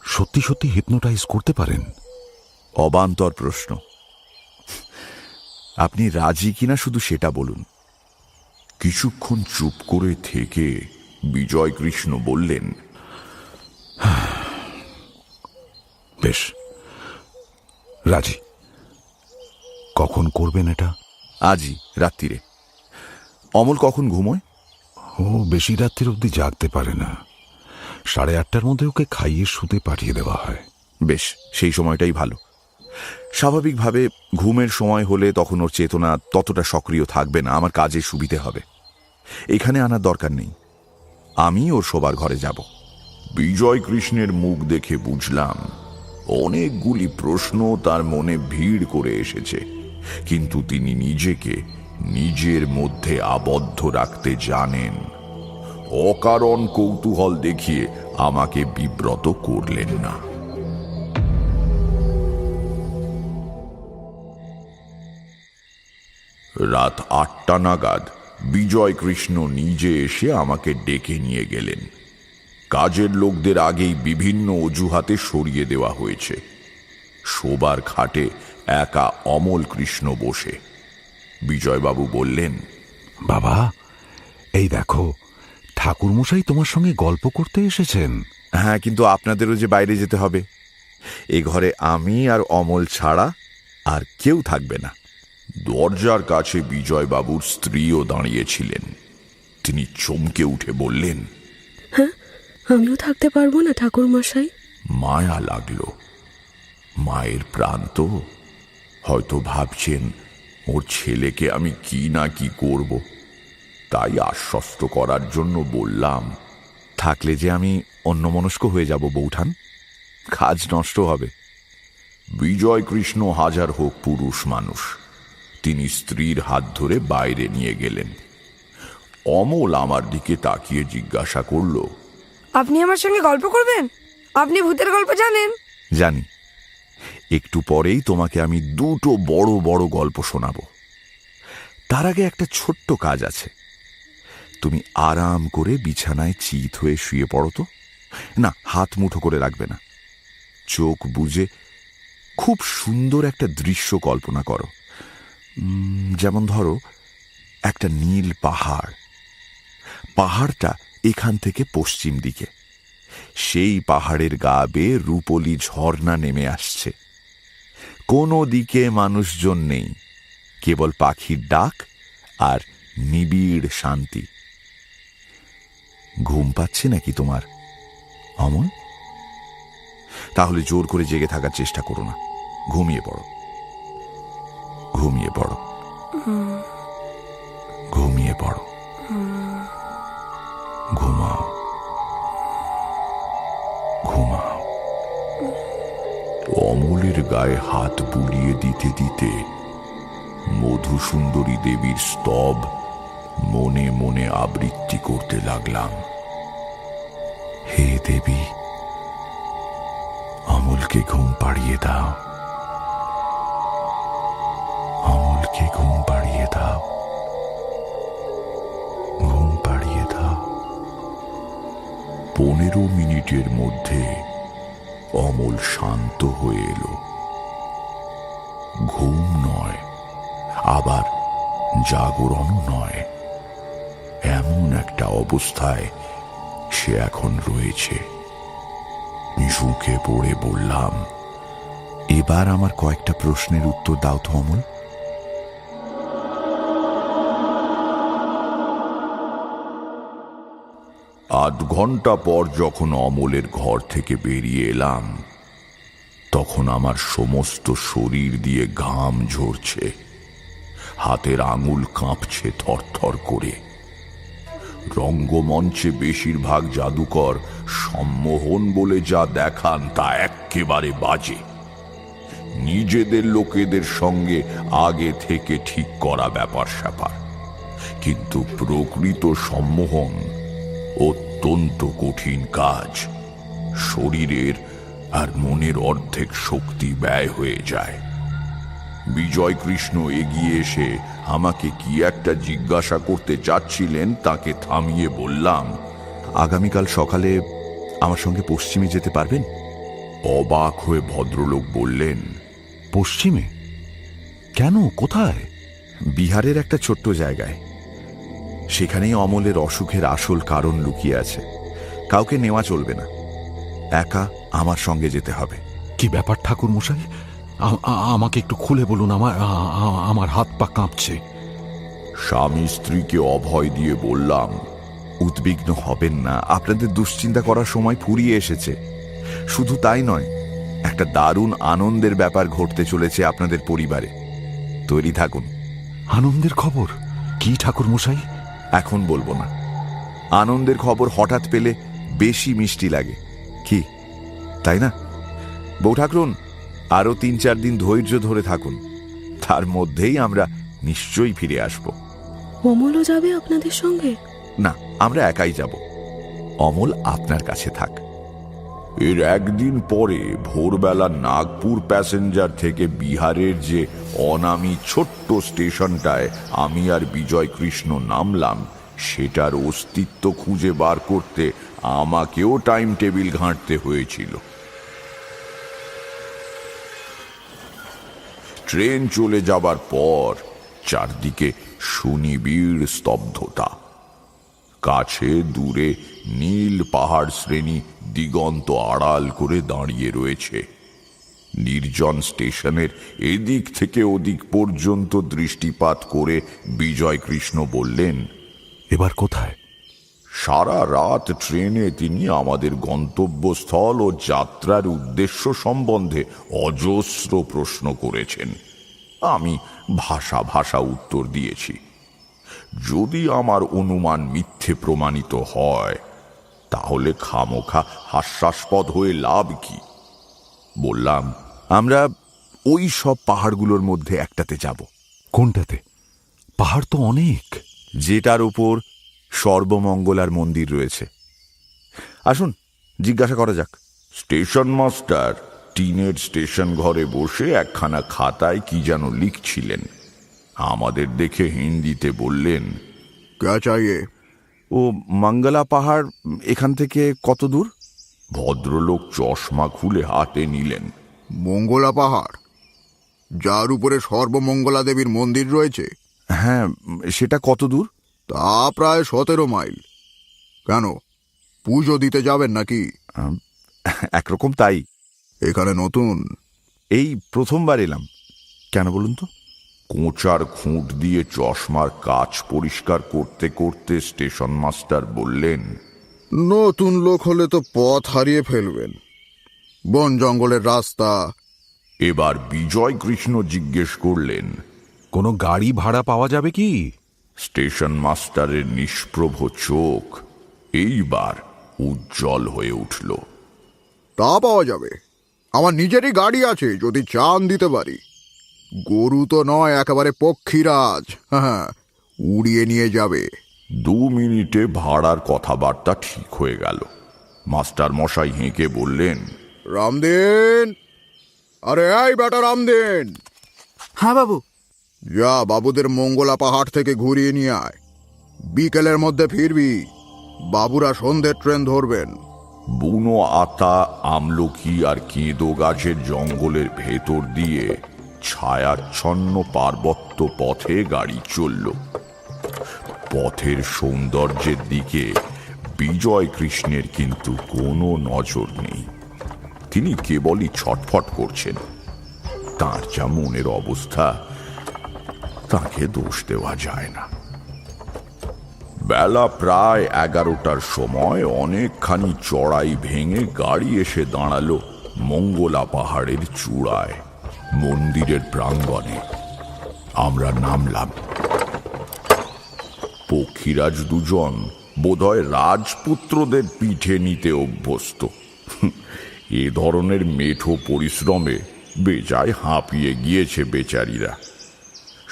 সত্যি সত্যি হিপনোটাইজ করতে পারেন? অবান্তর প্রশ্ন। আপনি রাজি কিনা শুধু সেটা বলুন। কিছুক্ষণ চুপ করে থেকে বিজয় কৃষ্ণ বললেন, বেশ, রাজি। কখন করবেন এটা? আজই রাত্রিরে। অমল কখন ঘুমোয়? ও বেশি রাত্রির অবধি জাগতে পারে না। 8:30টার মধ্যে ওকে খাইয়ে শুতে পাঠিয়ে দেওয়া হয়। বেশ, সেই সময়টাই ভালো। স্বাভাবিকভাবে ঘুমের সময় হলে তখন ওর চেতনা ততটা সক্রিয় থাকবে না, আমার কাজে সুবিধে হবে। এখানে আনার দরকার নেই, আমি ওর শোবার ঘরে যাব। বিজয় কৃষ্ণের মুখ দেখে বুঝলাম অনেকগুলি প্রশ্ন তার মনে ভিড় করে এসেছে, কিন্তু তিনি নিজেকে নিজের মধ্যে আবদ্ধ রাখতে জানেন। অকারণ কৌতূহল দেখিয়ে আমাকে বিব্রত করলেন না। রাত 8টা নাগাদ বিজয় কৃষ্ণ নিজে এসে আমাকে ডেকে নিয়ে গেলেন। কাজের লোকদের আগেই বিভিন্ন অজুহাতে সরিয়ে দেওয়া হয়েছে। শোবার খাটে একা অমল কৃষ্ণ বসে। বিজয়বাবু বললেন, বাবা, এই দেখো, ঠাকুরমশাই তোমার সঙ্গে গল্প করতে এসেছেন। হ্যাঁ, কিন্তু আপনাদেরও যে বাইরে যেতে হবে। এ ঘরে আমি আর অমল ছাড়া আর কেউ থাকবে না। দরজার কাছে বিজয়বাবুর স্ত্রীও দাঁড়িয়েছিলেন। তিনি চমকে উঠে বললেন, হ্যাঁ, আমিও থাকতে পারবো না ঠাকুরমশাই। মায়া লাগলো। মায়ের প্রাণ তো। হয়তো ভাবছেন ওর ছেলেকে আমি কি না কি করব, তাই আশ্বস্ত করার জন্য বললাম, থাকলে যে আমি অন্যমনস্ক হয়ে যাব বৌঠান, কাজ নষ্ট হবে। বিজয় কৃষ্ণ হাজার হোক পুরুষ মানুষ, তিনি স্ত্রীর হাত ধরে বাইরে নিয়ে গেলেন। অমল আমার দিকে তাকিয়ে জিজ্ঞাসা করল, আপনি আমার সঙ্গে গল্প করবেন? আপনি ভূতের গল্প জানেন? জানি। একটু পরেই তোমাকে আমি দুটো বড় বড় গল্প শোনাব। তার আগে একটা ছোট্ট কাজ আছে। তুমি আরাম করে বিছানায় চিত হয়ে শুয়ে পড়ো তো। না, হাত মুঠো করে রাখবে না। চোখ বুজে খুব সুন্দর একটা দৃশ্য কল্পনা করো। যেমন ধরো, একটা নীল পাহাড়। পাহাড়টা এখান থেকে পশ্চিম দিকে। সেই পাহাড়ের গা বেয়ে রূপলি ঝর্ণা নেমে আসছে। কোনো দিকে মানুষজন নেই, কেবল পাখির ডাক আর নিবিড় শান্তি। ঘুম পাচ্ছে নাকি তোমার অমল? তাহলে জোর করে জেগে থাকার চেষ্টা করো না, ঘুমিয়ে পড়ো। ঘুমিয়ে পড়ো, ঘুমিয়ে পড়ো, ঘুমাও, ঘুমাও। অমলের গায়ে হাত বুলিয়ে দিতে দিতে মধুসুন্দরী দেবীর স্তব মনে মনে আবৃত্তি করতে লাগলাম। হে দেবী, অমলকে ঘুম পাড়িয়ে দাও, অমলকে ঘুম পাড়িয়ে দাও, ঘুম পাড়িয়ে দাও। 15 মিনিটের মধ্যে অমল শান্ত হয়ে এলো। ঘুম নয়, আবার জাগরণও নয়, এমন একটা অবস্থায় সে এখন রয়েছে। ঝুঁকে পড়ে বললাম, এবার আমার কয়েকটা প্রশ্নের উত্তর দাও তো অমল। আধ ঘন্টা পর যখন অমলের ঘর থেকে বেরিয়ে এলাম, তখন আমার সমস্ত শরীর দিয়ে ঘাম ঝরছে, হাতের আঙুল কাঁপছে থরথর করে। রঙ্গমঞ্চে বেশিরভাগ জাদুকর সম্মোহন বলে যা দেখান তা এক্কেবারে বাজে। নিজেদের লোকেদের সঙ্গে আগে থেকে ঠিক করা ব্যাপার স্যাপার, কিন্তু প্রকৃত সম্মোহন অত্যন্ত কঠিন কাজ। শরীরের আর মনের অর্ধেক শক্তি ব্যয় হয়ে যায়। বিজয় কৃষ্ণ এগিয়ে এসে আমাকে কি একটা জিজ্ঞাসা করতে যাচ্ছিলেন, তাকে থামিয়ে বললাম, আগামীকাল সকালে আমার সঙ্গে পশ্চিমে যেতে পারবেন? অবাক হয়ে ভদ্রলোক বললেন, পশ্চিমে? কেন, কোথায়? বিহারের একটা ছোট্ট জায়গায়। সেখানেই অমলের অসুখের আসল কারণ লুকিয়ে আছে। কাউকে নেওয়া চলবে না, একা আমার সঙ্গে যেতে হবে। কি ব্যাপার ঠাকুর মশাই, আমাকে একটু খুলে বলুন, আমার হাত পা কাঁপছে। স্বামী স্ত্রীকে অভয় দিয়ে বললাম, উদ্বিগ্ন হবেন না, আপনাদের দুশ্চিন্তা করার সময় ফুরিয়ে এসেছে। শুধু তাই নয়, একটা দারুণ আনন্দের ব্যাপার ঘটতে চলেছে আপনাদের পরিবারে। তৈরি থাকুন। আনন্দের খবর? কি ঠাকুর মশাই? এখন বলবো না। আনন্দের খবর হঠাৎ পেলে বেশি মিষ্টি লাগে, কি তাই না? বউ ঠাকুরন, আরো ৩-৪ দিন ধৈর্য ধরে থাকুন, তার মধ্যেই আমরা নিশ্চয়ই ফিরে আসব। অমলও যাবে আপনাদের সঙ্গে? না, আমরা একাই যাব। অমল আপনার কাছে থাক। এর একদিন পরে ভোরবেলা নাগপুর প্যাসেঞ্জার থেকে বিহারের যে অনামী ছোট্ট স্টেশনটায় আমি আর বিজয় কৃষ্ণ নামলাম, সেটার অস্তিত্ব খুঁজে বার করতে আমাকেও টাইম টেবিল ঘাঁটতে হয়েছিল। ট্রেন চলে যাবার পর চারদিকে সুনিবিড় স্তব্ধতা। কাছে দূরে নীল পাহাড় শ্রেণী দিগন্ত আড়াল করে দাঁড়িয়ে রয়েছে। নির্জন স্টেশনের এদিক থেকে ওদিক পর্যন্ত দৃষ্টিপাত করে বিজয় কৃষ্ণ বললেন, এবার কোথায়? সারা রাত ট্রেনে তিনি আমাদের গন্তব্যস্থল ও যাত্রার উদ্দেশ্য সম্বন্ধে অজস্র প্রশ্ন করেছেন। আমি ভাষা ভাষা উত্তর দিয়েছি। যদি আমার অনুমান মিথ্যে প্রমাণিত হয়, তাহলে খামোখা হাস্যাস্পদ হয়ে লাভ কি? বললাম, আমরা ওই সব পাহাড়গুলোর মধ্যে একটাতে যাব। কোনটাতে? পাহাড় তো অনেক। যেটার উপর সর্বমঙ্গলার মন্দির রয়েছে। আসুন, জিজ্ঞাসা করা যাক। স্টেশন মাস্টার টিনের স্টেশন ঘরে বসে একখানা খাতায় কি যেন লিখছিলেন। আমাদের দেখে হিন্দিতে বললেন, কে চাইয়ে? ও মঙ্গলা পাহাড় এখান থেকে কত দূর? ভদ্রলোক চশমা খুলে হাতে নিলেন। মঙ্গলা পাহাড়, যার উপরে সর্বমঙ্গলা দেবীর মন্দির রয়েছে? হ্যাঁ, সেটা কত দূর? তা প্রায় 17 মাইল। কেন, পুজো দিতে যাবেন নাকি? একরকম তাই। এখানে নতুন? এই প্রথমবার এলাম। কেন বলুন তো? কোঁচার খুঁট দিয়ে চশমার কাচ পরিষ্কার করতে করতে স্টেশন মাস্টার বললেন, নতুন লোক হলে তো পথ হারিয়ে ফেলবেন। বন জঙ্গলের রাস্তা। এবার বিজয় কৃষ্ণ জিজ্ঞেস করলেন, কোনো গাড়ি ভাড়া পাওয়া যাবে কি? স্টেশন মাস্টারের নিষ্প্রভ চোখ এইবার উজ্জ্বল হয়ে উঠল। তা পাওয়া যাবে। আমার নিজেরই গাড়ি আছে, যদি চান দিতে পারি। গরু তো নয়, একেবারে পক্ষীরাজ। হ্যাঁ, উড়িয়ে নিয়ে যাবে। 2 মিনিটে ভাড়ার কথাবার্তা ঠিক হয়ে গেল। মাস্টার মশাই হেঁকে বললেন, রামদিন, আরে এই বেটা রামদিন। হ্যাঁ বাবু। যা বাবুদের মঙ্গলা পাহাড় থেকে ঘুরিয়ে নিয়ে আয়। বিকেলের মধ্যে ফিরবি। বাবুরা সন্ধ্যের ট্রেন ধরবেন। বুনো আতা, আমলকি আর কেঁদো গাছের জঙ্গলের ভেতর দিয়ে ছায়াচ্ছন্ন পার্বত্য পথে গাড়ি চলল। পথের সৌন্দর্যের দিকে বিজয় কৃষ্ণের কিন্তু কোনো নজর নেই। তিনি কেবলই ছটফট করছেন। তার যা মনের অবস্থা, তাকে দোষ দেওয়া যায় না। বেলা প্রায় 11টার সময় অনেকখানি চড়াই ভেঙে গাড়ি এসে দাঁড়ালো মঙ্গলা পাহাড়ের চূড়ায়, মন্দিরের প্রাঙ্গণে। আমরা নামলাম। পক্ষীরাজ দুজন বোধহয় রাজপুত্রদের পিঠে নিতে অভ্যস্ত। এ ধরনের মেঠো পরিশ্রমে বেজায় হাঁপিয়ে গিয়েছে বেচারিরা।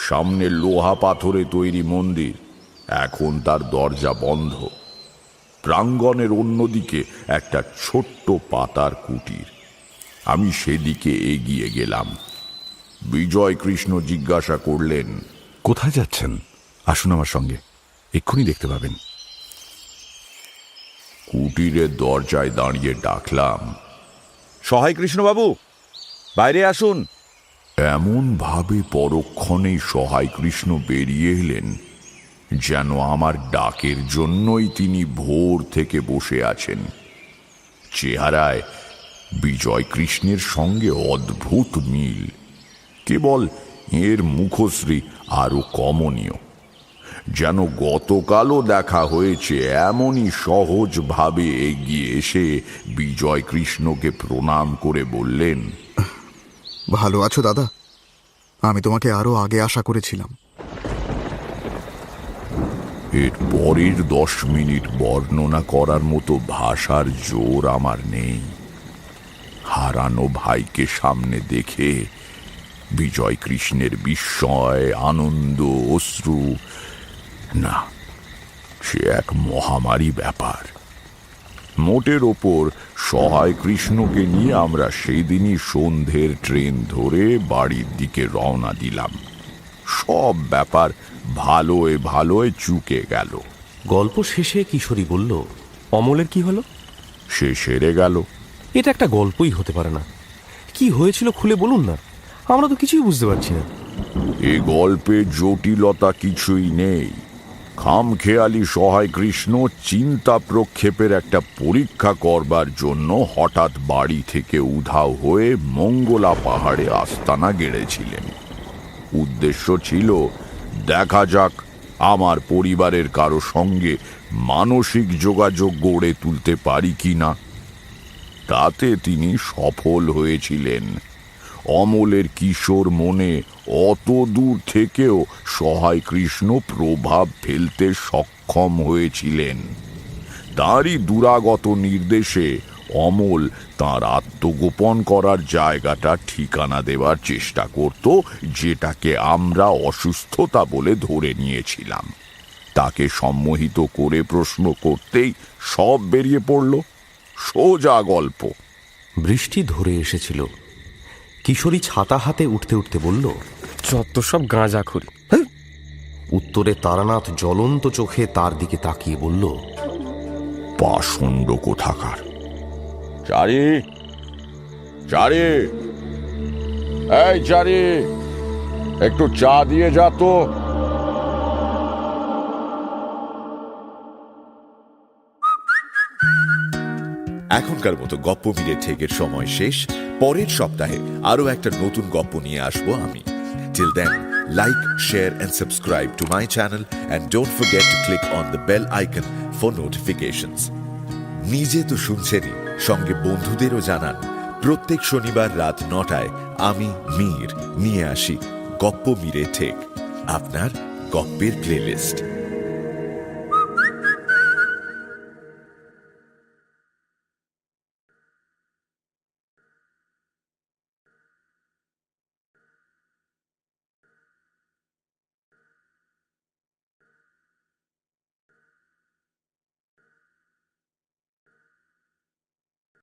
সামনে লোহা পাথরে তৈরি মন্দির, এখন তার দরজা বন্ধ। প্রাঙ্গণের অন্যদিকে একটা ছোট্ট পাতার কুটির। আমি সেদিকে এগিয়ে গেলাম। বিজয় কৃষ্ণ জিজ্ঞাসা করলেন, কোথায় যাচ্ছেন? আসুন আমার সঙ্গে, এক্ষুনি দেখতে পাবেন। কুটিরের দরজায় দাঁড়িয়ে ডাকলাম, সহায় কৃষ্ণবাবু, বাইরে আসুন। এমন ভাবে পরক্ষণেই সহায় কৃষ্ণ বেরিয়ে এলেন যেন আমার ডাকের জন্যই তিনি ভোর থেকে বসে আছেন। চেহারায় বিজয় কৃষ্ণের সঙ্গে অদ্ভুত মিল, কেবল এর মুখশ্রী আরো কমনীয়। যেন গতকালও দেখা হয়েছে এমনই সহজভাবে এগিয়ে এসে বিজয় কৃষ্ণকে প্রণাম করে বললেন, ভালো আছো দাদা? আমি তোমাকে আরো আগে আশা করেছিলাম। এর পরের 10 মিনিট বর্ণনা করার মতো ভাষার জোর আমার নেই। হারানো ভাইকে সামনে দেখে বিজয় কৃষ্ণের বিস্ময়, আনন্দ, অশ্রু, না, সে এক মহামারী ব্যাপার। মোটের ওপর সহায় কৃষ্ণকে নিয়ে আমরা সেই দিনই সন্ধ্যের ট্রেন ধরে বাড়ির দিকে রওনা দিলাম। সব ব্যাপার ভালোয় ভালোয় চুকে গেল। গল্প শেষে কিশোরী বলল, অমলের কি হলো? সে সেরে গেল। এটা একটা গল্পই হতে পারে না। কি হয়েছিল খুলে বলুন না, আমরা তো কিছুই বুঝতে পারছি না। এ গল্পে জটিলতা কিছুই নেই। খামখেয়ালি সহায় কৃষ্ণ চিন্তা প্রক্ষেপের একটা পরীক্ষা করবার জন্য হঠাৎ বাড়ি থেকে উধাও হয়ে মঙ্গলা পাহাড়ে আস্তানা গেড়েছিলেন। উদ্দেশ্য ছিল দেখা যাক আমার পরিবারের কারো সঙ্গে মানসিক যোগাযোগ গড়ে তুলতে পারি কিনা। তাতে তিনি সফল হয়েছিলেন। অমলের কিশোর মনে অত দূর থেকেও সহায় কৃষ্ণ প্রভাব ফেলতে সক্ষম হয়েছিলেন। তারই দুরাগত নির্দেশে অমল তার আত্মগোপন করার জায়গাটা ঠিকানা দেওয়ার চেষ্টা করত, যেটাকে আমরা অসুস্থতা বলে ধরে নিয়েছিলাম। তাকে সম্মোহিত করে প্রশ্ন করতেই সব বেরিয়ে পড়ল। সোজা গল্প। বৃষ্টি ধরে এসেছিল। কিশোরী ছাতা হাতে উঠতে উঠতে বলল, যত সব গাঁজাখুরি। উত্তরে তারানাথ জ্বলন্ত চোখে তার দিকে তাকিয়ে বলল, পাষণ্ড কোথাকার। চারি, চারি, এই চারি, একটু চা দিয়ে যা তো। এখনকার মতো গপ্প মিলে ঠেকের সময় শেষ। পরের সপ্তাহে আরো একটা নতুন গপ্প নিয়ে আসবো আমি। Till then, like, share and subscribe to my channel and don't forget to click on the bell icon for notifications. নিজে তো শুনছেনই, সঙ্গে বন্ধুদেরও জানান। প্রত্যেক শনিবার রাত 9টায় আমি মীর নিয়ে আসি গপ্প মিলে ঠেক, আপনার গপ্পের প্লেলিস্ট।